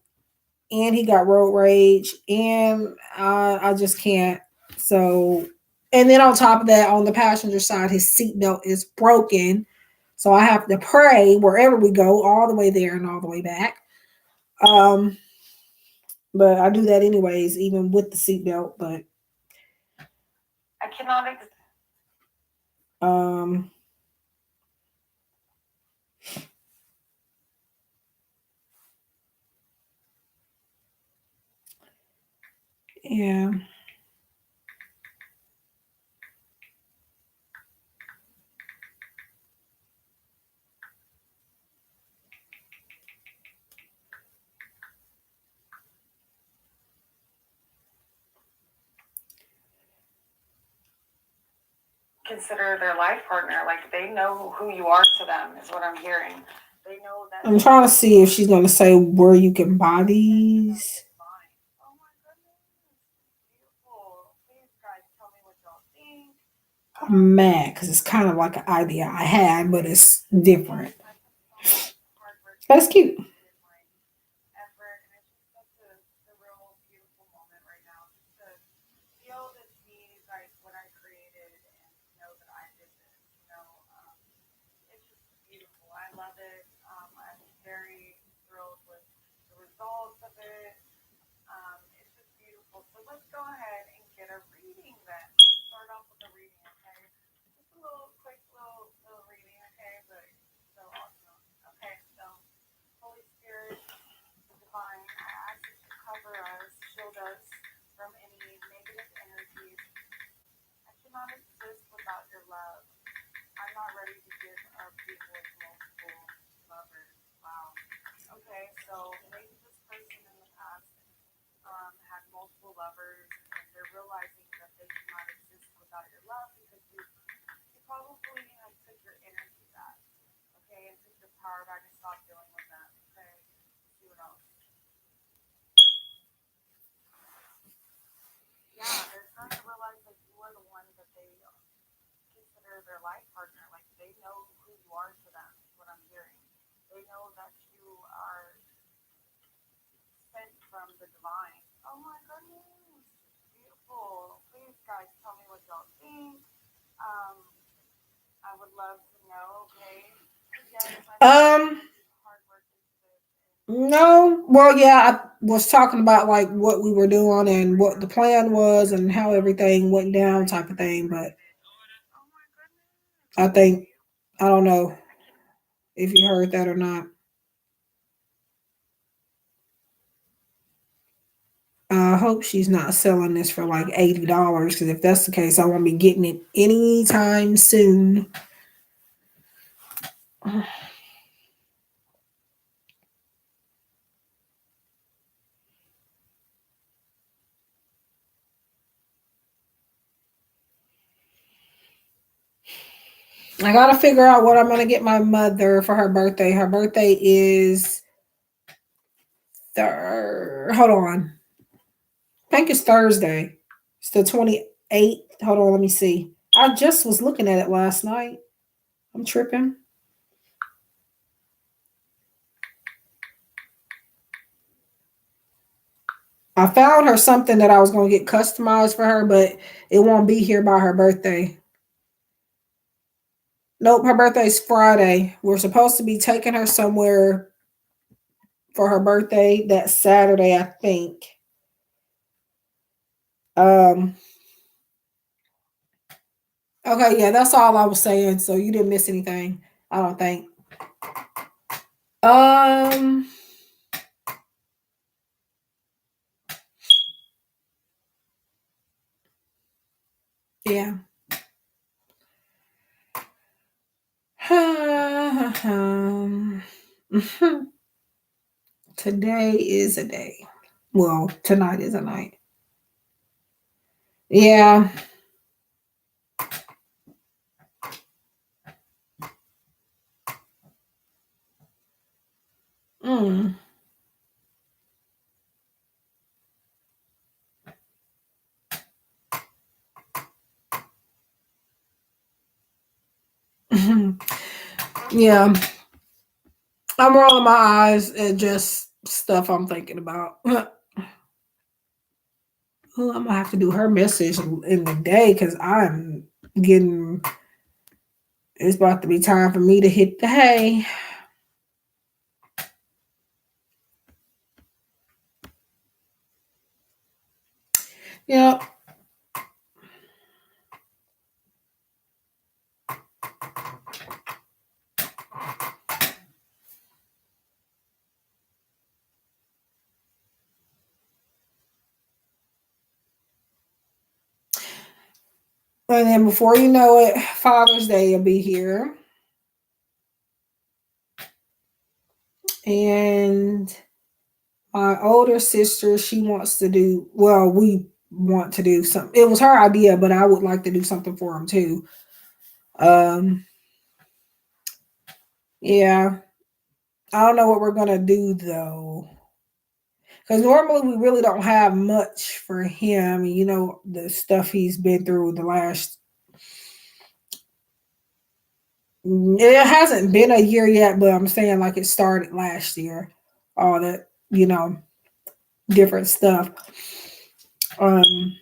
and he got road rage, and I just can't. So, and then on top of that, on the passenger side, his seatbelt is broken, so I have to pray wherever we go, all the way there and all the way back. Um, but I do that anyways, even with the seatbelt. But I cannot. Um, yeah. Consider their life partner. Like they know who you are to them, is what I'm hearing. They know that. I'm trying to see if she's going to say where you can buy these. Oh my goodness. Beautiful. Please, guys, tell me what y'all think. I'm mad because it's kind of like an idea I had, but it's different. That's cute. Um, no. Well, yeah, I was talking about like what we were doing and what the plan was and how everything went down, type of thing. But I think I don't know if you heard that or not. I hope she's not selling this for like $80 because if that's the case, I won't be getting it anytime soon. I gotta figure out what I'm gonna get my mother for her birthday. Her birthday is hold on. I think it's Thursday. It's the 28th. Hold on, let me see. I just was looking at it last night. I'm tripping. I found her something that I was gonna get customized for her, but it won't be here by her birthday. Nope, her birthday's Friday. We're supposed to be taking her somewhere for her birthday that Saturday, I think. Um, okay, yeah, that's all I was saying. So you didn't miss anything, I don't think. Um, yeah. Today is a day. Well, tonight is a night. Yeah. Mm. Yeah. I'm rolling my eyes at just stuff I'm thinking about. Oh, I'm gonna have to do her message in the day because I'm getting. It's about to be time for me to hit the hay. Yep. And then before you know it, Father's Day will be here. And my older sister, she wants to do, well, we want to do something. It was her idea, but I would like to do something for him too. Um, yeah, I don't know what we're gonna do though, because normally we really don't have much for him. You know, the stuff he's been through the last. It hasn't been a year yet, but I'm saying like it started last year. All that, different stuff. Um,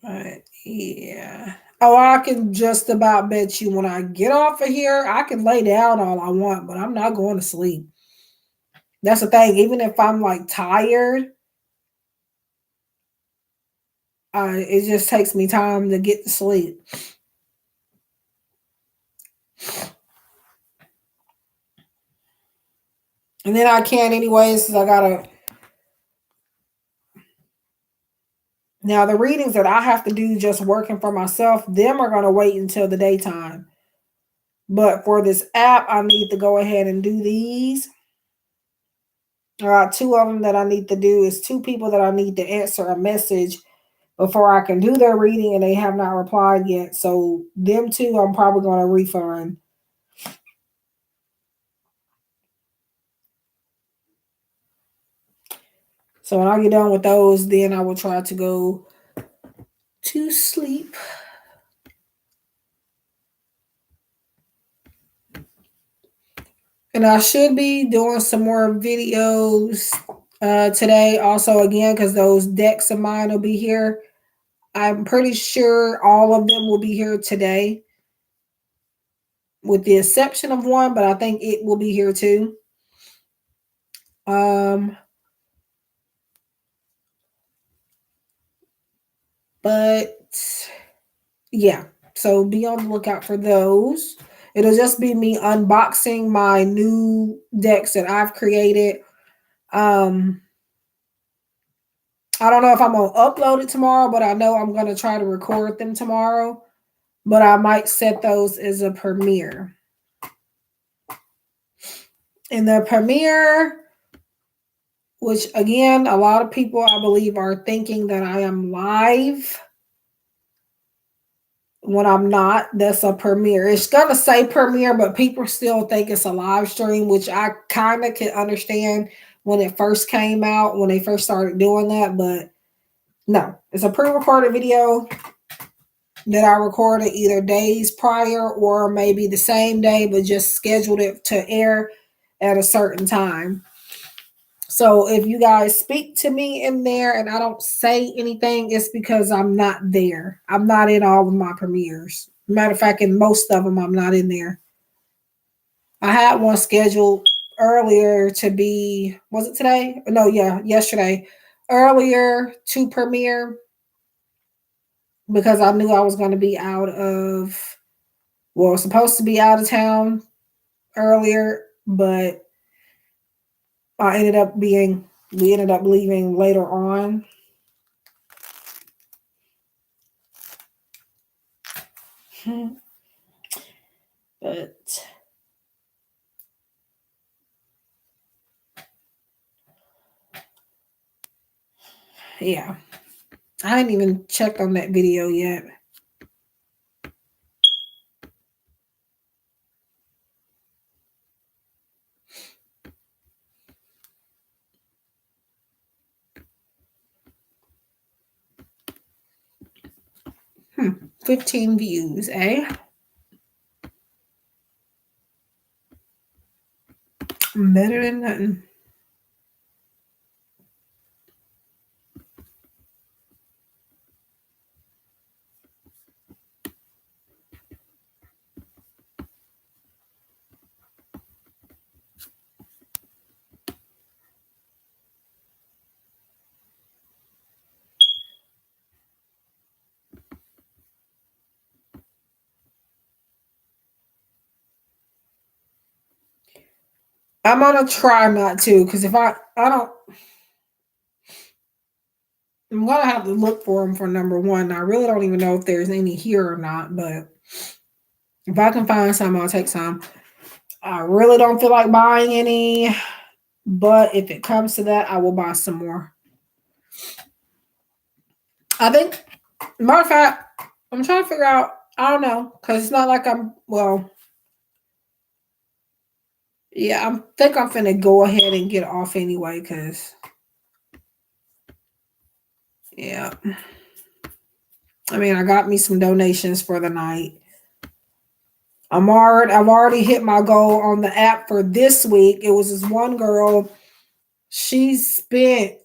but yeah. Oh, I can just about bet you when I get off of here, I can lay down all I want, but I'm not going to sleep. That's the thing. Even if I'm like tired, it just takes me time to get to sleep. And then I can't anyways, because I gotta. Now, the readings that I have to do just working for myself, them are going to wait until the daytime. But for this app, I need to go ahead and do these. I got two of them that I need to do. It's two people that I need to answer a message before I can do their reading, and they have not replied yet. So them two, I'm probably going to refund. So when I get done with those, then I will try to go to sleep. And I should be doing some more videos today, also again, because those decks of mine will be here. I'm pretty sure all of them will be here today, with the exception of one, but I think it will be here too. Um, but yeah, so be on the lookout for those. It'll just be me unboxing my new decks that I've created. Um, I don't know if I'm gonna upload it tomorrow, but I know I'm gonna try to record them tomorrow. But I might set those as a premiere. In the premiere, which again, a lot of people I believe are thinking that I am live when I'm not. That's a premiere. It's gonna say premiere, but people still think it's a live stream, which I kind of can understand when it first came out, when they first started doing that. But no, it's a pre-recorded video that I recorded either days prior or maybe the same day, but just scheduled it to air at a certain time. So if you guys speak to me in there and I don't say anything, it's because I'm not there. I'm not in all of my premieres. Matter of fact, in most of them, I'm not in there. I had one scheduled earlier to be, was it today? No, yeah, yesterday. Earlier to premiere because I knew I was going to be out of, well, supposed to be out of town earlier, but we ended up leaving later on. But yeah, I didn't even check on that video yet. Hmm, 15 views, eh? Better than nothing. I'm gonna try not to, because if I don't, I'm gonna have to look for them for number one. I really don't even know if there's any here or not, but if I can find some, I'll take some. I really don't feel like buying any, but if it comes to that, I will buy some more. I think, matter of fact, I'm trying to figure out, I don't know, because it's not like well, yeah, I think I'm finna go ahead and get off anyway, because, yeah. I mean, I got me some donations for the night. I've already hit my goal on the app for this week. It was this one girl. She spent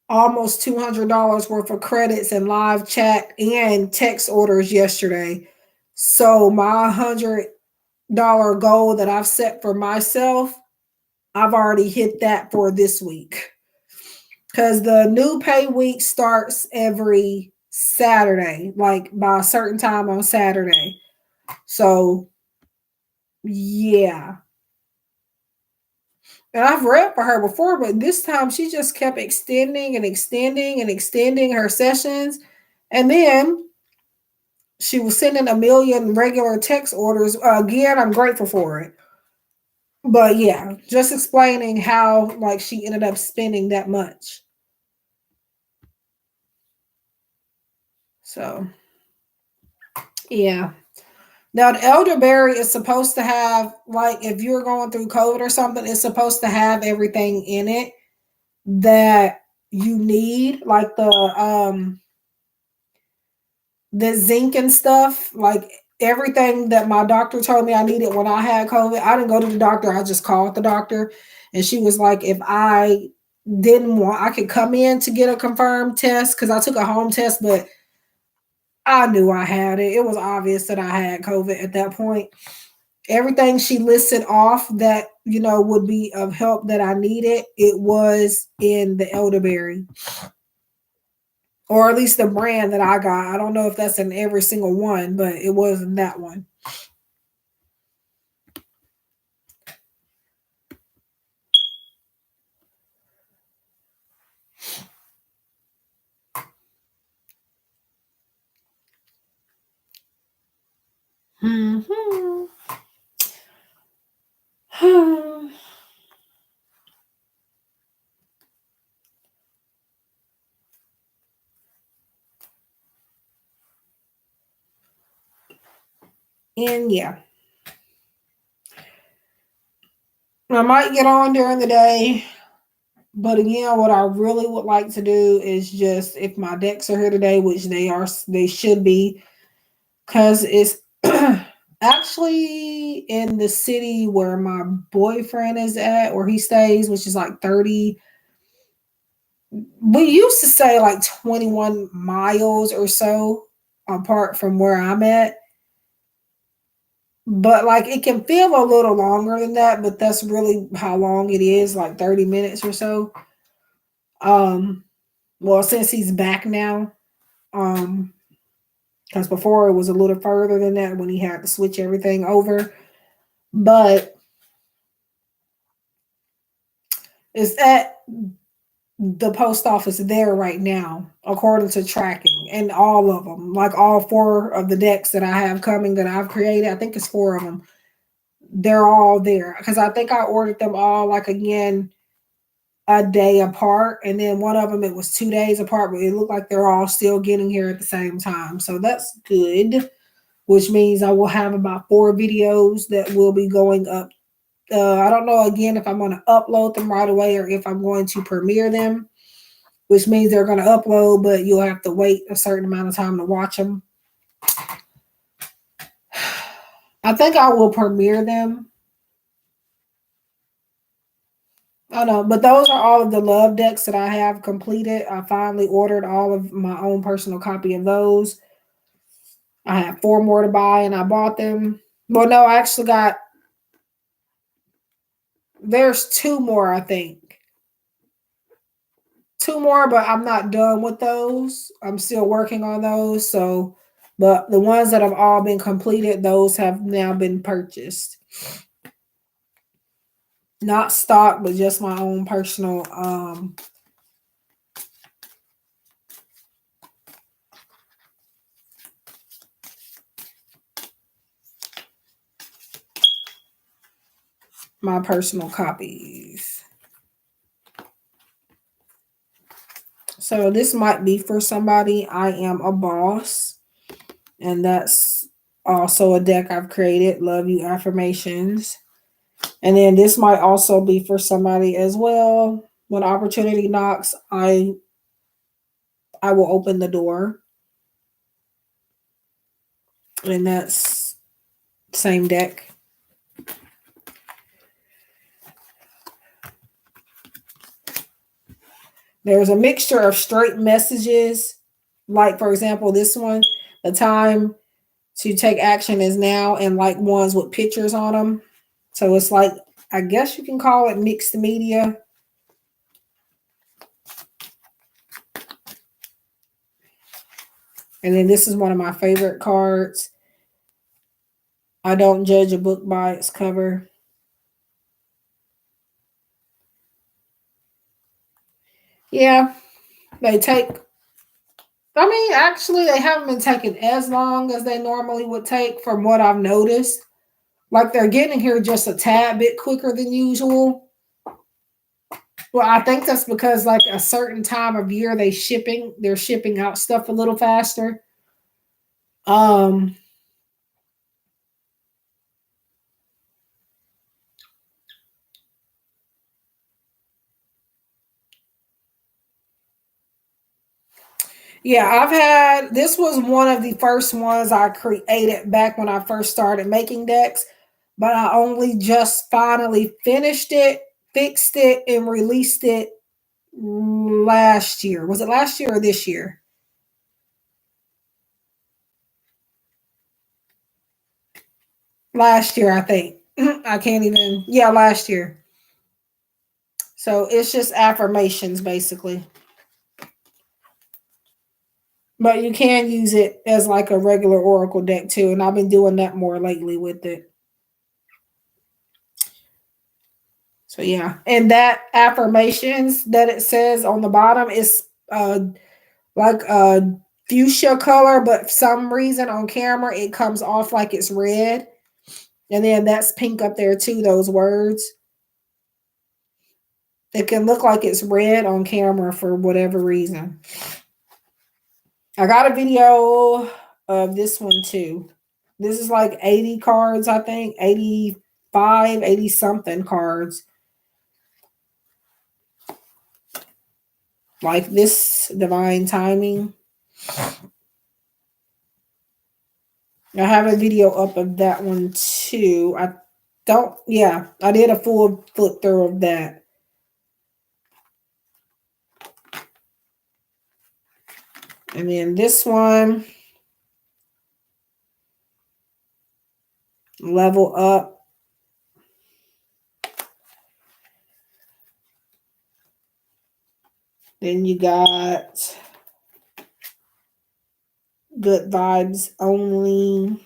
almost $200 worth of credits in live chat and text orders yesterday. So my $100 goal that I've set for myself, I've already hit that for this week. Because the new pay week starts every Saturday, like by a certain time on Saturday. So, yeah. And I've read for her before, but this time she just kept extending and extending and extending her sessions. And then she was sending a million regular text orders. Again, I'm grateful for it. But yeah, just explaining how like she ended up spending that much. So yeah. Now the elderberry is supposed to have like if you're going through COVID or something, it's supposed to have everything in it that you need, like the zinc and stuff, like everything that my doctor told me I needed when I had COVID. I didn't go to the doctor, I just called the doctor and she was like, if I didn't want, I could come in to get a confirmed test because I took a home test, but I knew I had it. It was obvious that I had COVID at that point. Everything she listed off that, would be of help that I needed, it was in the elderberry, or at least the brand that I got. I don't know if that's in every single one, but it was in that one. Mhm. And yeah, I might get on during the day, but again, what I really would like to do is just if my decks are here today, which they should be, because it's actually in the city where my boyfriend is at, where he stays, which is like 30. We used to say like 21 miles or so apart from where I'm at. But like it can feel a little longer than that, but that's really how long it is, like 30 minutes or so. Um, well, since he's back now, um, because before it was a little further than that when he had to switch everything over. But it's at the post office there right now, according to tracking, and all of them, like all four of the decks that I have coming that I've created. I think it's four of them. They're all there because I think I ordered them all like again a day apart, and then one of them it was 2 days apart, but it looked like they're all still getting here at the same time. So that's good, which means I will have about 4 videos that will be going up. I don't know again if I'm going to upload them right away or if I'm going to premiere them, which means they're going to upload, but you'll have to wait a certain amount of time to watch them. I think I will premiere them. I know, but those are all of the love decks that I have completed. I finally ordered all of my own personal copy of those. I have 4 more to buy, and I bought them. Well, no, I actually got. There's 2 more, I think. 2 more, but I'm not done with those. I'm still working on those. So, but the ones that have all been completed, those have now been purchased. Not stock, but just my own personal my personal copies. So this might be for somebody. I am a boss, and that's also a deck I've created. Love you affirmations. And then this might also be for somebody as well. When opportunity knocks, I will open the door. And that's same deck. There's a mixture of straight messages, like for example, this one, the time to take action is now, and like ones with pictures on them. So it's like, I guess you can call it mixed media. And then this is one of my favorite cards. I don't judge a book by its cover. Yeah, they take, I mean, actually, they haven't been taking as long as they normally would take from what I've noticed. Like they're getting here just a tad bit quicker than usual. Well, I think that's because like a certain time of year they're shipping out stuff a little faster. Um yeah, I've had this was one of the first ones I created back when I first started making decks, but I only just finally finished it, fixed it, and released it last year. Was it last year or this year? Last year, I think. I can't even, yeah, last year. So it's just affirmations basically. But you can use it as like a regular oracle deck too. And I've been doing that more lately with it. So yeah. And that affirmations that it says on the bottom is like a fuchsia color, but for some reason on camera it comes off like it's red. And then that's pink up there too, those words. It can look like it's red on camera for whatever reason. I got a video of this one too. This is like 80 cards, I think. 85, 80 something cards. Like this divine timing. I have a video up of that one too. I did a full flip through of that. And then this one, level up. Then you got good vibes only.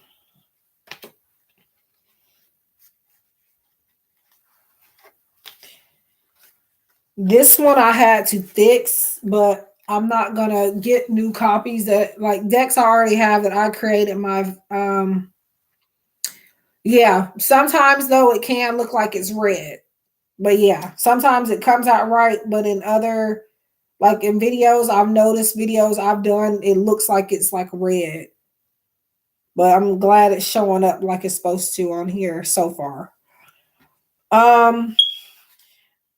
This one I had to fix, but I'm not gonna get new copies that like decks I already have that I created my yeah. Sometimes though it can look like it's red. But yeah, sometimes it comes out right, but in other like in videos, I've noticed videos I've done, it looks like it's like red. But I'm glad it's showing up like it's supposed to on here so far. Um,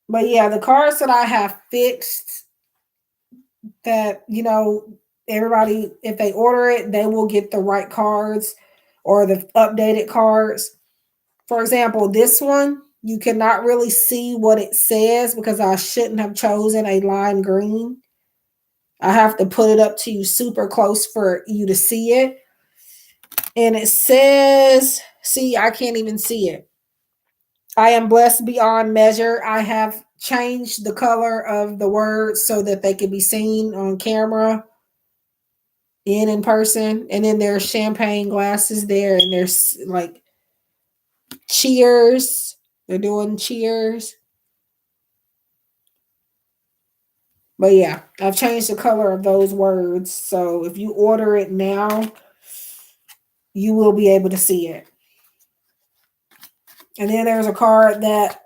but yeah, the cards that I have fixed that, everybody, if they order it, they will get the right cards or the updated cards. For example, this one, you cannot really see what it says because I shouldn't have chosen a lime green. I have to put it up to you super close for you to see it. And it says, see, I can't even see it. I am blessed beyond measure. I have changed the color of the words so that they can be seen on camera in person. And then there's champagne glasses there, and there's like cheers. They're doing cheers. But yeah, I've changed the color of those words. So if you order it now, you will be able to see it. And then there's a card that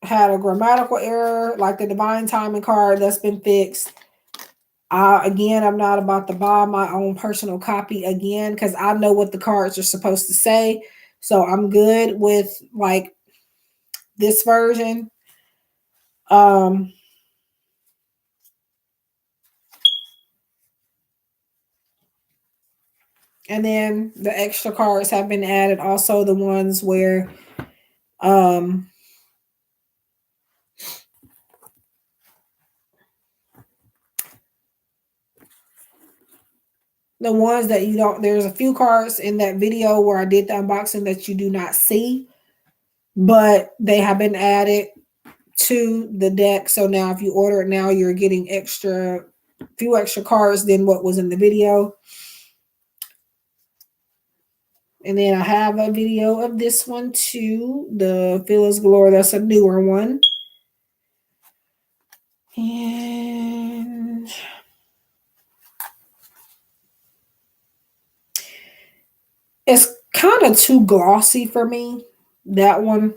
had a grammatical error, like the divine timing card that's been fixed. Again, I'm not about to buy my own personal copy again because I know what the cards are supposed to say. So I'm good with like this version. And then the extra cards have been added. Also, the ones where the ones that you don't, there's a few cards in that video where I did the unboxing that you do not see, but they have been added to the deck. So now if you order it now, you're getting few extra cards than what was in the video. And then I have a video of this one too, the Phyllis Galore. That's a newer one. And it's kind of too glossy for me. That one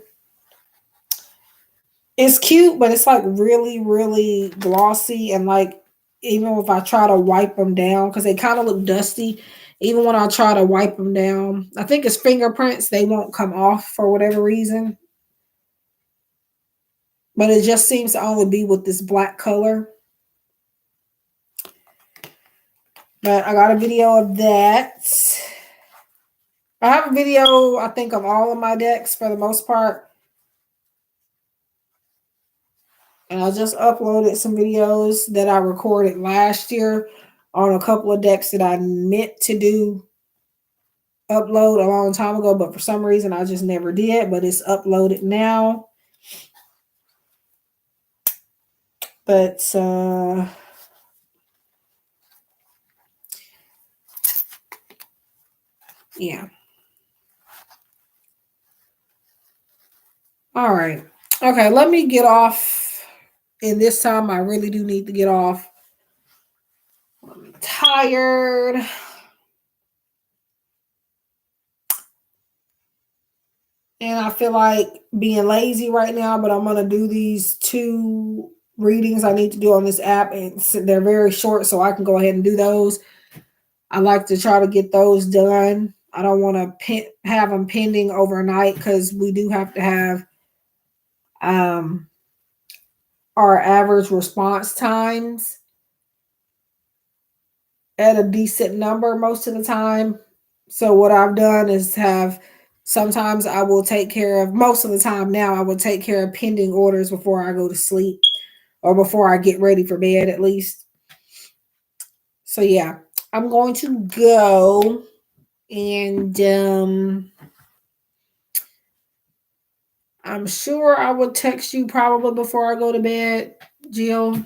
is cute, but it's like really, really glossy. And like, even if I try to wipe them down, because they kind of look dusty, even when I try to wipe them down, I think it's fingerprints, they won't come off for whatever reason. But it just seems to only be with this black color. But I got a video of that. I have a video, I think, of all of my decks for the most part. And I just uploaded some videos that I recorded last year on a couple of decks that I meant to do upload a long time ago, but for some reason I just never did. But it's uploaded now. But yeah. All right. Okay, let me get off. And this time I really do need to get off. I'm tired. And I feel like being lazy right now, but I'm going to do these two readings I need to do on this app. And they're very short, so I can go ahead and do those. I like to try to get those done. I don't want to have them pending overnight because we do have to have our average response times at a decent number most of the time. So what I've done is sometimes I will take care of, most of the time now, I will take care of pending orders before I go to sleep or before I get ready for bed at least. So yeah, I'm going to go and I'm sure I will text you probably before I go to bed, Jill.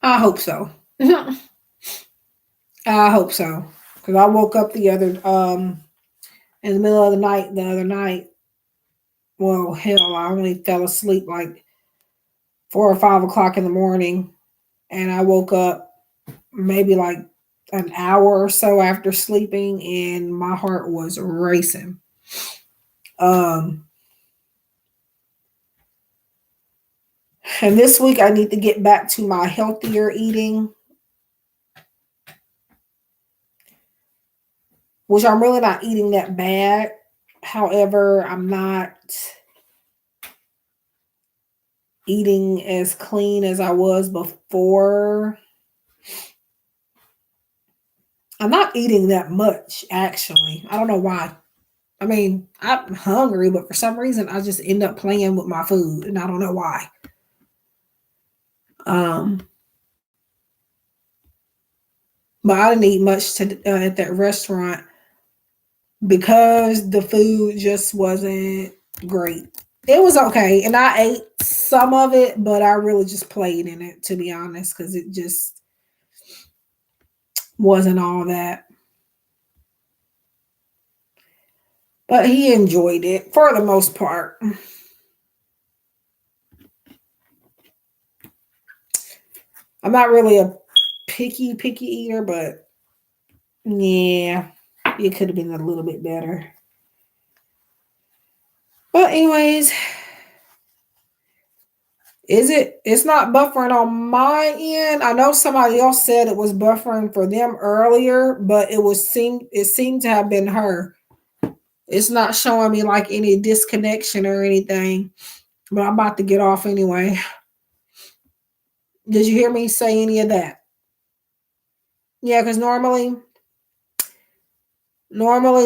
I hope so. I hope so. Because I woke up in the middle of the night the other night. Well, hell, I only fell asleep like 4 or 5 o'clock in the morning. And I woke up maybe like an hour or so after sleeping, and my heart was racing. And this week I need to get back to my healthier eating, which I'm really not eating that bad. However, I'm not eating as clean as I was before. I'm not eating that much, actually. I don't know why. I mean, I'm hungry, but for some reason, I just end up playing with my food, and I don't know why. But I didn't eat much at that restaurant because the food just wasn't great. It was okay, and I ate some of it, but I really just played in it, to be honest, because it just wasn't all that. But he enjoyed it for the most part. I'm not really a picky eater, but yeah, it could have been a little bit better. But anyways, it's not buffering on my end. I know somebody else said it was buffering for them earlier, but it seemed to have been her. It's not showing me like any disconnection or anything. But I'm about to get off anyway. Did you hear me say any of that? Yeah, because normally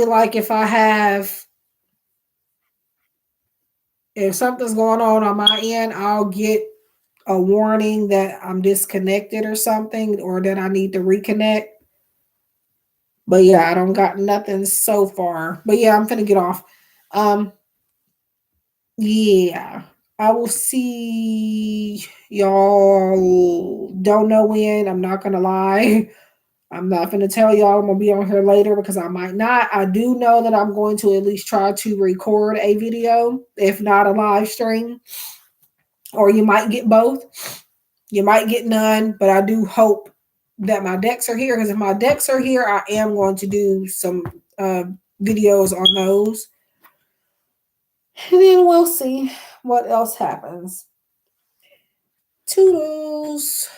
like if something's going on my end, I'll get a warning that I'm disconnected or something, or that I need to reconnect. But yeah, I don't got nothing so far. But yeah, I'm gonna get off. Yeah, I will see y'all. Don't know when. I'm not gonna lie. I'm not going to tell y'all I'm going to be on here later because I might not. I do know that I'm going to at least try to record a video, if not a live stream, or you might get both. You might get none, but I do hope that my decks are here because if my decks are here, I am going to do some videos on those. And then we'll see what else happens. Toodles.